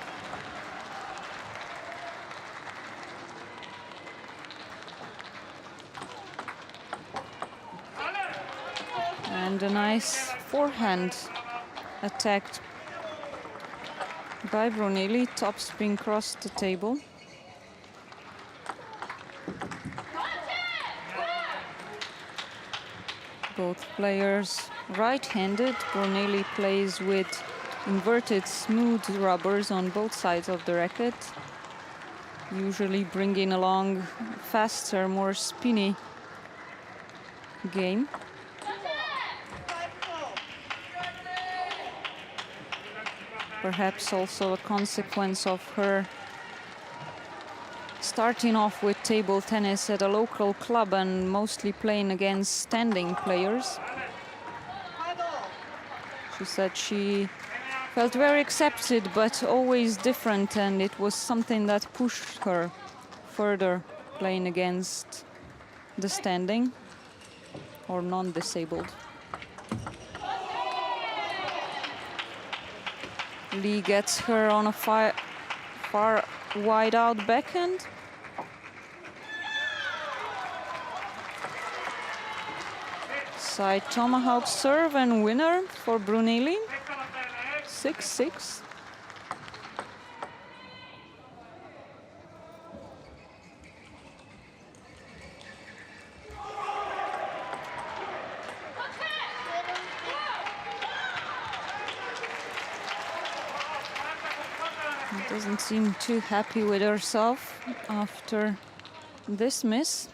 And a nice forehand attacked by Brunelli, top spin across the table. Both players right-handed. Brunelli plays with inverted smooth rubbers on both sides of the racket, usually bringing along faster, more spinny game. Perhaps also a consequence of her starting off with table tennis at a local club and mostly playing against standing players. She said she felt very accepted, but always different, and it was something that pushed her further playing against the standing or non-disabled. Lee gets her on a far wide out backhand. Side tomahawk serve and winner for Brunelli. 6-6. Doesn't seem too happy with herself after this miss.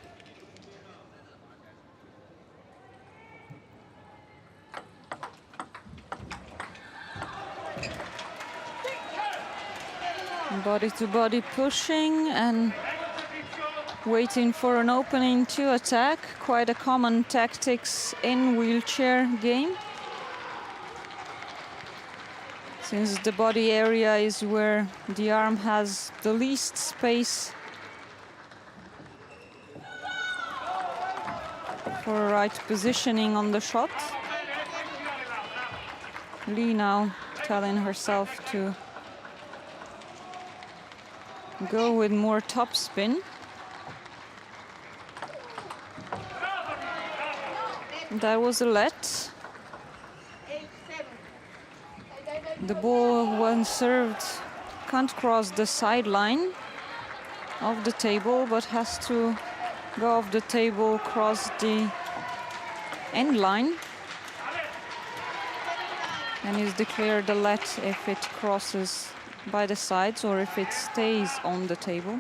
Body to body pushing and waiting for an opening to attack. Quite a common tactics in wheelchair game, since the body area is where the arm has the least space for right positioning on the shot. Lee now telling herself to go with more topspin. That was a let. The ball, when served, can't cross the sideline of the table, but has to go off the table, cross the end line. and is declared a let if it crosses by the sides or if it stays on the table.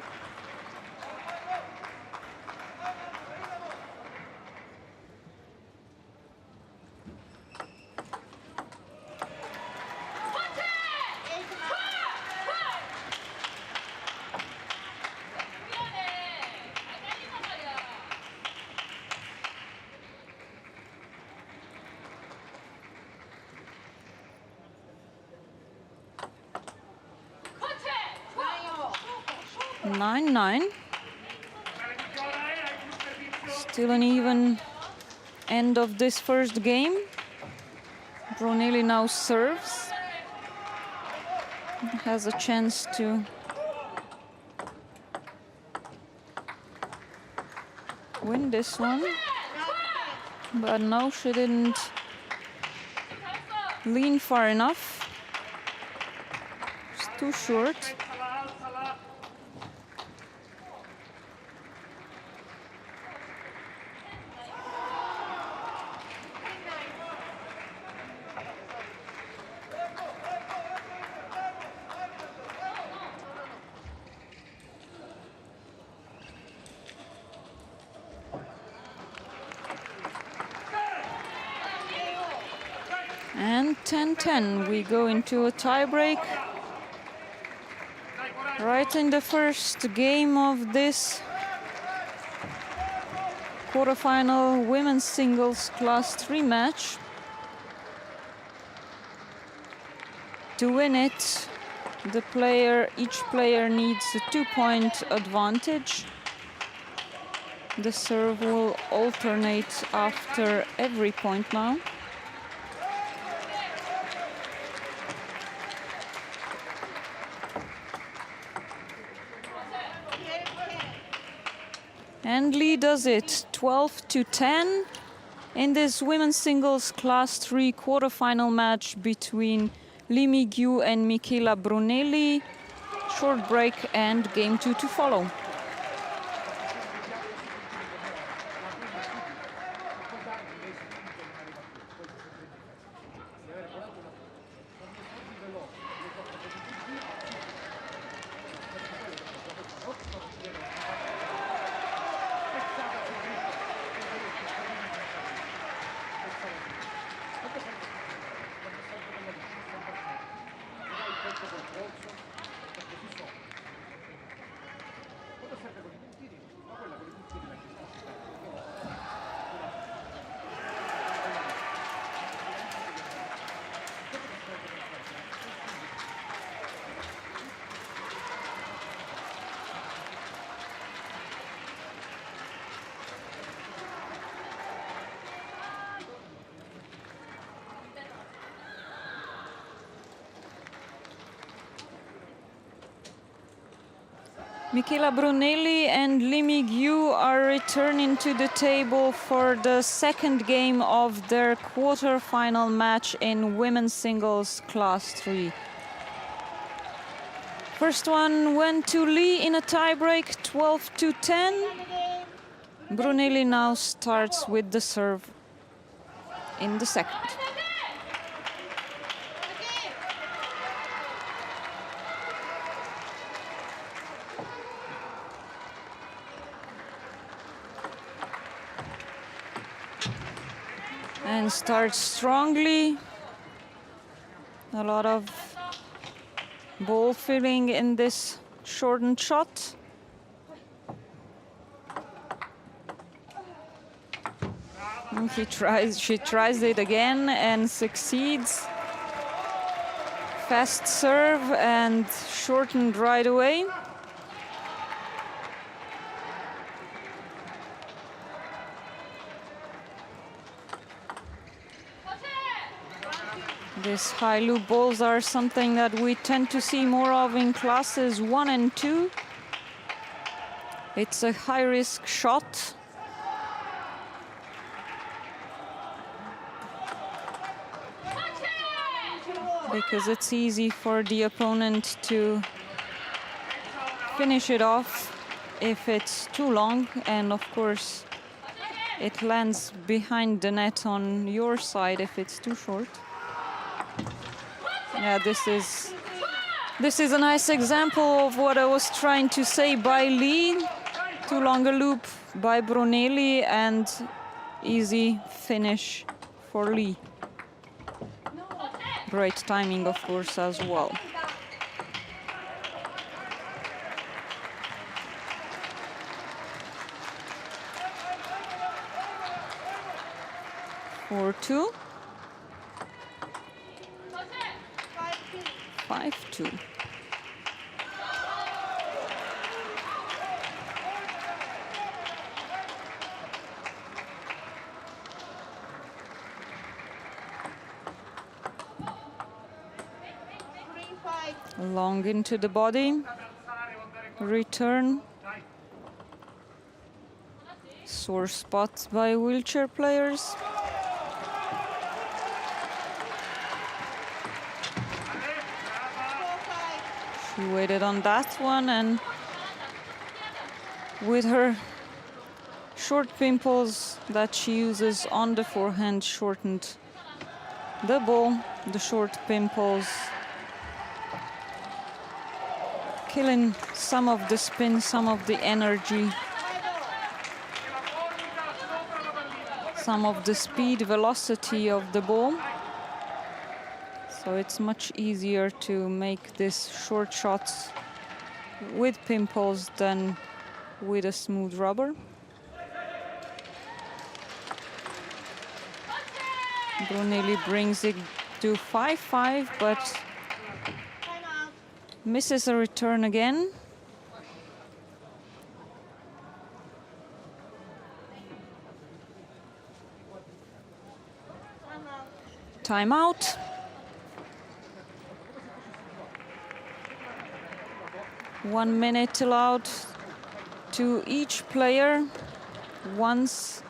Still an even end of this first game. Brunelli now serves. Has a chance to win this one. But no, she didn't lean far enough. It's too short. And 10-10, we go into a tiebreak. Right in the first game of this quarterfinal women's singles class 3 match. To win it, each player needs a 2-point advantage. The serve will alternate after every point now. And Lee does it, 12-10 in this women's singles class 3 quarterfinal match between Mi-gyu and Michela Brunelli. Short break and game 2 to follow. Michela Brunelli and Mi-gyu are returning to the table for the second game of their quarter-final match in women's singles class 3. First one went to Lee in a tiebreak, 12-10. Brunelli now starts with the serve in the second. And starts strongly. A lot of ball filling in this shortened shot. And she tries it again and succeeds. Fast serve and shortened right away. These high loop balls are something that we tend to see more of in classes 1 and 2. It's a high-risk shot. Because it's easy for the opponent to finish it off if it's too long, and of course it lands behind the net on your side if it's too short. Yeah, this is a nice example of what I was trying to say by Lee. Too long a loop by Brunelli and easy finish for Lee. Great timing, of course, as well. Four, 2. 5-2. Long into the body. Return. Sore spots by wheelchair players. She waited on that one, and with her short pimples that she uses on the forehand, shortened the ball. The short pimples killing some of the spin, some of the energy, some of the speed, velocity of the ball. So it's much easier to make these short shots with pimples than with a smooth rubber. Brunelli brings it to 5-5, but misses a return again. Timeout. 1 minute allowed to each player once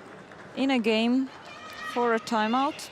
in a game for a timeout.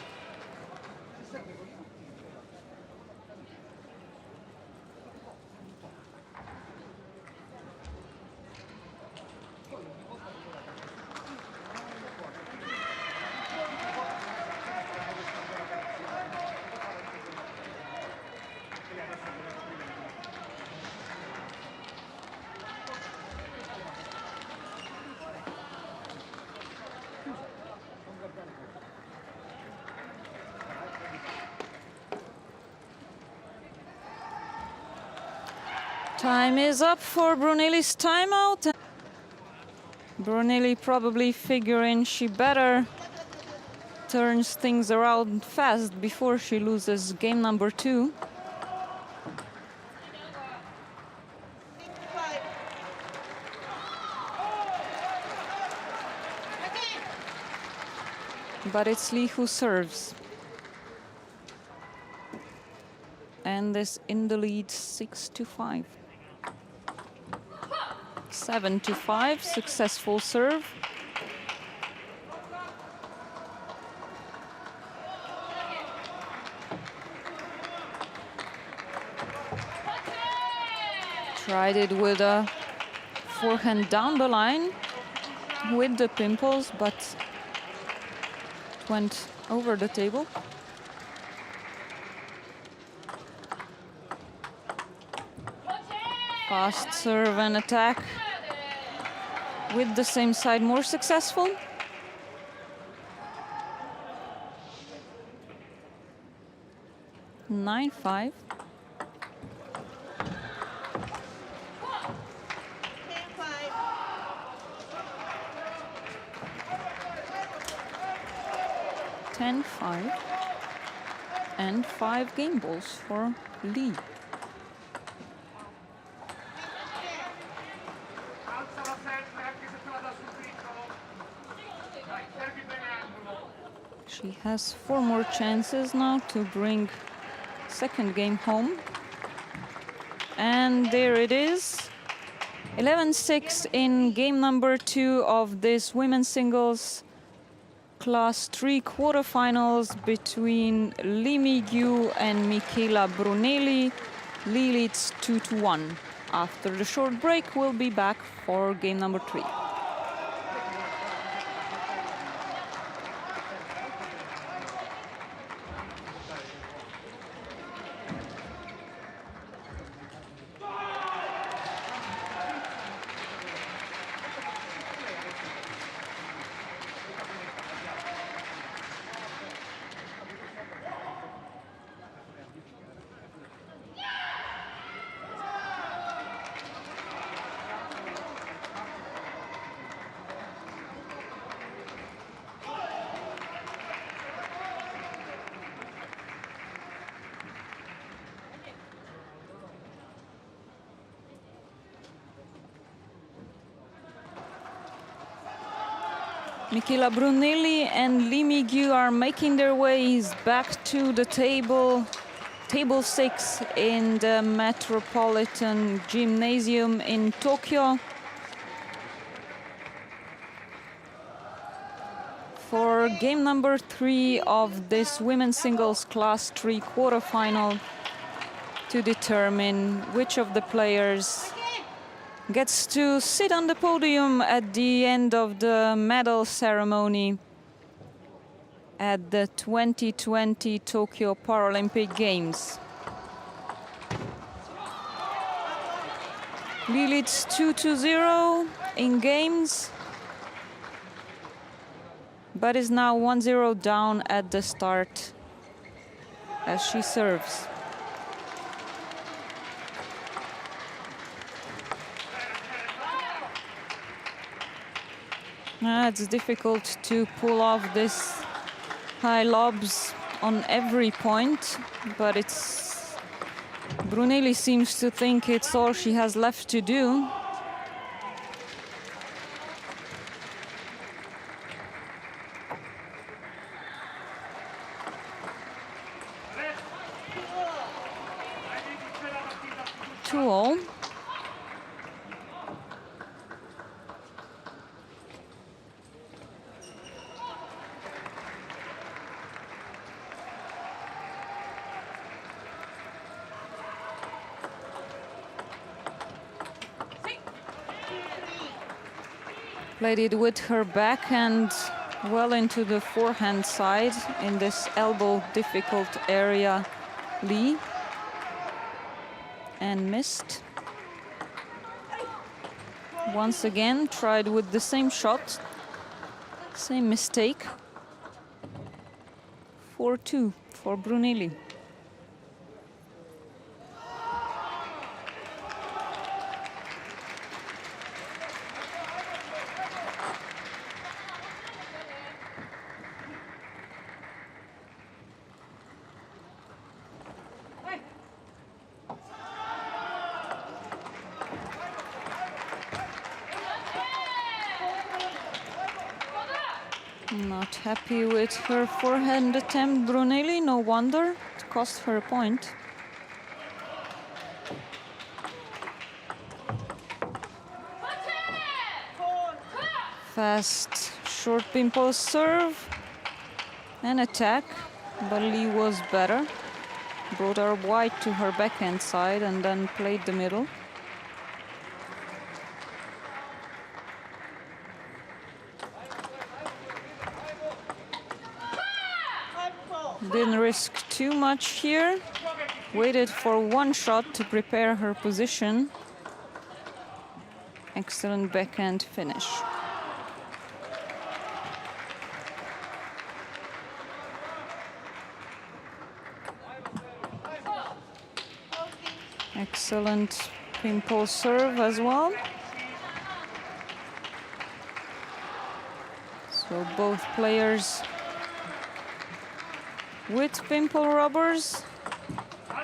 Time is up for Brunelli's timeout. Brunelli probably figuring she better turns things around fast before she loses game number 2. But it's Lee who serves. And is in the lead 6-5. 7-5, successful serve. Tried it with a forehand down the line with the pimples, but it went over the table. Fast serve and attack with the same side more successful. Nine, 5. Ten, 5. And 5 game balls for Lee. She has 4 more chances now to bring second game home. And there it is. 11-6 in game number 2 of this women's singles class 3 quarterfinals between Mi-gyu and Michela Brunelli. Lee leads 2-1. After the short break, we'll be back for game number 3. Brunelli and Mi-gyu are making their ways back to the table 6 in the Metropolitan Gymnasium in Tokyo for game number 3 of this women's singles class 3 quarterfinal to determine which of the players gets to sit on the podium at the end of the medal ceremony at the 2020 Tokyo Paralympic Games. Lee leads 2-0 in games, but is now 1-0 down at the start as she serves. It's difficult to pull off this high lobs on every point, but Brunelli seems to think it's all she has left to do. Two all. Played it with her backhand well into the forehand side in this elbow difficult area, Lee, and missed. Once again, tried with the same shot, same mistake. 4-2 for Brunelli. Not happy with her forehand attempt, Brunelli. No wonder it cost her a point. Fast, short pimple serve and attack, but Lee was better. Brought her wide to her backhand side and then played the middle. Didn't risk too much here. Waited for one shot to prepare her position. Excellent backhand finish. Excellent pimple serve as well. So both players with pimple rubbers,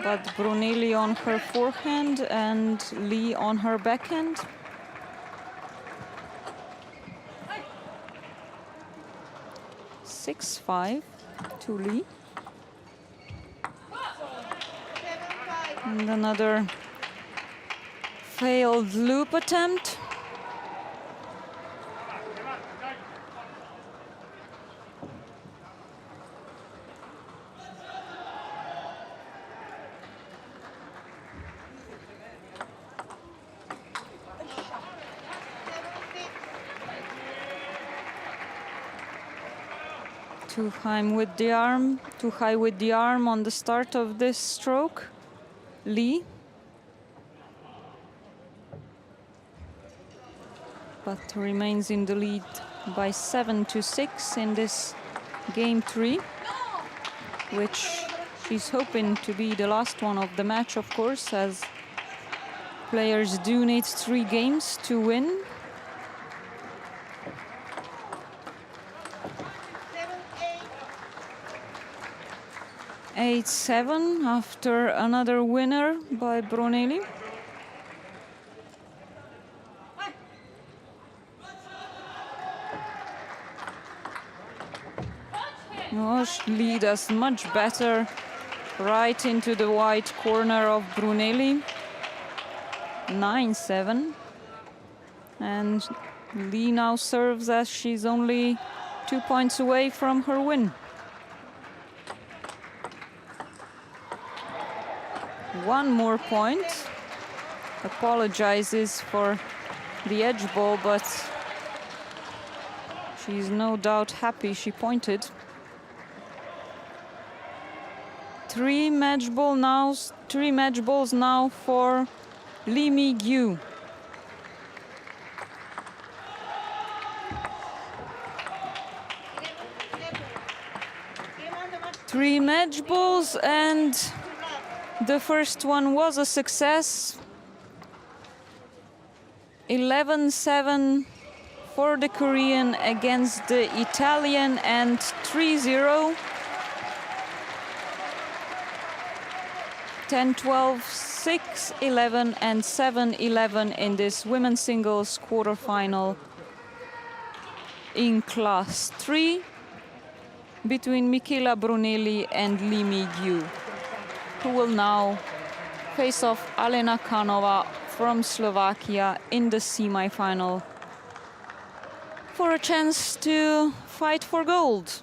but Brunelli on her forehand and Lee on her backhand. Six, 5 to Lee. And another failed loop attempt. Too high with the arm on the start of this stroke, Lee. But remains in the lead by 7-6 in this game 3, which she's hoping to be the last one of the match, of course, as players do need 3 games to win. 8-7 after another winner by Brunelli. Oh, Lee does much better. Right into the white corner of Brunelli. 9-7. And Lee now serves as she's only 2 points away from her win. One more point. Apologizes for the edge ball, but she's no doubt happy she pointed. 3 match balls now for Mi-gyu. 3 match balls, and the first one was a success. 11-7 for the Korean against the Italian, and 3-0. 10-12, 6-11 and 7-11 in this women's singles quarterfinal in class 3 between Michaela Brunelli and Mi-gyu, who will now face off Alena Kanova from Slovakia in the semi-final for a chance to fight for gold.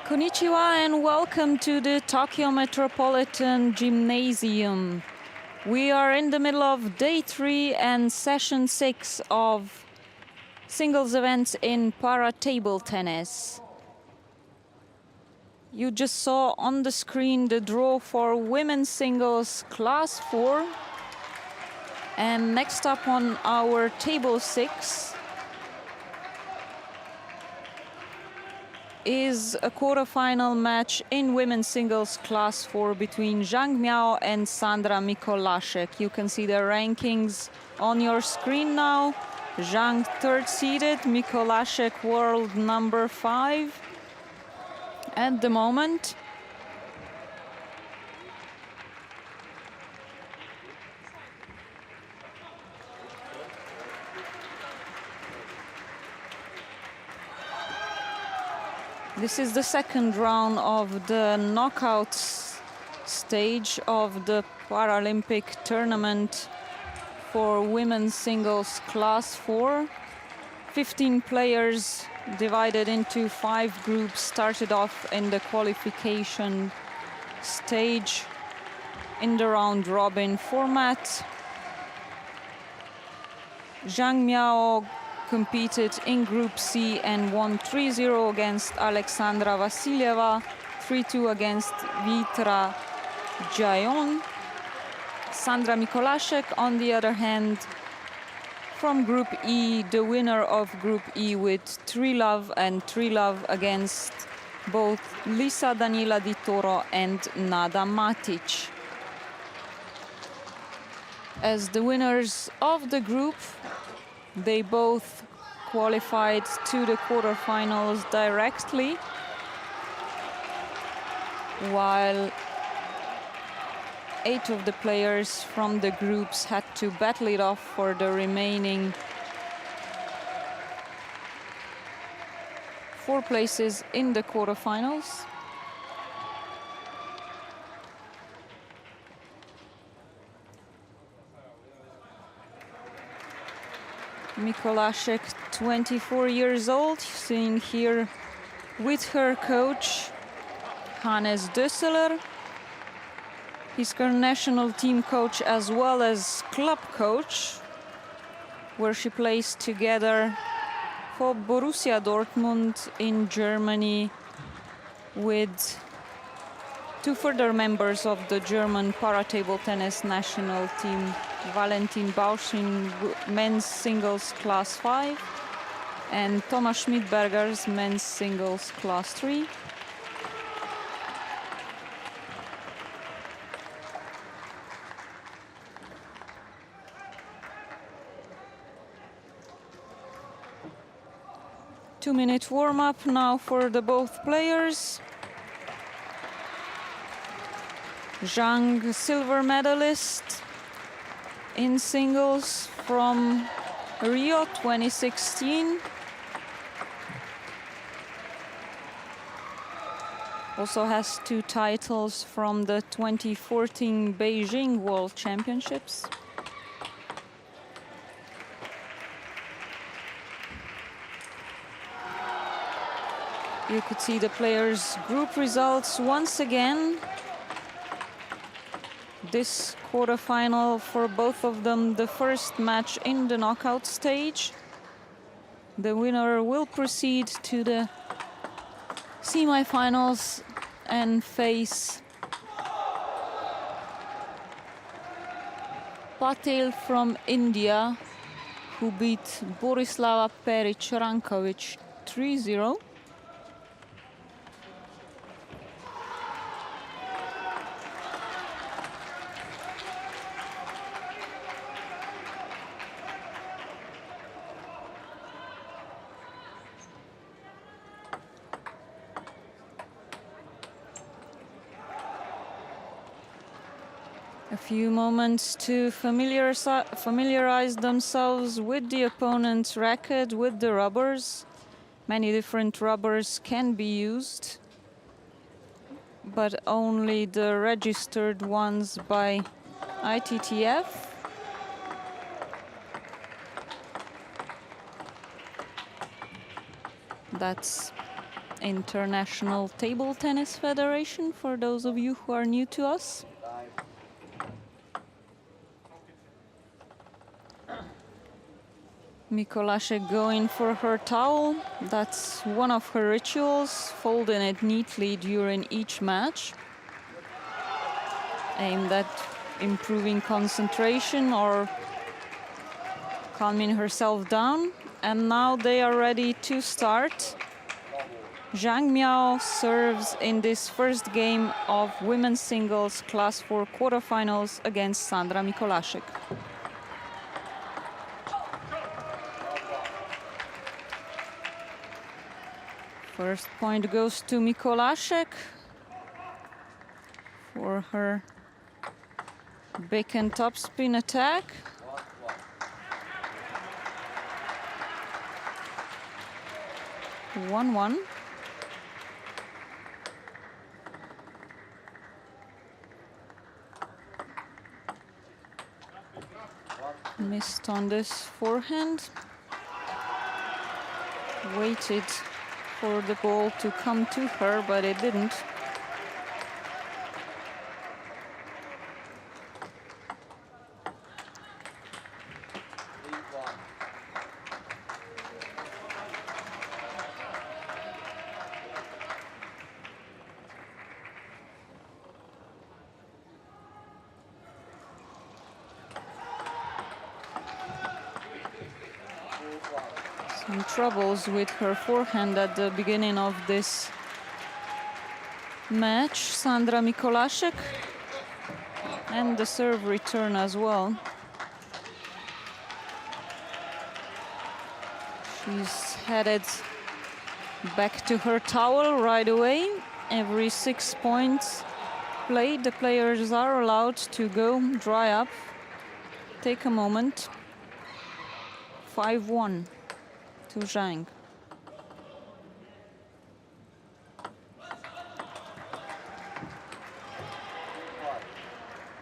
Konnichiwa and welcome to the Tokyo Metropolitan Gymnasium. We are in the middle of day 3 and session 6 of singles events in para table tennis. You just saw on the screen the draw for women's singles class 4. And next up on our table 6 is a quarterfinal match in women's singles class 4 between Zhang Miao and Sandra Mikolashek. You can see their rankings on your screen now. Zhang third seeded, Mikolashek world number 5 at the moment. This is the second round of the knockouts stage of the Paralympic tournament for women's singles class 4. 15 players divided into 5 groups started off in the qualification stage in the round robin format. Zhang Miao competed in Group C and won 3-0 against Alexandra Vasilyeva, 3-2 against Vitra Jiamin. Sandra Mikolashek, on the other hand, from Group E, the winner of Group E with 3-love and 3-love against both Lisa Danila Di Toro and Nada Matic. As the winners of the group, they both qualified to the quarterfinals directly, while 8 of the players from the groups had to battle it off for the remaining 4 places in the quarterfinals. Mikolashek, 24 years old, seen here with her coach, Hannes Dösseler. He's her national team coach as well as club coach, where she plays together for Borussia Dortmund in Germany with 2 further members of the German para-table tennis national team, Valentin Baus in men's singles class 5 and Thomas Schmidberger's men's singles class 3. Two-minute warm-up now for the both players. Zhang, silver medalist in singles from Rio 2016. Also has 2 titles from the 2014 Beijing World Championships. You could see the players' group results once again. This quarterfinal for both of them, the first match in the knockout stage. The winner will proceed to the semi-finals and face Patel from India, who beat Borislava Peric-Rankovic 3-0. A few moments to familiarize themselves with the opponent's racket, with the rubbers. Many different rubbers can be used, but only the registered ones by ITTF. That's International Table Tennis Federation, for those of you who are new to us. Mikolashek going for her towel. That's one of her rituals, folding it neatly during each match, aimed at improving concentration or calming herself down. And now they are ready to start. Zhang Miao serves in this first game of women's singles class 4 quarterfinals against Sandra Mikolashek. First point goes to Mikolashek for her backhand topspin attack. One. Missed on this forehand. Waited for the ball to come to her, but it didn't. Some troubles with her forehand at the beginning of this match, Sandra Mikolashek, and the serve return as well. She's headed back to her towel right away. Every 6 points played, the players are allowed to go dry up, take a moment. 5-1 to Zhang.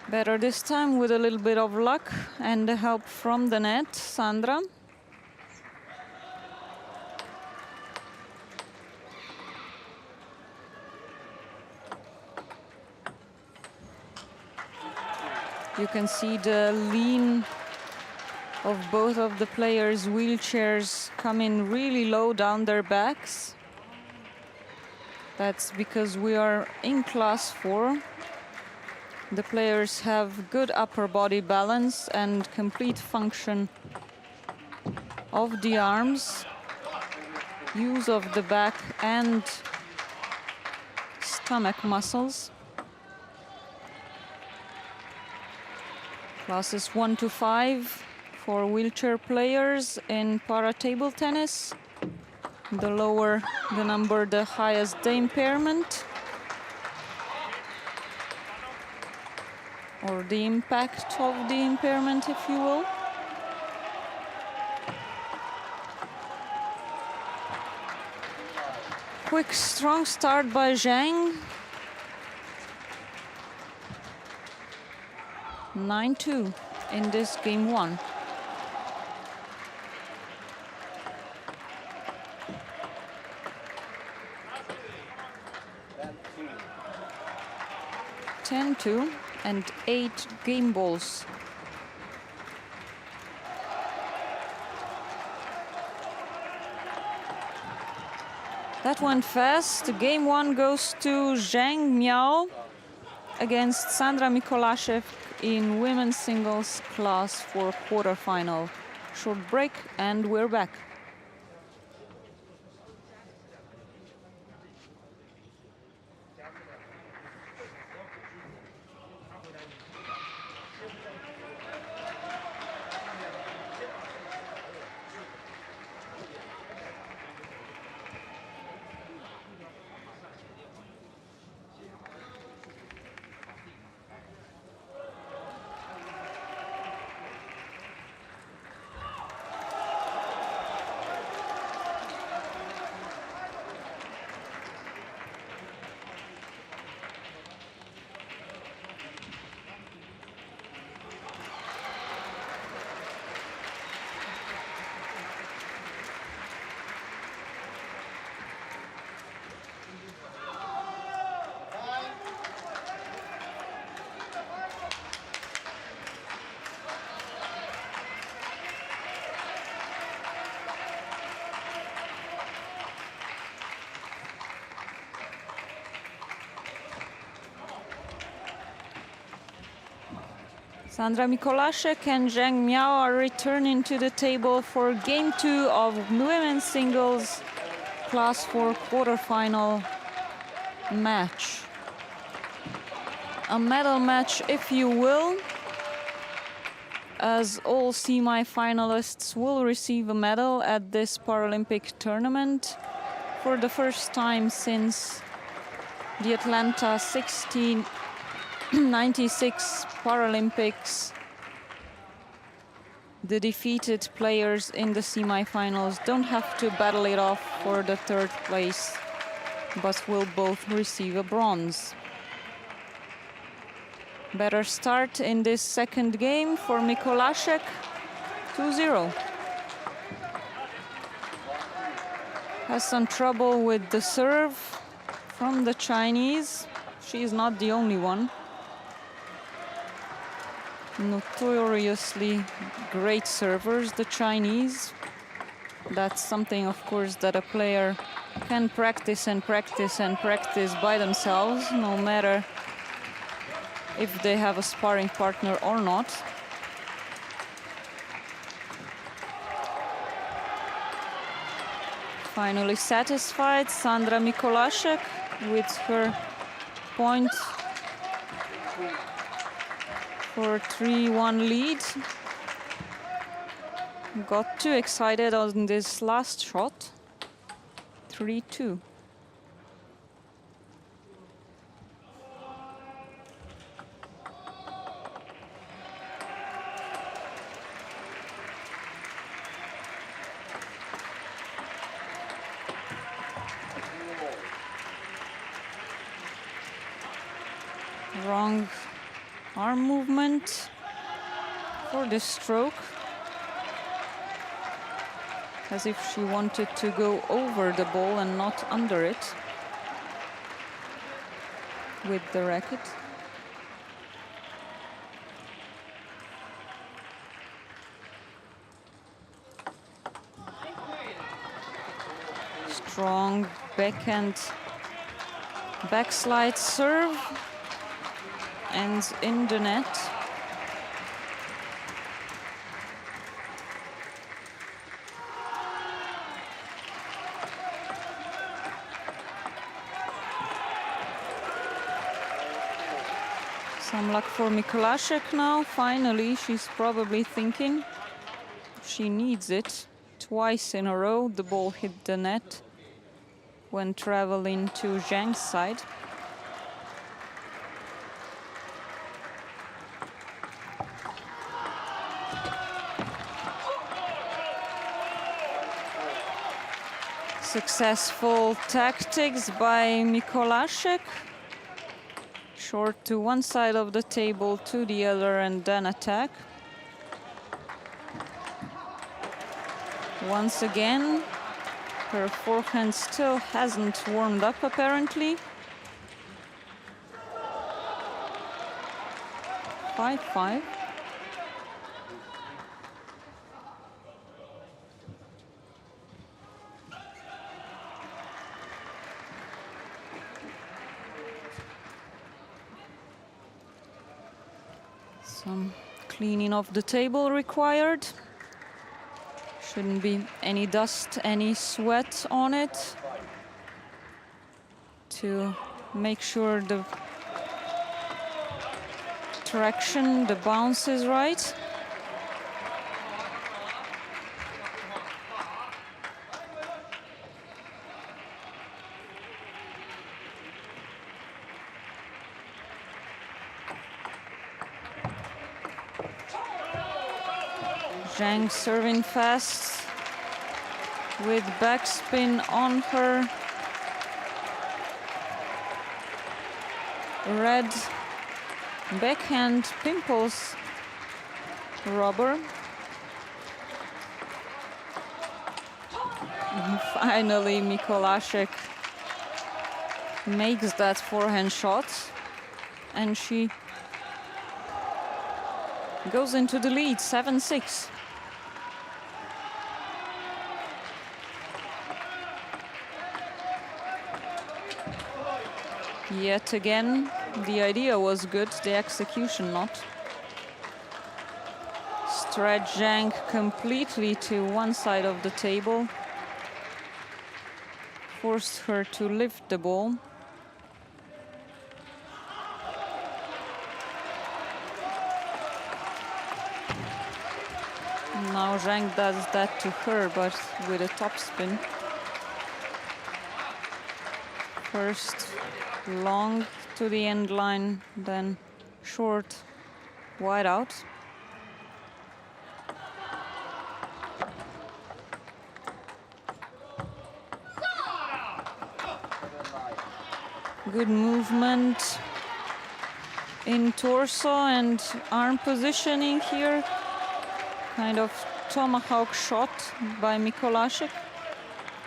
Better this time with a little bit of luck and the help from the net, Sandra. You can see the lean of both of the players' wheelchairs coming really low down their backs. That's because we are in class 4. The players have good upper body balance and complete function of the arms, use of the back and stomach muscles. Classes 1 to 5 for wheelchair players in para table tennis. The lower the number, the highest the impairment, or the impact of the impairment, if you will. Quick, strong start by Zhang. 9-2 in this game 1. (10-2) and 8 game balls. That went fast. Game 1 goes to Zhang Miao against Sandra Mikolashek in women's singles class 4 quarterfinal. Short break and we're back. Sandra Mikolashek and Zhang Miao are returning to the table for game 2 of women's singles class 4 quarterfinal match. A medal match, if you will, as all semi-finalists will receive a medal at this Paralympic tournament for the first time since the Atlanta 96 Paralympics. The defeated players in the semi-finals don't have to battle it off for the 3rd place, but will both receive a bronze. Better start in this second game for Mikolashek, 2-0. Has some trouble with the serve from the Chinese. She is not the only one. Notoriously great servers, the Chinese. That's something, of course, that a player can practice and practice and practice by themselves, no matter if they have a sparring partner or not. Finally satisfied, Sandra Mikolashek with her point for 3-1 lead. Got too excited on this last shot. 3-2. Wrong arm movement for this stroke, as if she wanted to go over the ball and not under it with the racket. Strong backhand backslide serve. Ends in the net. Some luck for Mikolashek now. Finally, she's probably thinking she needs it. Twice in a row, the ball hit the net when traveling to Zhang's side. Successful tactics by Mikolashek. Short to one side of the table, to the other, and then attack. Once again, her forehand still hasn't warmed up, apparently. 5-5. Some cleaning of the table required. Shouldn't be any dust, any sweat on it, to make sure the traction, the bounce is right. Zhang serving fast with backspin on her red backhand pimples rubber. And finally, Mikolashek makes that forehand shot, and she goes into the lead, 7-6. Yet again, the idea was good, the execution not. stretch Zhang completely to one side of the table. Forced her to lift the ball. Now Zhang does that to her, but with a topspin. First long to the end line, then short, wide out. Good movement in torso and arm positioning here. Kind of tomahawk shot by Mikolashek.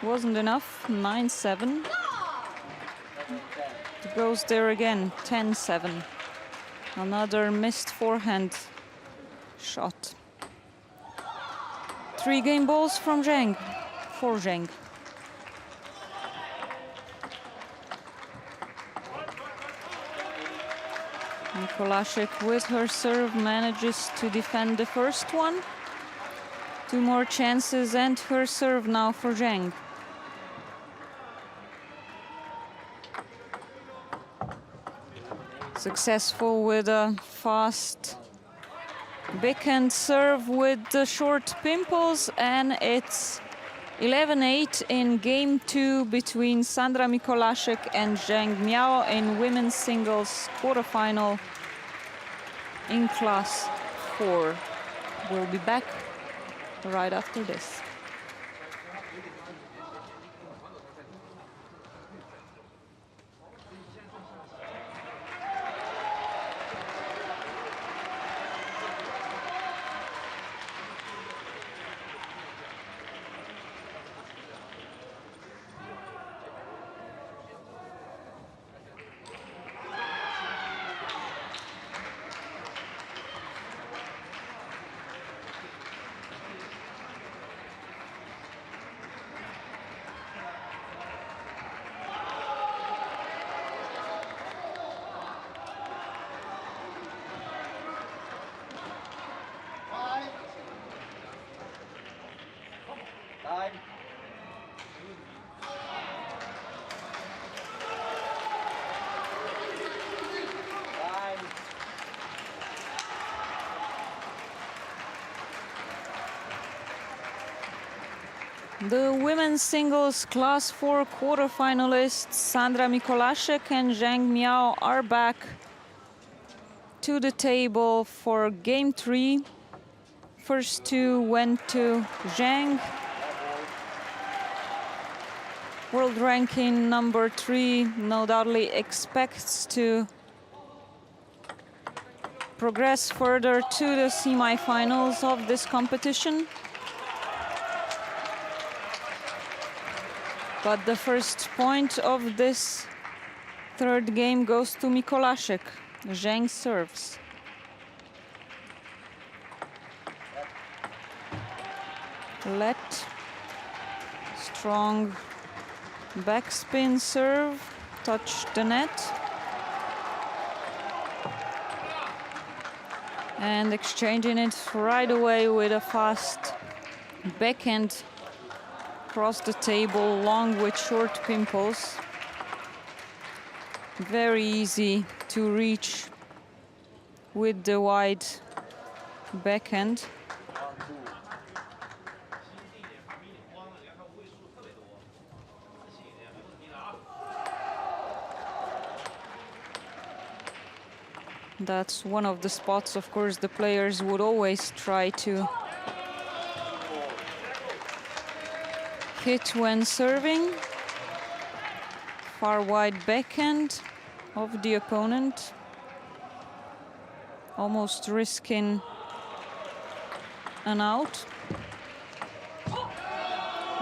Wasn't enough, 9-7. It goes there again, 10-7. Another missed forehand shot. 3 game balls from Zhang, for Zhang. Mikolashek with her serve manages to defend the first one. 2 more chances and her serve now for Zhang. Successful with a fast backhand serve with the short pimples, and it's 11-8 in game 2 between Sandra Mikolashek and Zhang Miao in women's singles quarterfinal in class 4. We'll be back right after this. The women's singles class 4 quarterfinalists Sandra Mikolashek and Zhang Miao are back to the table for game 3. First 2 went to Zhang. World ranking number 3 no doubtly expects to progress further to the semi-finals of this competition. But the first point of this third game goes to Mikolashek. Zhang serves. Let, strong backspin serve, touch the net. And exchanging it right away with a fast backhand across the table, long with short pimples. Very easy to reach with the wide backhand. That's one of the spots, of course, the players would always try to hit when serving. Far wide backhand of the opponent. Almost risking an out.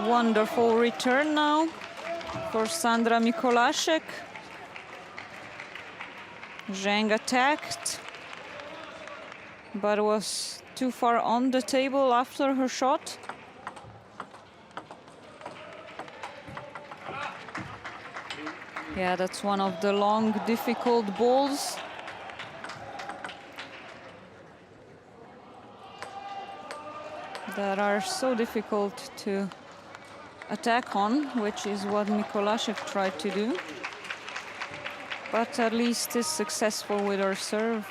Wonderful return now for Sandra Mikolashek. Zhang attacked, but was too far on the table after her shot. Yeah, that's one of the long, difficult balls. that are so difficult to attack on, which is what Mikolashek tried to do. But at least is successful with her serve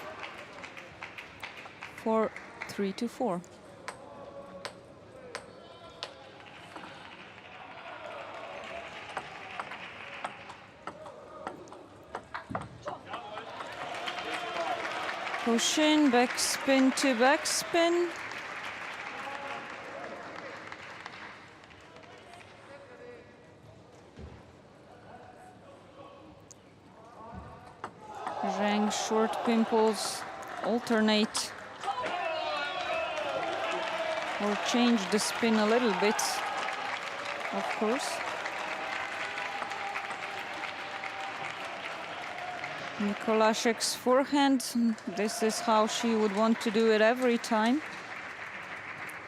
for 3-4. Push in, backspin to backspin. Zhang short pimples alternate or change the spin a little bit, of course. Mikolashek's forehand, this is how she would want to do it every time,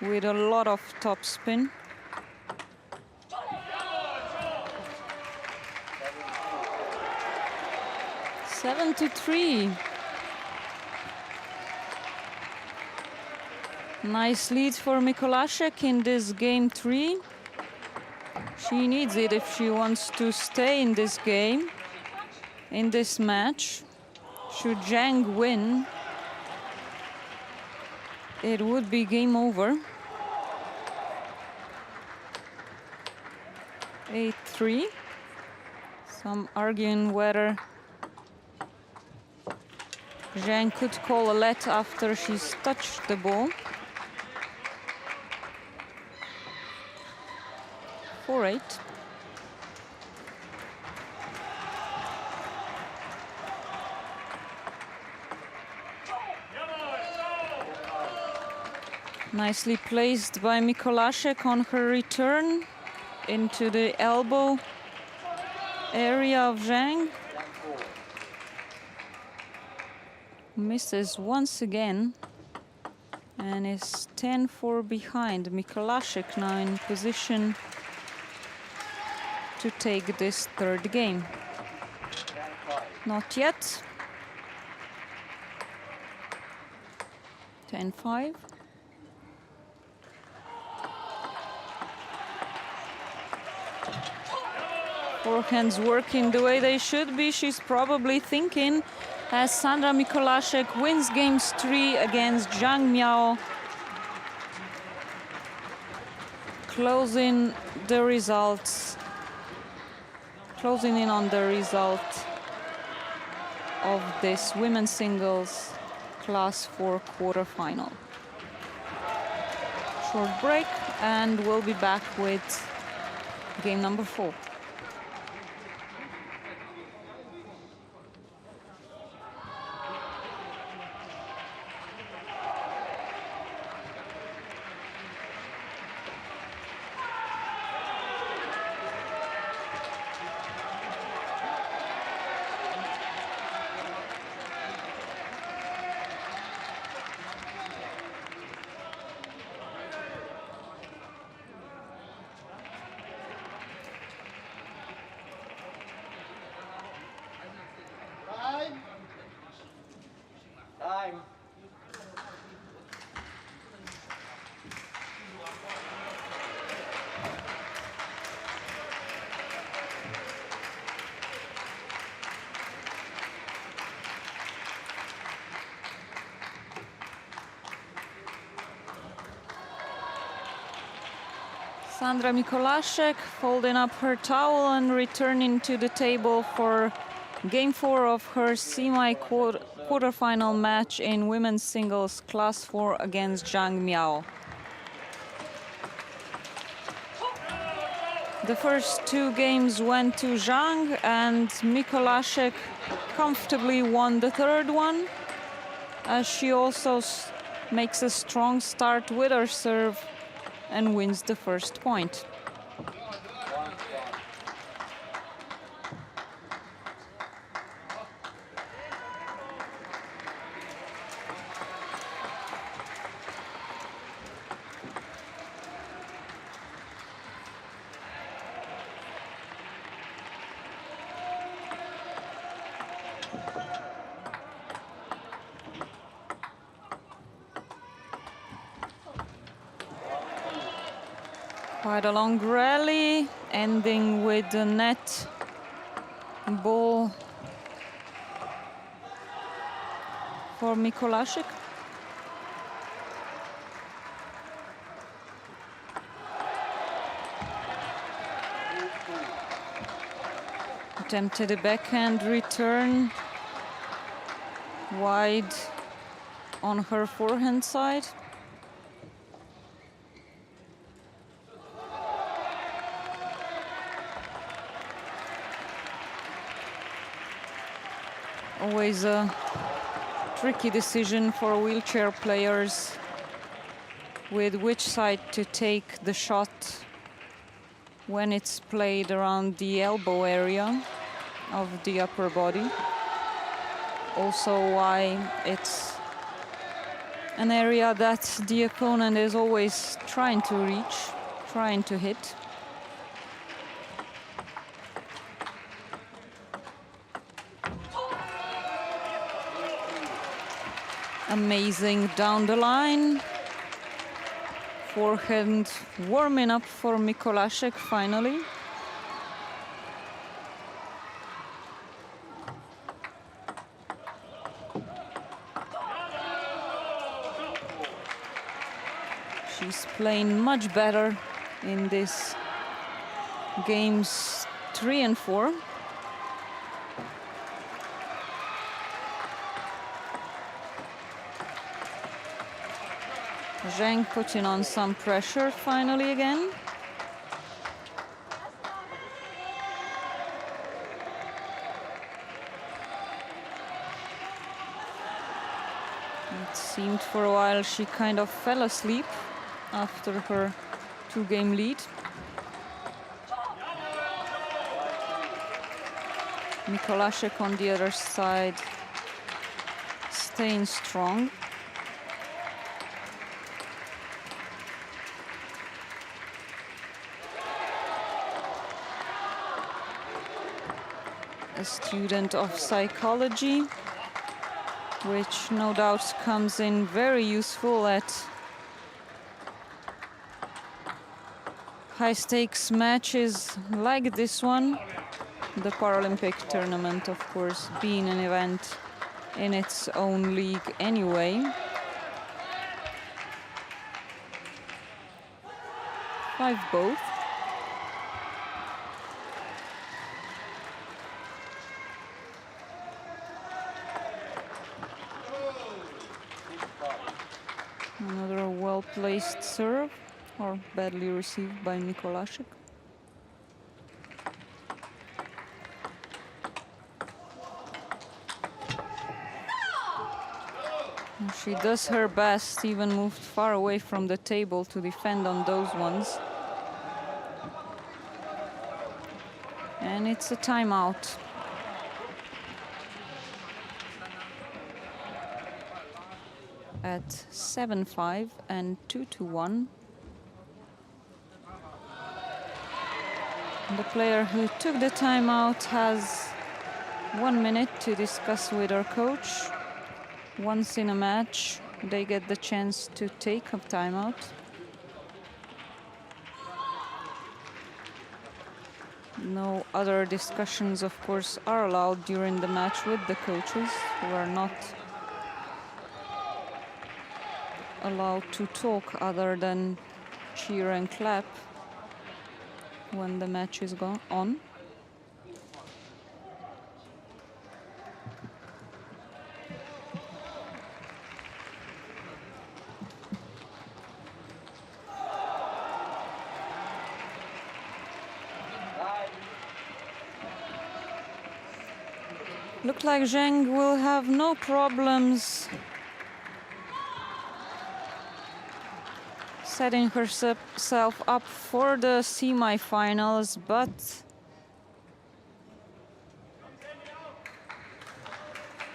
with a lot of topspin. Seven to 3. Nice lead for Mikolashek in this game 3. She needs it if she wants to stay in this game, in this match. Should Zhang win, it would be game over. 8-3. Some arguing whether Zhang could call a let after she's touched the ball. 4-8. Nicely placed by Mikolashek on her return into the elbow area of Zhang. Misses once again and is 10-4 behind. Mikolashek now in position to take this third game. Not yet. 10-5. Forehands working the way they should be. She's probably thinking, as Sandra Mikolashek wins games 3 against Zhang Miao, closing the results, closing in on the result of this women's singles class 4 quarterfinal. Short break and we'll be back with game number 4. Sandra Mikolashek folding up her towel and returning to the table for game 4 of her semi-quarterfinal match in women's singles class 4 against Zhang Miao. The first 2 games went to Zhang and Mikolashek comfortably won the third one, as she also makes a strong start with her serve and wins the first point. Quite a long rally, ending with the net ball for Mikolashek. Attempted a backhand return wide on her forehand side. Always a tricky decision for wheelchair players with which side to take the shot when it's played around the elbow area of the upper body. Also why it's an area that the opponent is always trying to reach, trying to hit. Amazing down the line. Forehand warming up for Mikolashek finally. She's playing much better in this games 3 and 4. Zhang putting on some pressure finally again. It seemed for a while she kind of fell asleep after her 2-game lead. Mikolashek on the other side, staying strong. A student of psychology, which no doubt comes in very useful at high-stakes matches like this one. The Paralympic tournament, of course, being an event in its own league anyway. 5 both. Another well-placed serve, or badly received by Mikolashek. She does her best, even moved far away from the table to defend on those ones. And it's a timeout. At 7-5 and 2-1. The player who took the timeout has 1 minute to discuss with her coach. Once in a match, they get the chance to take a timeout. No other discussions, of course, are allowed during the match with the coaches, who are not allowed to talk other than cheer and clap when the match is on. Look like Zhang will have no problems setting herself up for the semi-finals, but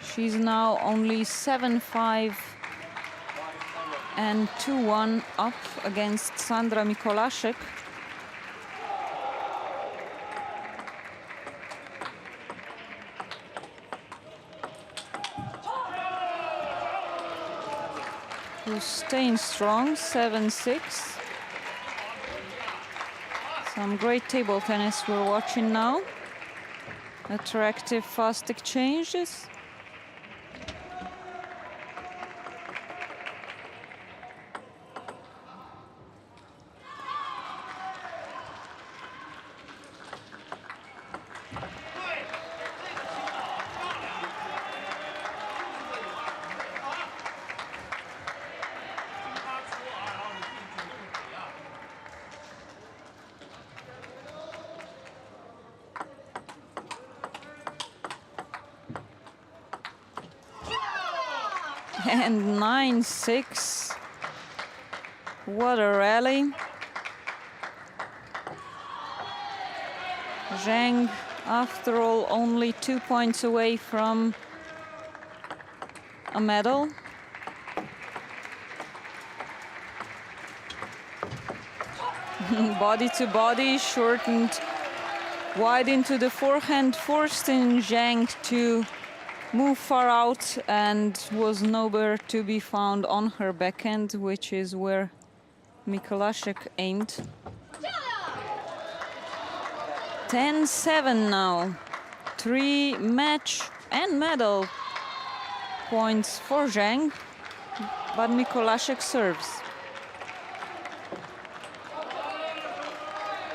she's now only 7-5 and 2-1 up against Sandra Mikolashek. Who's staying strong, 7-6. Some great table tennis we're watching now. Attractive, fast exchanges. And 9-6. What a rally. Zhang, after all, only 2 points away from a medal. Body to body, shortened wide into the forehand, forcing Zhang to move far out, and was nowhere to be found on her backhand, which is where Mikolashek aimed. 10-7 now. 3 match and medal points for Zhang, but Mikolashek serves.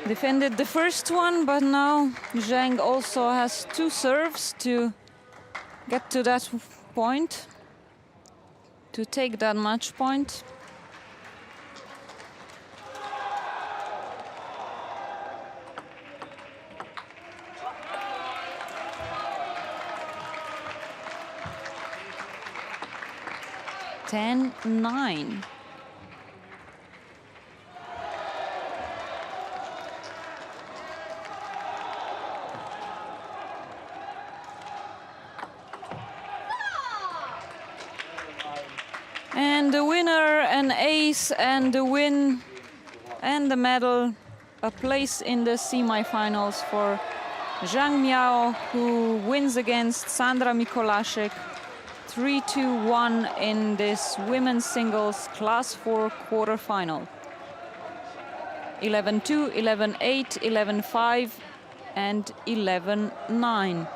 Defended the first one, but now Zhang also has 2 serves to get to that point, to take that match point. Ten, 9. And the winner, an ace, and the win and the medal, a place in the semi-finals for Zhang Miao, who wins against Sandra Mikolashek 3-1 in this women's singles class 4 quarterfinal. 11-2, 11-8, 11-5, and 11-9.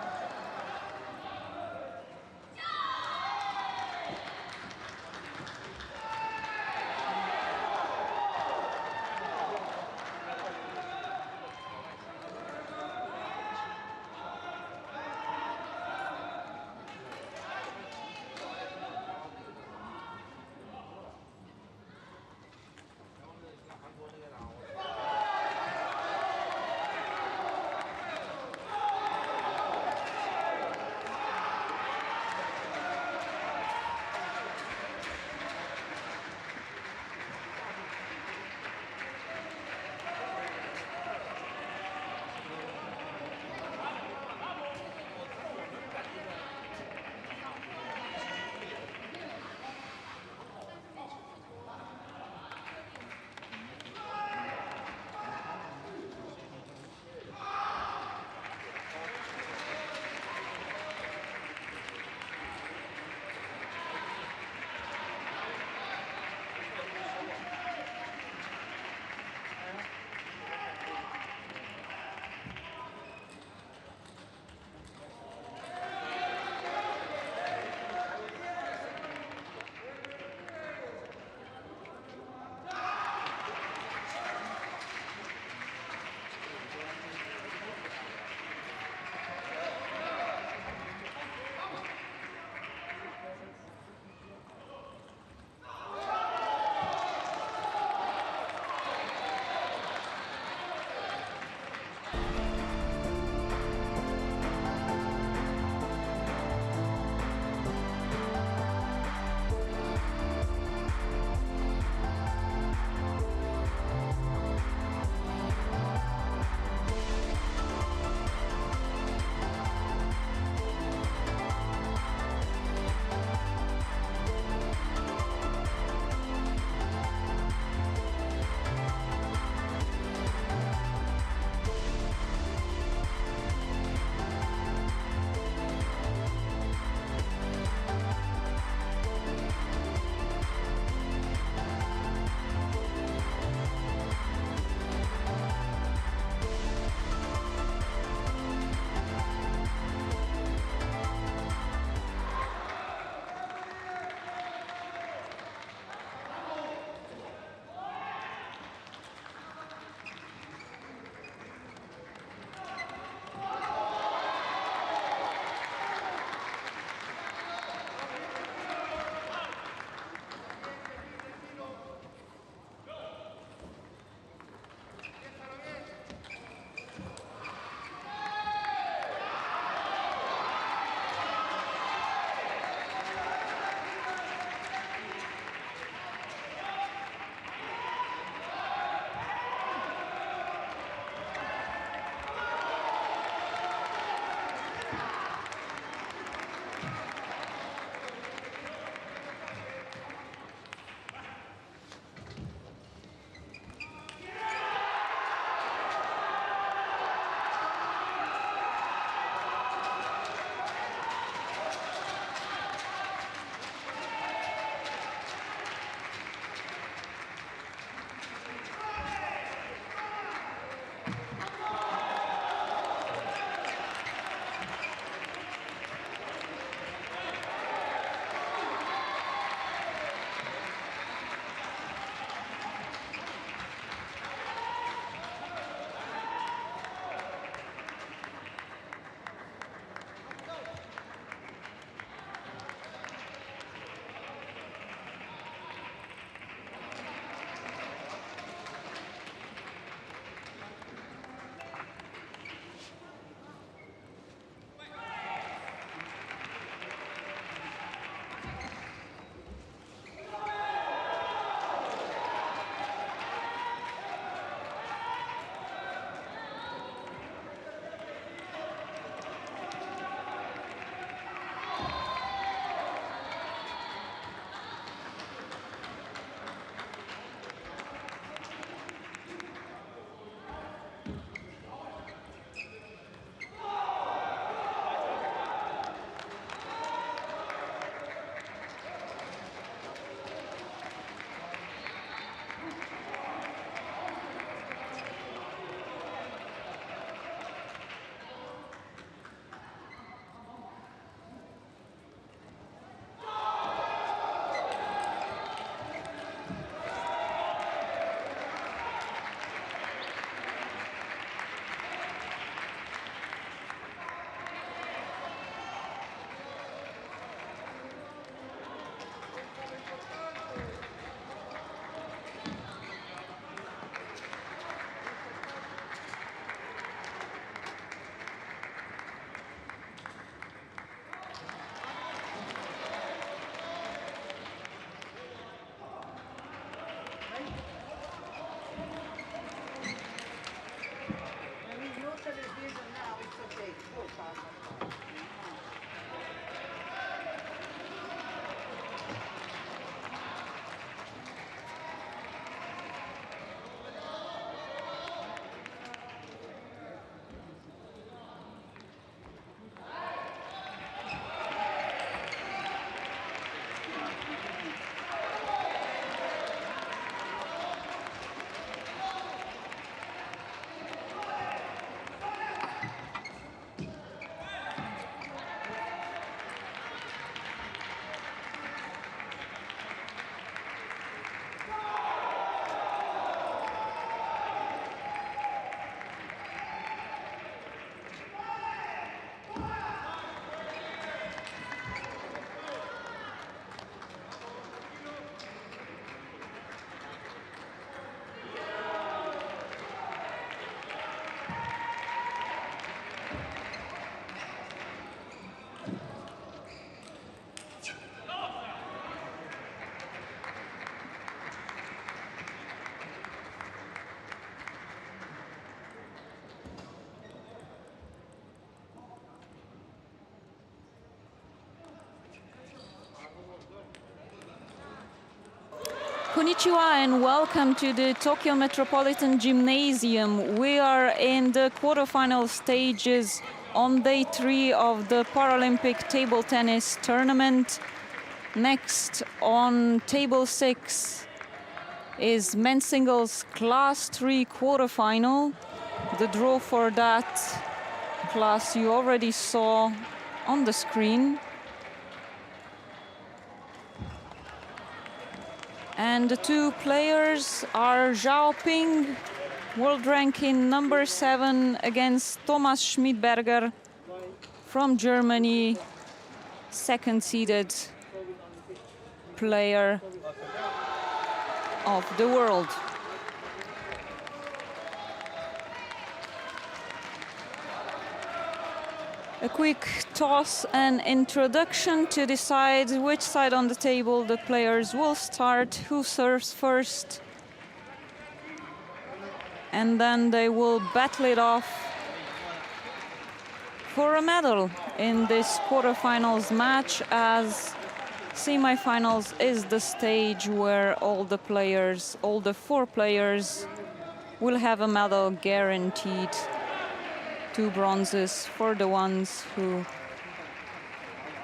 Konnichiwa and welcome to the Tokyo Metropolitan Gymnasium. We are in the quarterfinal stages on day 3 of the Paralympic table tennis tournament. Next on table 6 is men's singles class 3 quarterfinal. The draw for that class you already saw on the screen. And the two players are Zhao Ping, world ranking number 7, against Thomas Schmidberger from Germany, second-seeded player of the world. A quick toss and introduction to decide which side on the table the players will start, who serves first. And then they will battle it off for a medal in this quarterfinals match, as semifinals is the stage where all the players, all the 4 players, will have a medal guaranteed. 2 bronzes for the ones who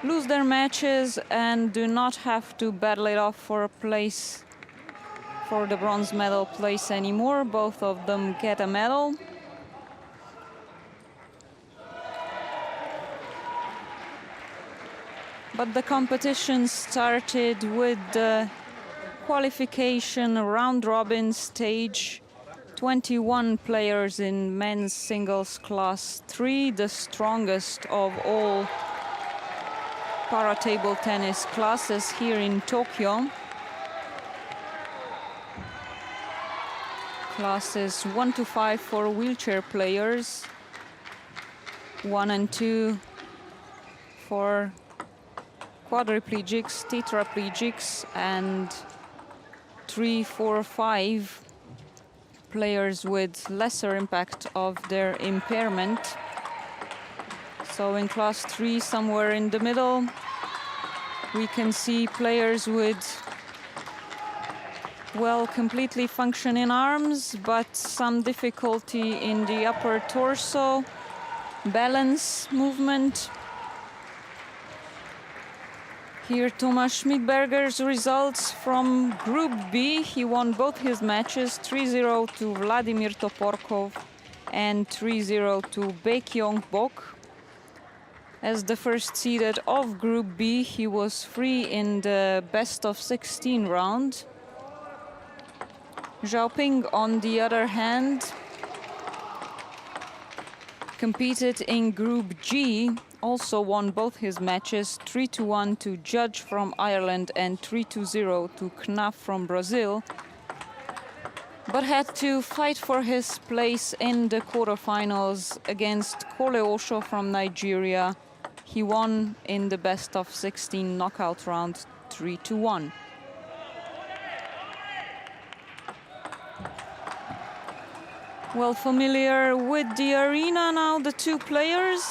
lose their matches and do not have to battle it off for a place, for the bronze medal place anymore. Both of them get a medal. But the competition started with the qualification round-robin stage. 21 players in men's singles class 3, the strongest of all para-table tennis classes here in Tokyo. Classes 1 to 5 for wheelchair players, 1 and 2 for quadriplegics, tetraplegics, and 3, 4, 5 players with lesser impact of their impairment. So in class 3, somewhere in the middle, we can see players with, well, completely functioning arms, but some difficulty in the upper torso, balance movement. Here Thomas Schmidberger's results from Group B. He won both his matches, 3-0 to Vladimir Toporkov and 3-0 to Baekhyong-bok. As the first seeded of Group B, he was free in the best of 16 round. Zhao Ping, on the other hand, competed in Group G, also won both his matches, 3-1 to Judge from Ireland and 3-0 to Knaf from Brazil, but had to fight for his place in the quarterfinals against Kole Osho from Nigeria. He won in the best of 16 knockout round, 3-1. Well familiar with the arena now, the two players.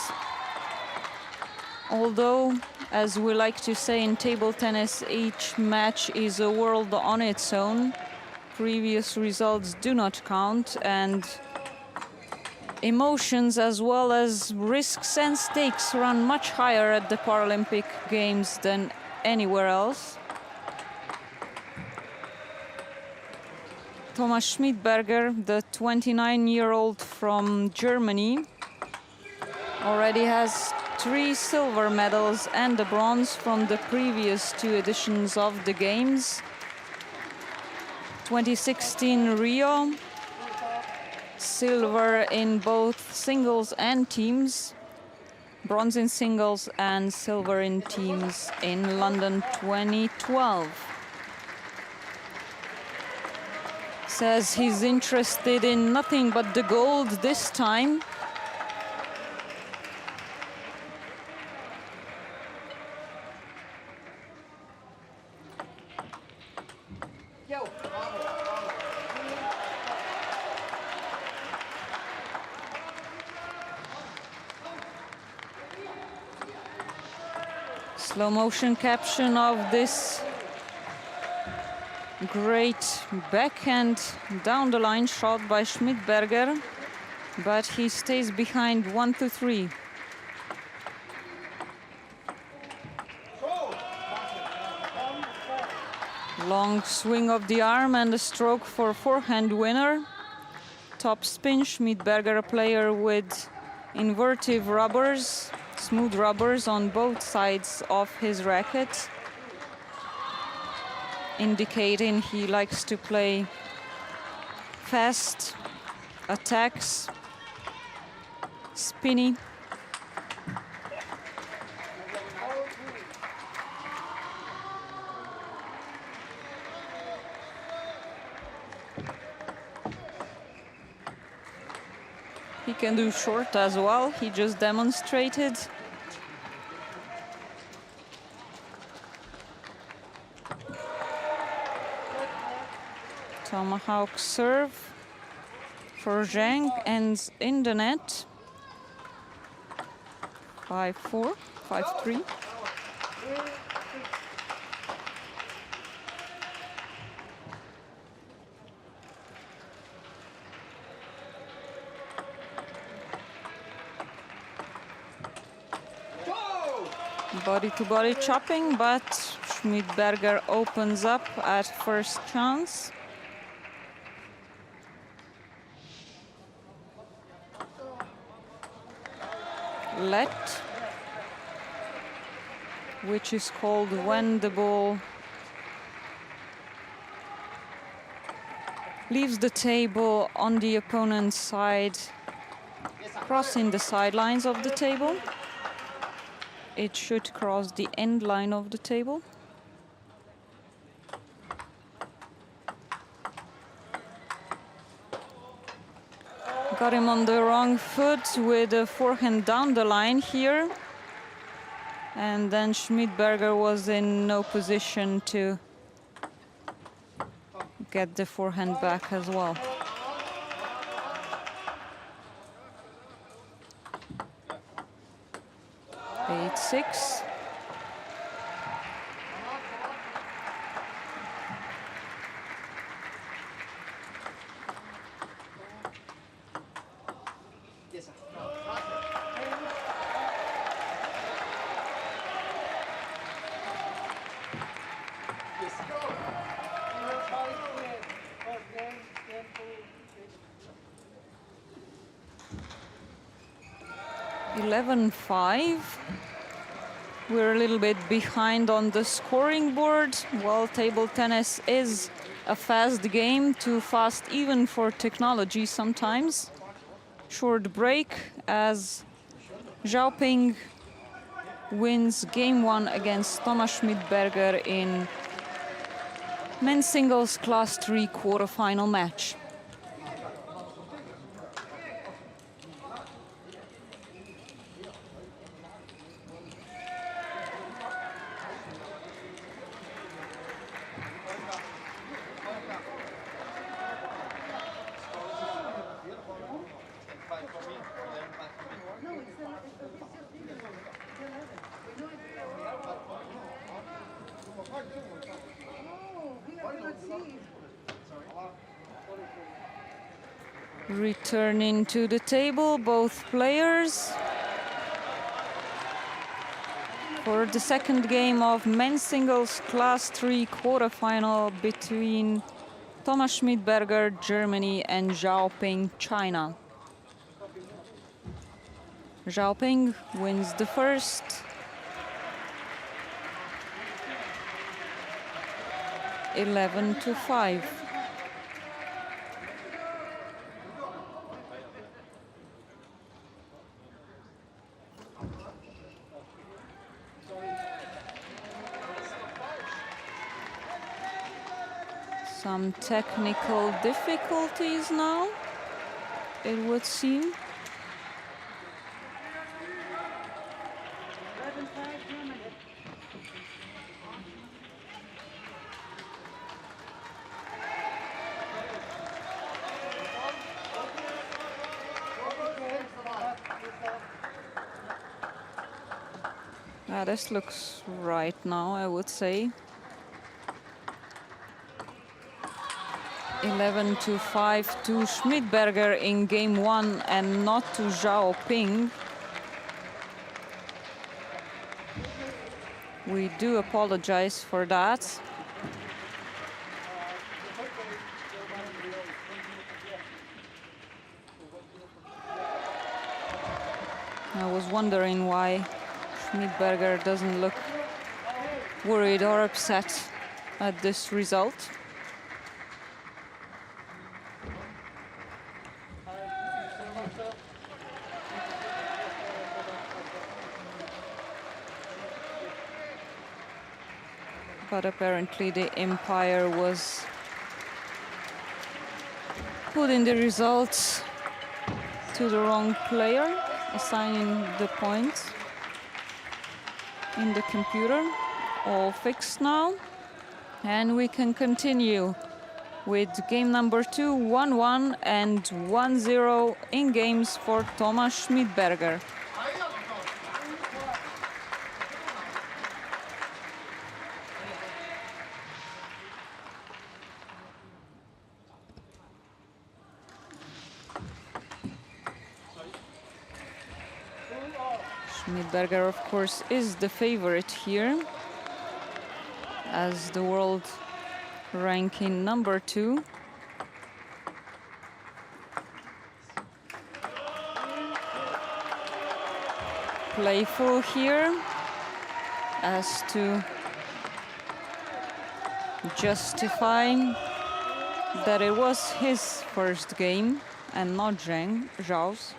Although, as we like to say in table tennis, each match is a world on its own. Previous results do not count, and emotions as well as risks and stakes run much higher at the Paralympic Games than anywhere else. Thomas Schmidberger, the 29-year-old from Germany, already has 3 silver medals and a bronze from the previous 2 editions of the Games. 2016 Rio, silver in both singles and teams, bronze in singles and silver in teams in London 2012. Says he's interested in nothing but the gold this time. Slow motion caption of this Great backhand down the line shot by Schmidberger, but he stays behind 1-3. Long swing of the arm and a stroke for forehand winner. Top spin, Schmidberger, a player with invertive rubbers, smooth rubbers on both sides of his racket, indicating he likes to play fast attacks, spinny. He can do short as well, he just demonstrated. Tomahawk serve for Zhang ends in the net. 5-4, 5-3. Body-to-body chopping, but Schmidberger opens up at first chance. Let, which is called when the ball leaves the table on the opponent's side, crossing the sidelines of the table. It should cross the end line of the table. Got him on the wrong foot with a forehand down the line here. And then Schmidberger was in no position to get the forehand back as well. Eight, 6. We're a little bit behind on the scoring board. Well, table tennis is a fast game, too fast even for technology sometimes. Short break as Zhao wins game 1 against Thomas Schmidberger in men's singles class 3 quarterfinal match. Returning to the table, both players, for the second game of men's singles class 3 quarterfinal between Thomas Schmidberger, Germany, and Zhao, China. Zhao wins the first. (11-5). Some technical difficulties now, it would seem. This looks right now, I would say. 11-5 to Schmidberger in game 1 and not to Zhao Ping. We do apologize for that. I was wondering why Schmidberger doesn't look worried or upset at this result. But apparently the umpire was putting the results to the wrong player, assigning the points in the computer. All fixed now. And we can continue with game number 2, 1-1 and 1-0 in games for Thomas Schmidberger. Schmidberger, of course, is the favorite here as the world ranking number 2. Playful here as to justify that it was his first game and not Zhao's.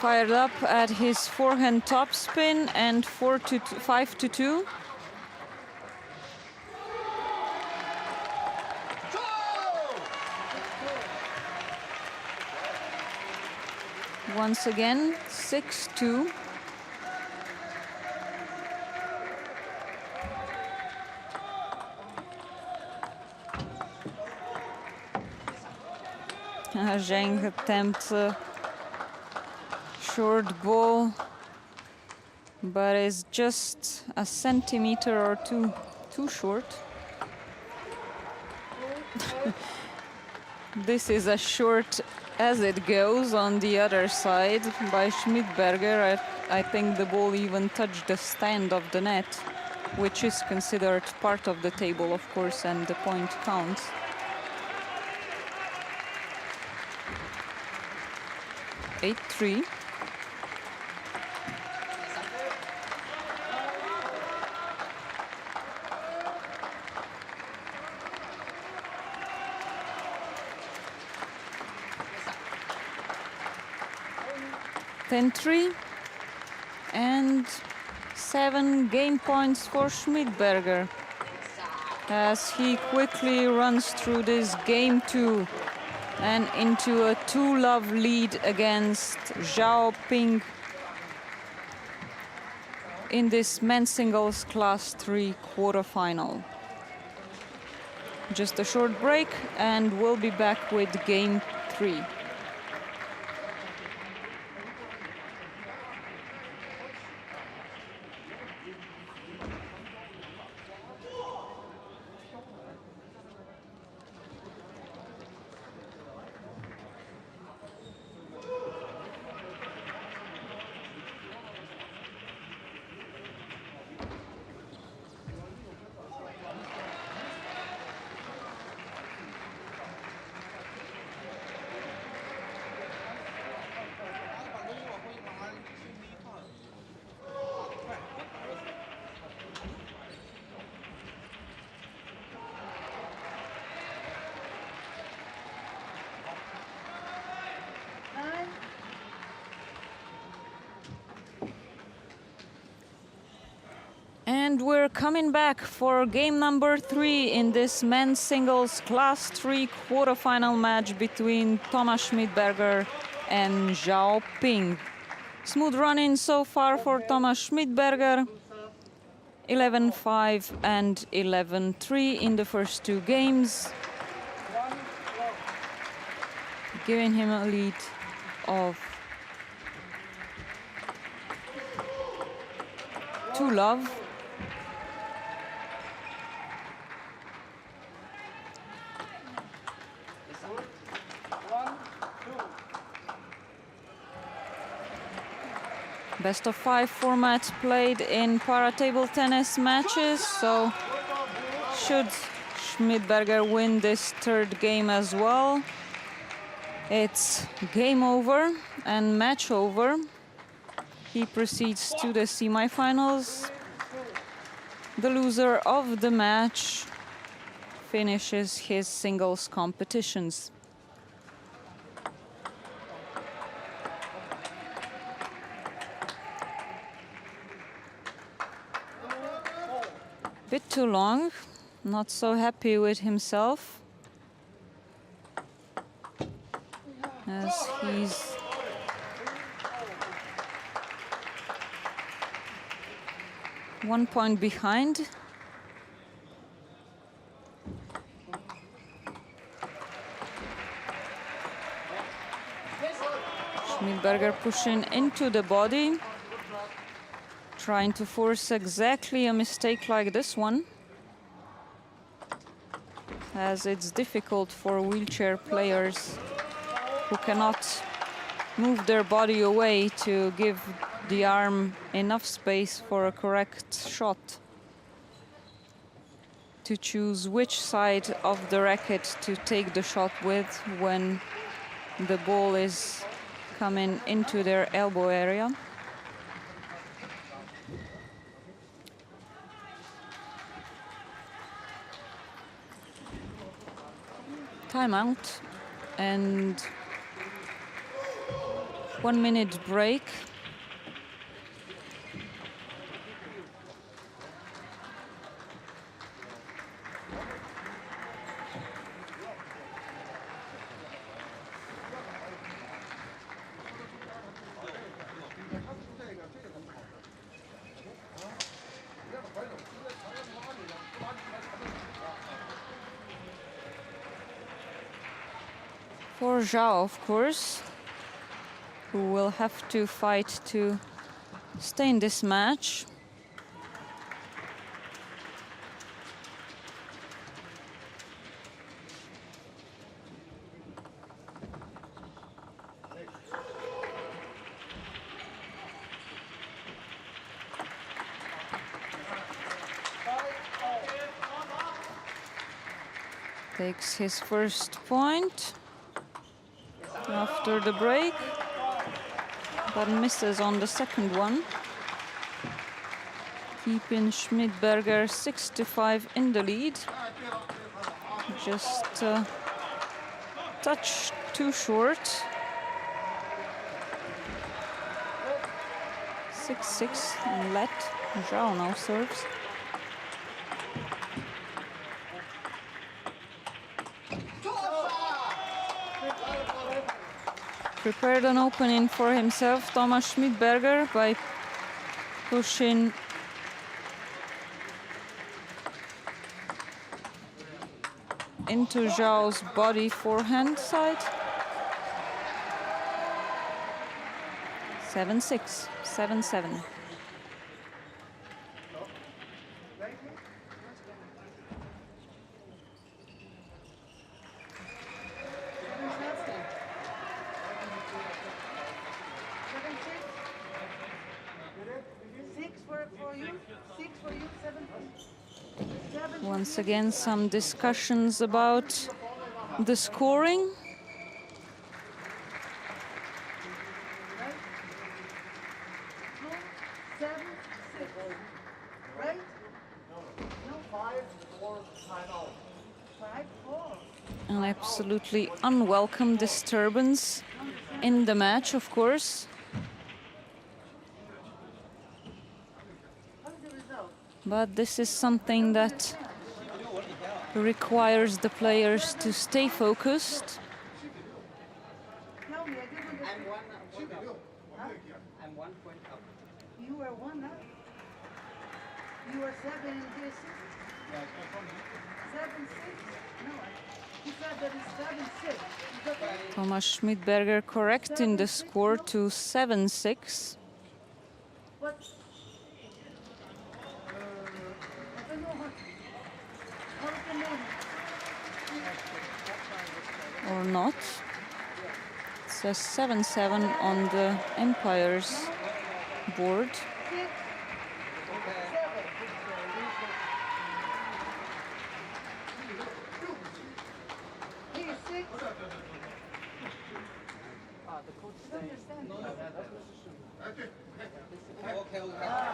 Fired up at his forehand topspin and 5-2. Once again, 6-2. Zhang attempts short ball, but it's just a centimeter or two too short. This is as short as it goes on the other side by Schmidberger. I think the ball even touched the stand of the net, which is considered part of the table, of course, and the point counts. Eight-3. Ten-3 and 7 game points for Schmidberger as he quickly runs through this game 2 and into a 2-love lead against Zhao Ping in this men's singles class 3 quarterfinal. Just a short break and we'll be back with game 3. And we're coming back for game number 3 in this men's singles class 3 quarterfinal match between Thomas Schmidberger and Zhao Ping. Smooth running so far for Thomas Schmidberger. 11-5 and 11-3 in the first 2 games. giving him a lead of 2-love. Best of 5 format played in para table tennis matches, so should Schmidberger win this third game as well, it's game over and match over. He proceeds to the semifinals. The loser of the match finishes his singles competitions. Bit too long, not so happy with himself, as he's one point behind. Schmidberger pushing into the body, trying to force exactly a mistake like this one, as it's difficult for wheelchair players who cannot move their body away to give the arm enough space for a correct shot, to choose which side of the racket to take the shot with when the ball is coming into their elbow area. Timeout and 1 minute break. For Zhao, of course, who will have to fight to stay in this match. Takes his first point after the break, but misses on the second one, keeping Schmidberger 6-5 in the lead. Just a touch too short. 6-6 and let Zhao now serves. Prepared an opening for himself, Thomas Schmidberger, by pushing into Zhao's body forehand side. 7-6, 7-7. Once again, some discussions about the scoring. An absolutely unwelcome disturbance in the match, of course. But this is something that requires the players to stay focused. I'm 1 point up. You are 1 up. You are 7 and 6. 7-6. No, Thomas Schmidberger correcting the score to 7-6. Or not. It says 7-7 on the Empire's board.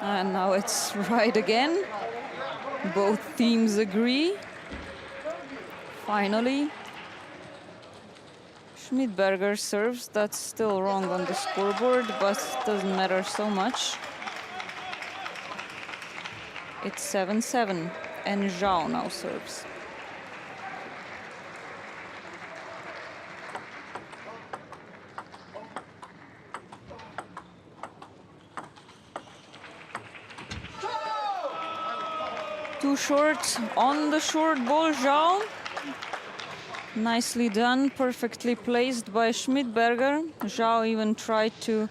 And now it's right again. Both teams agree. Finally. Schmidberger serves. That's still wrong on the scoreboard, but doesn't matter so much. It's 7-7, and Zhao now serves. Too short on the short ball, Zhao. Nicely done, perfectly placed by Schmidberger. Zhao even tried to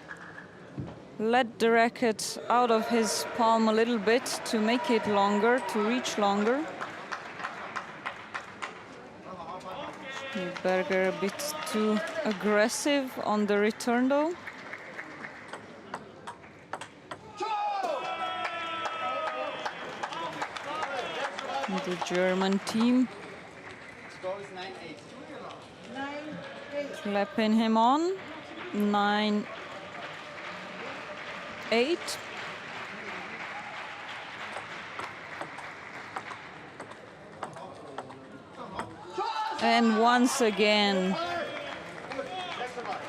let the racket out of his palm a little bit to make it longer, to reach longer. Schmidberger a bit too aggressive on the return though. The German team clapping him on. 9-8. And once again,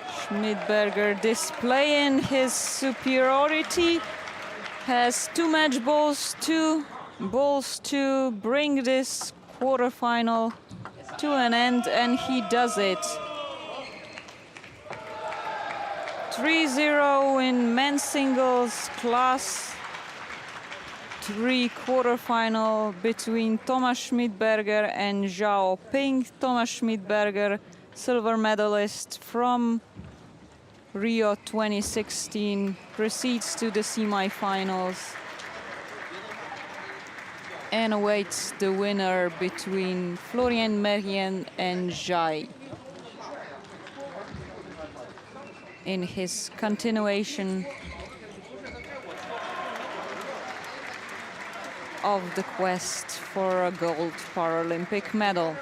Schmidberger displaying his superiority. Has two match balls, two balls to bring this quarterfinal to an end, and he does it. 3-0 in men's singles class 3 quarterfinal between Thomas Schmidberger and Zhao Ping. Thomas Schmidberger, silver medalist from Rio 2016, proceeds to the semi-finals and awaits the winner between Florian Merien and Zhai in his continuation of the quest for a gold Paralympic medal.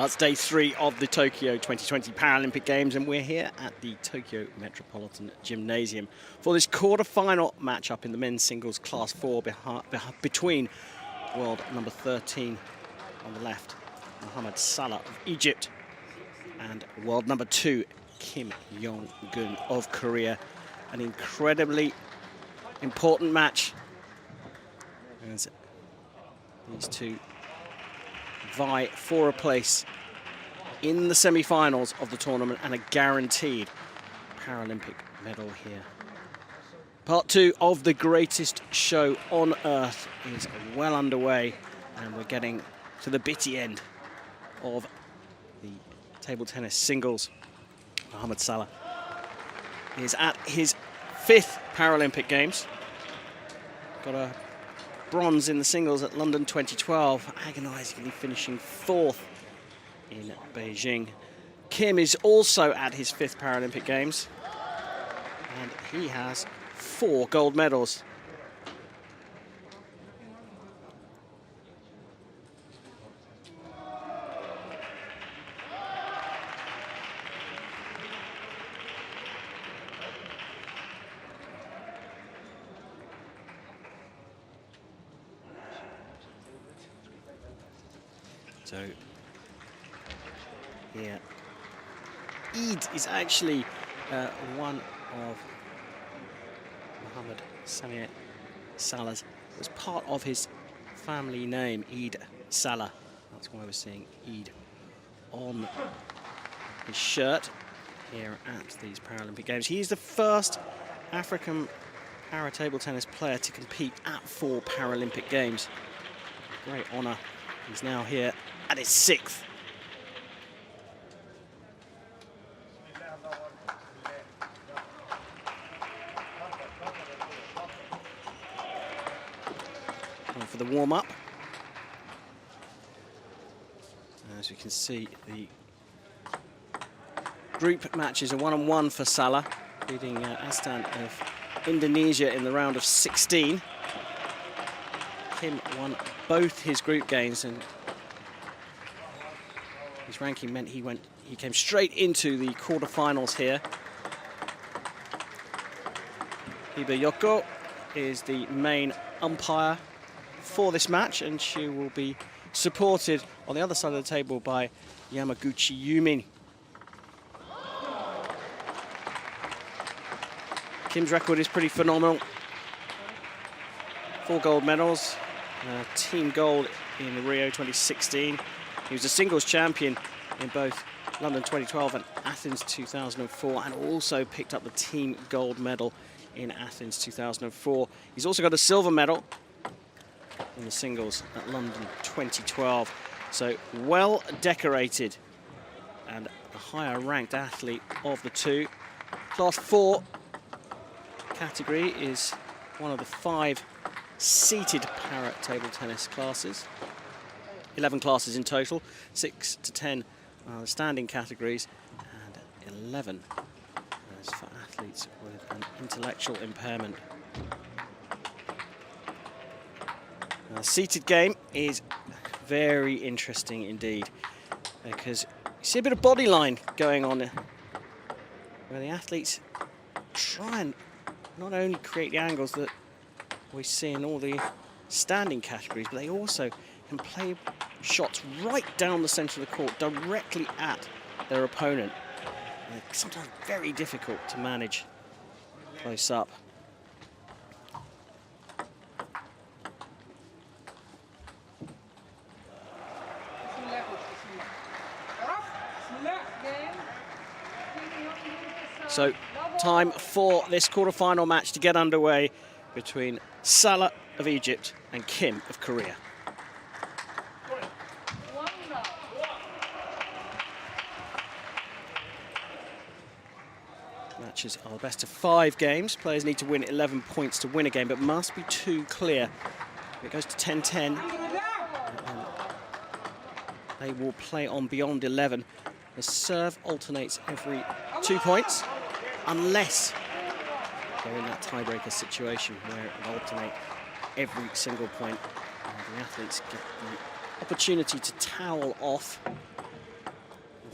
Well, it's day 3 of the Tokyo 2020 Paralympic Games, and we're here at the Tokyo Metropolitan Gymnasium for this quarter-final matchup in the men's singles class 4 between world number 13 on the left, Mohamed Salah of Egypt, and world number 2, Kim Yong-gun of Korea. An incredibly important match as these two vie for a place in the semi-finals of the tournament and a guaranteed Paralympic medal here. Part 2 of the greatest show on earth is well underway, and we're getting to the bitty end of the table tennis singles. Mohamed Salah is at his 5th Paralympic Games. Got a bronze in the singles at London 2012, agonisingly finishing 4th in Beijing. Kim is also at his 5th Paralympic Games, and he has 4 gold medals. So, yeah, Eid is actually one of Mohamed Salah's, was part of his family name, Eid Salah. That's why we're seeing Eid on his shirt here at these Paralympic Games. He is the first African para-table tennis player to compete at 4 Paralympic Games. Great honour. He's now here at his 6th. Time for the warm-up. As we can see, the group matches are 1-on-1 for Salah, beating Astan of Indonesia in the round of 16. Kim won both his group games, and his ranking meant he came straight into the quarterfinals here. Yoko is the main umpire for this match, and she will be supported on the other side of the table by Yamaguchi Yumin. Kim's record is pretty phenomenal. 4 gold medals, team gold in Rio 2016. He was a singles champion in both London 2012 and Athens 2004, and also picked up the team gold medal in Athens 2004. He's also got a silver medal in the singles at London 2012. So well decorated and a higher ranked athlete of the two. Class 4 category is one of the 5 seated para table tennis classes. 11 classes in total, 6 to 10 are the standing categories, and 11 as for athletes with an intellectual impairment. The seated game is very interesting indeed, because you see a bit of body line going on where the athletes try and not only create the angles that we see in all the standing categories, but they also can play shots right down the centre of the court, directly at their opponent. And it's sometimes very difficult to manage close up. So, time for this quarter-final match to get underway between Salah of Egypt and Kim of Korea. Matches are best of 5 games. Players need to win 11 points to win a game, but must be 2 clear. If it goes to 10-10, they will play on beyond 11. The serve alternates every 2 points, unless they're in that tiebreaker situation where it will alternate every single point. The athletes get the opportunity to towel off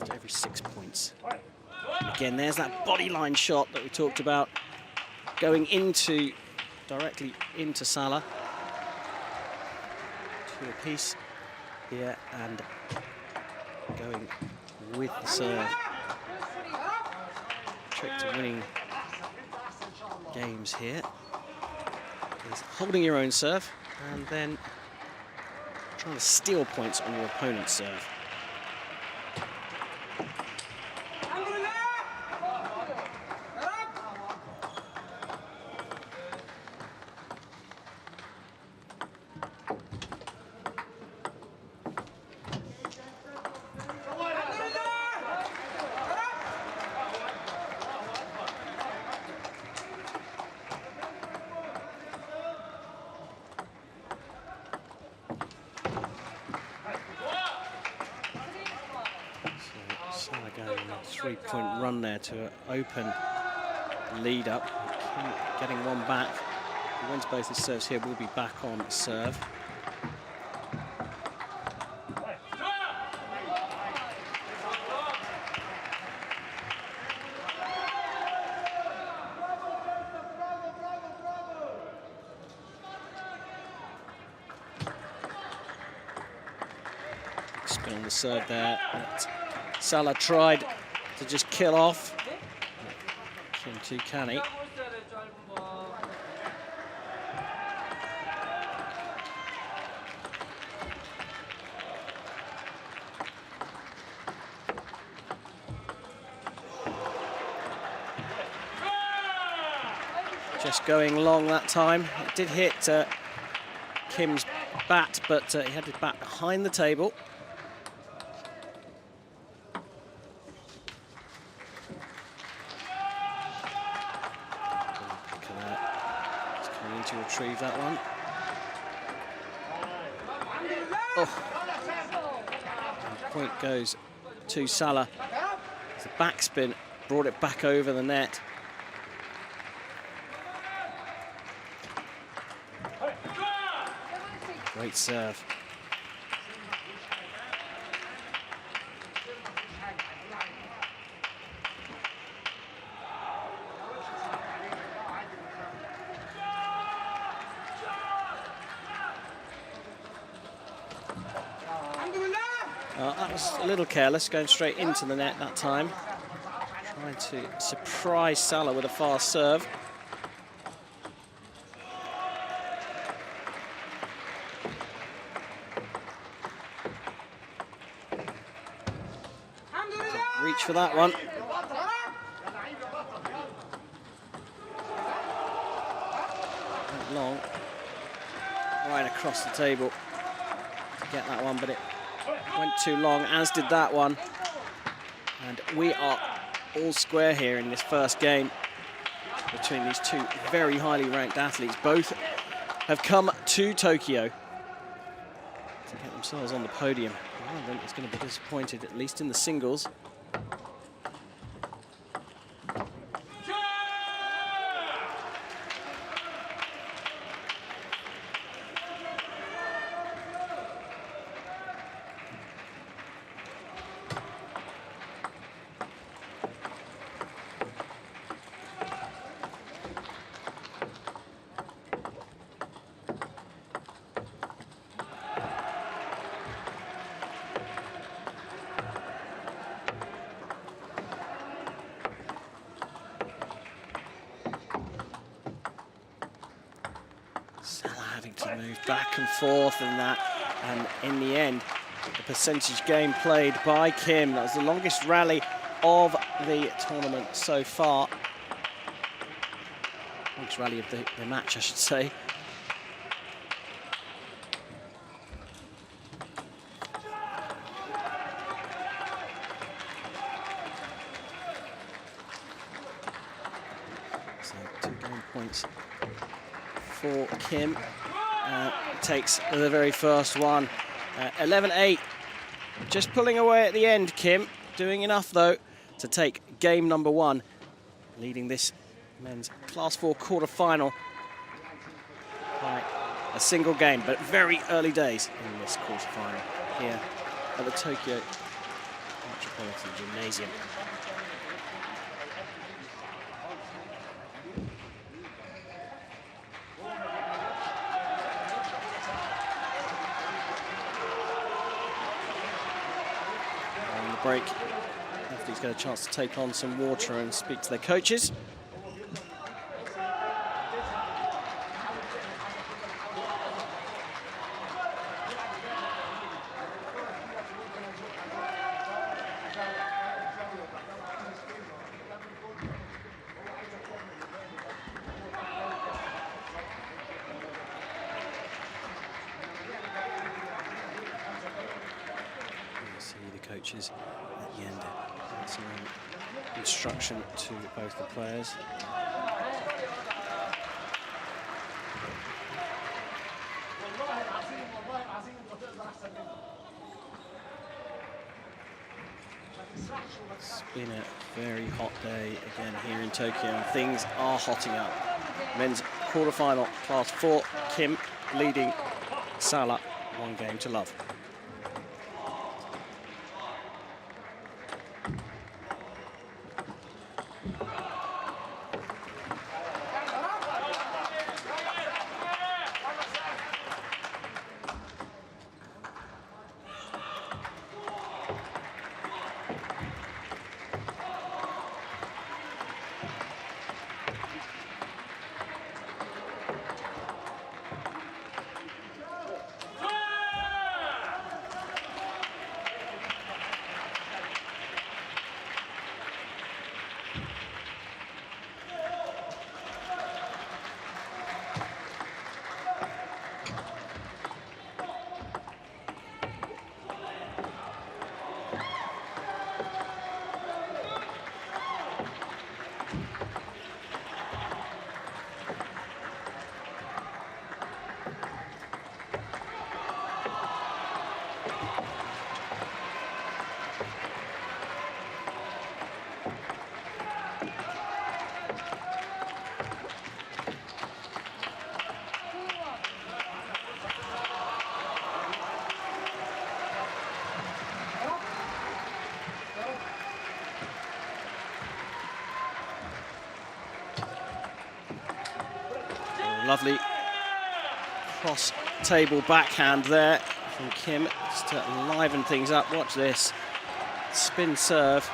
after every 6 points. And again, there's that body line shot that we talked about, going directly into Salah. 2 apiece here, and going with the serve. Trick to winning games here is holding your own serve and then trying to steal points on your opponent's serve. Salah going on a 3-point run there to open lead up. Getting one back. He wins both his serves here, will be back on serve. Spin on the serve there. Salah tried to just kill off. Kim too canny. Just going long that time. It did hit Kim's bat, but he had his bat behind the table. To retrieve that one. Oh. And point goes to Salah. The backspin brought it back over the net. Great serve. That was a little careless, going straight into the net that time. Trying to surprise Salah with a fast serve. Reach for that one. Went long. Right across the table to get that one, but it went too long, as did that one. And we are all square here in this first game between these two very highly ranked athletes. Both have come to Tokyo to get themselves on the podium. One of them is going to be disappointed, at least in the singles. To move back and forth and that, and in the end, the percentage game played by Kim. That was the longest rally of the tournament so far. Longest rally of the match, I should say. So 2 game points for Kim. Takes the very first one. 11-8. Just pulling away at the end, Kim. Doing enough, though, to take game number 1. Leading this men's Class 4 quarter-final by a single game. But very early days in this quarter-final here at the Tokyo Metropolitan Gymnasium. On the break, athletes get a chance to take on some water and speak to their coaches. Coaches at the end, some instruction to both the players. It's been a very hot day again here in Tokyo, and things are hotting up. Men's quarterfinal, class 4, Kim leading Salah 1-0. Lovely cross-table backhand there from Kim, just to liven things up. Watch this. Spin serve.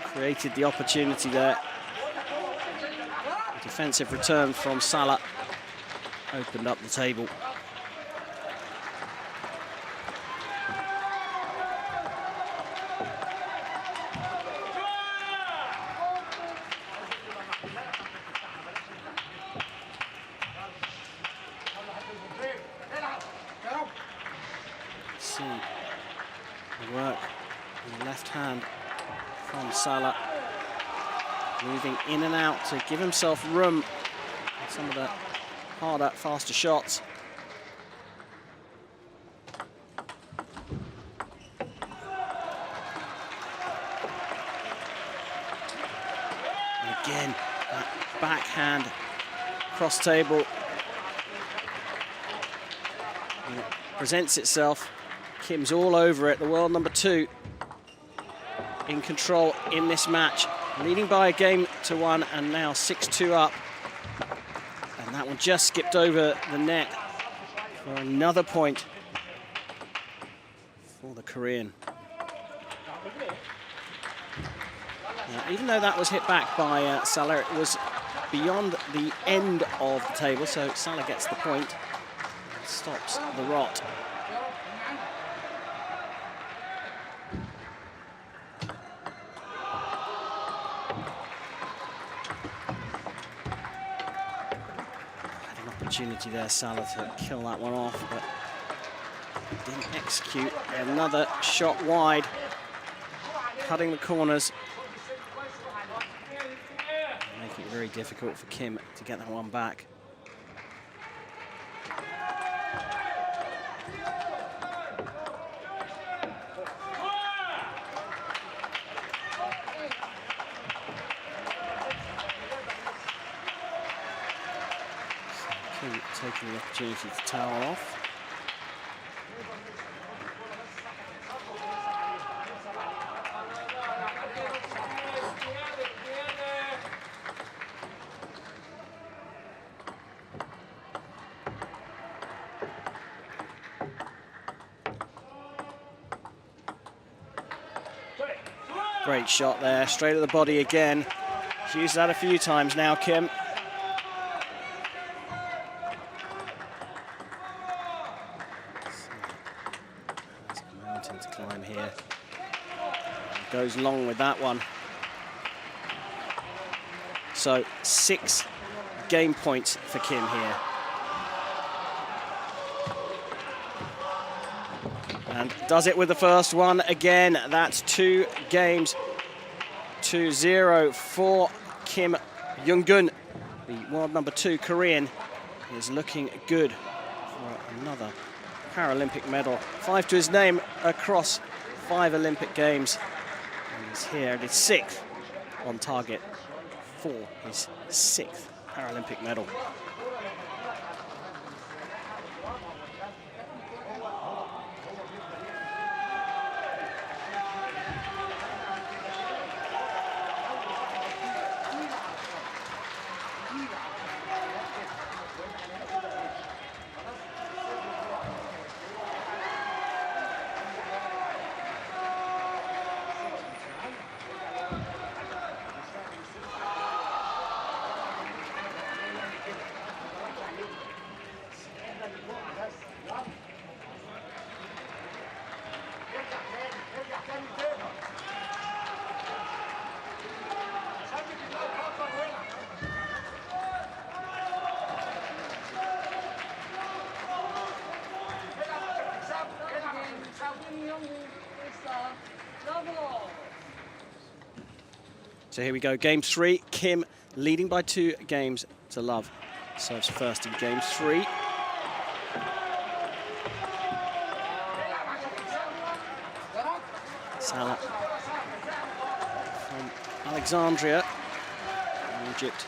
Created the opportunity there. A defensive return from Salah opened up the table. Salah moving in and out to give himself room for some of the harder, faster shots. And again, that backhand cross table presents itself. Kim's all over it, the world number 2. In control in this match, leading by a 1-1 and now 6-2 up. And that one just skipped over the net for another point for the Korean. Now, even though that was hit back by Salah, it was beyond the end of the table, so Salah gets the point, stops the rot. Opportunity there, Salah, to kill that one off, but didn't execute. Another shot wide, cutting the corners, making it very difficult for Kim to get that one back. Taking the opportunity to towel off. Great shot there, straight at the body again. She's used that a few times now, Kim. There's a mountain to climb here. Goes long with that one. So 6 game points for Kim here. And does it with the first one again. That's 2 games to 0 for Kim Young-gun. The world number 2 Korean is looking good for another Paralympic medal. 5 to his name across 5 Olympic Games. And he's here at his 6th on target for his 6th Paralympic medal. So here we go, game 3. Kim leading by 2 games to love. Serves first in game 3. Salah from Alexandria, Egypt.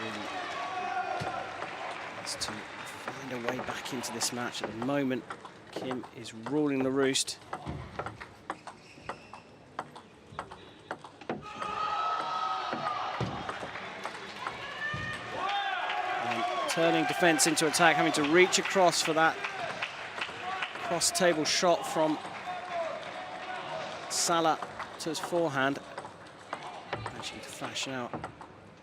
Really has to find a way back into this match. At the moment, Kim is ruling the roost. Turning defense into attack, having to reach across for that cross-table shot from Salah to his forehand. Actually to fashion out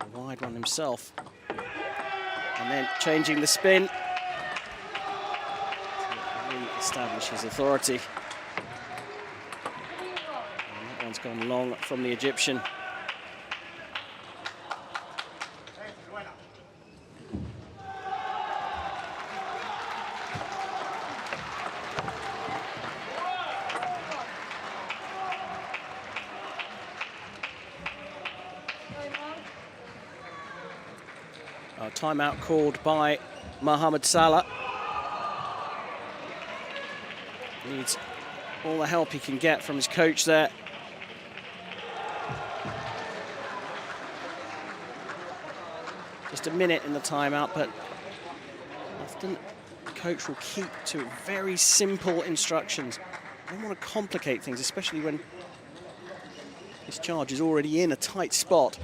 a wide one himself. And then changing the spin to re-establish his authority. And that one's gone long from the Egyptian. Timeout called by Mohamed Salah. Needs all the help he can get from his coach there. Just a minute in the timeout, but often the coach will keep to very simple instructions. I don't want to complicate things, especially when his charge is already in a tight spot.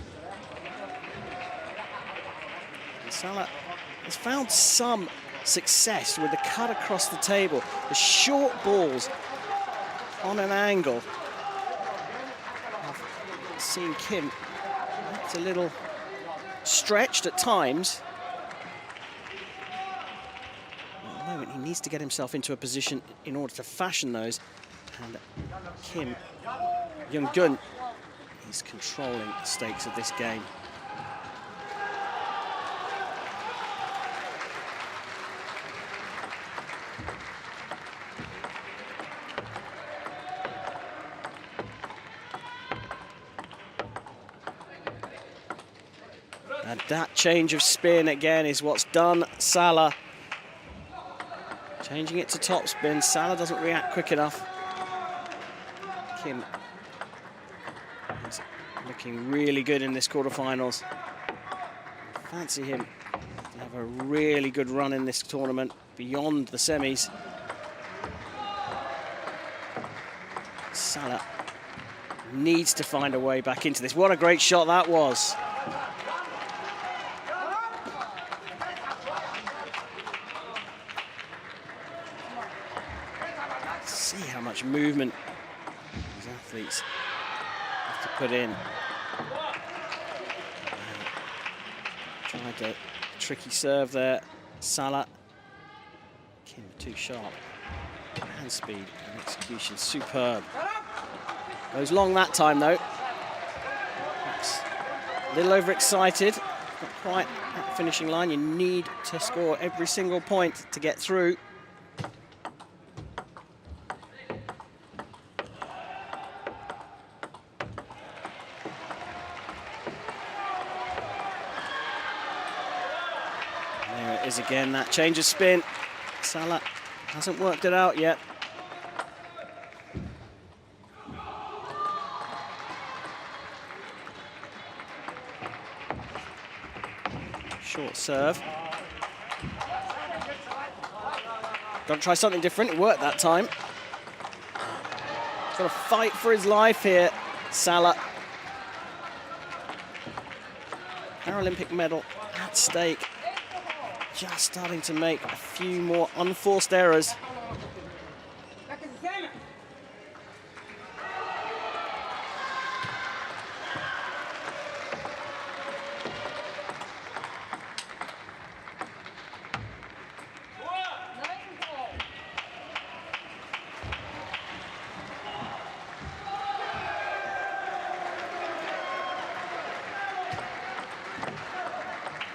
Salah has found some success with the cut across the table, the short balls on an angle. I've seen Kim, it's a little stretched at times. At the moment, he needs to get himself into a position in order to fashion those. And Kim Young-gun is controlling the stakes of this game. And that change of spin again is what's done Salah. Changing it to top spin. Salah doesn't react quick enough. Kim is looking really good in this quarterfinals. Fancy him to have a really good run in this tournament beyond the semis. Salah needs to find a way back into this. What a great shot that was. See how much movement these athletes have to put in. Tried a tricky serve there. Salah. Kim too sharp. Hand speed and execution superb. Goes long that time though. Perhaps a little overexcited. Not quite at the finishing line. You need to score every single point to get through. There it is again, that change of spin. Salah hasn't worked it out yet. Short serve. Got to try something different. It worked that time. Got to fight for his life here, Salah. Paralympic medal at stake. Just starting to make a few more unforced errors.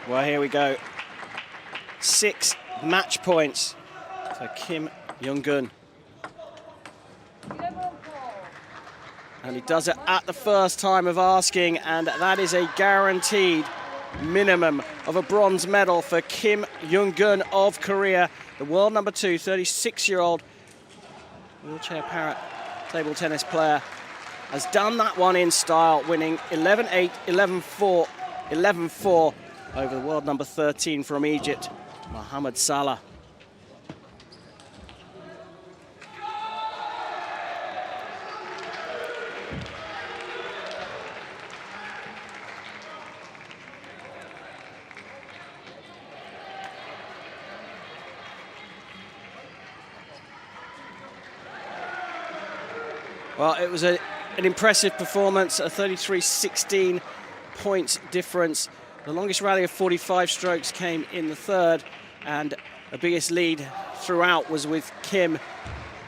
Well, here we go. 6 match points for Kim Young-gun. And he does it at the first time of asking, and that is a guaranteed minimum of a bronze medal for Kim Young-gun of Korea, the world number 2, 36-year-old wheelchair para table tennis player. Has done that one in style, winning 11-8, 11-4, 11-4 over the world number 13 from Egypt, Mohamed Salah. Well, it was an impressive performance, a 33-16 points difference. The longest rally of 45 strokes came in the third, and the biggest lead throughout was with Kim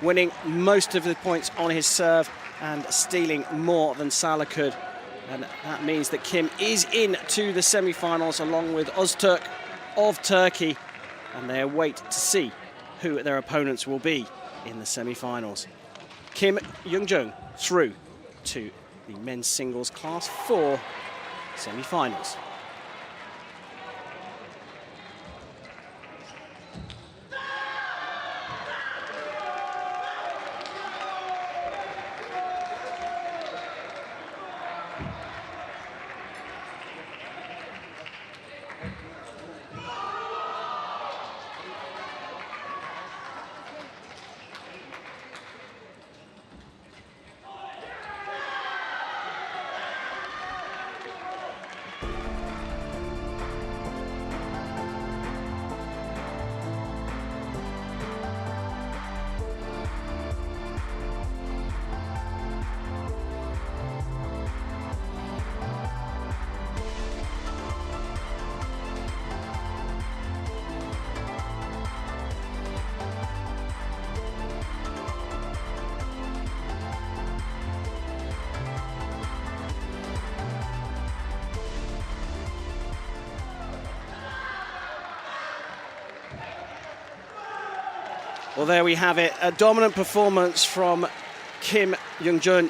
winning most of the points on his serve and stealing more than Salah could. And that means that Kim is into the semi-finals along with Öztürk of Turkey, and they await to see who their opponents will be in the semi-finals. Kim Young-gun through to the men's singles class 4 semi-finals. Well, there we have it. A dominant performance from Kim Young-gun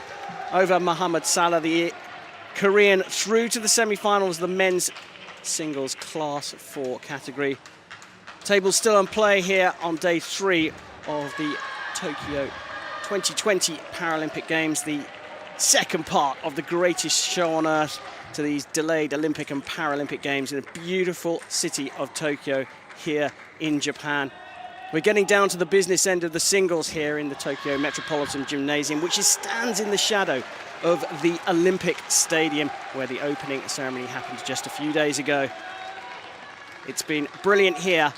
over Mohamed Salah, the Korean, through to the semi-finals of the men's singles class 4 category. Tables still in play here on day 3 of the Tokyo 2020 Paralympic Games, the second part of the greatest show on earth to these delayed Olympic and Paralympic Games in the beautiful city of Tokyo here in Japan. We're getting down to the business end of the singles here in the Tokyo Metropolitan Gymnasium, which stands in the shadow of the Olympic Stadium, where the opening ceremony happened just a few days ago. It's been brilliant here,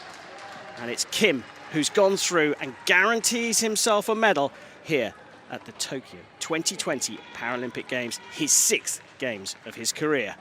and it's Kim who's gone through and guarantees himself a medal here at the Tokyo 2020 Paralympic Games, his 6th Games of his career.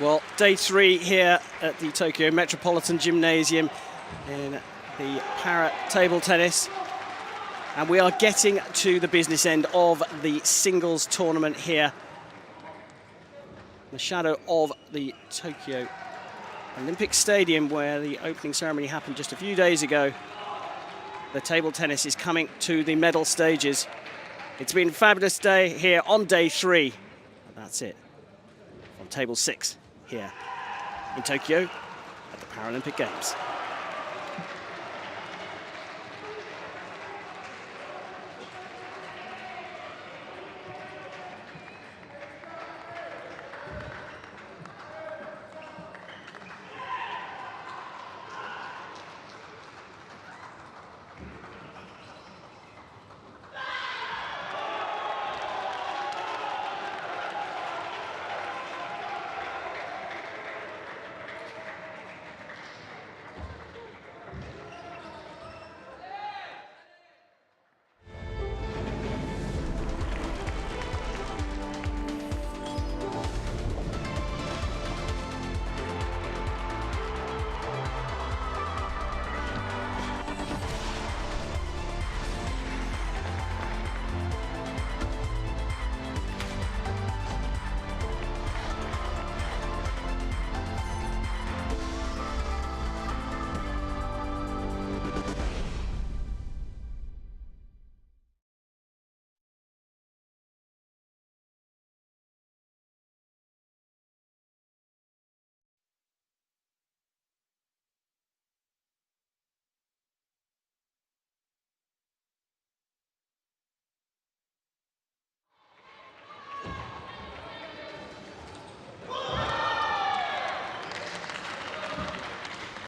Well, day 3 here at the Tokyo Metropolitan Gymnasium in the para table tennis. And we are getting to the business end of the singles tournament here. The shadow of the Tokyo Olympic Stadium, where the opening ceremony happened just a few days ago. The table tennis is coming to the medal stages. It's been a fabulous day here on day 3. And that's it on table 6 here in Tokyo at the Paralympic Games.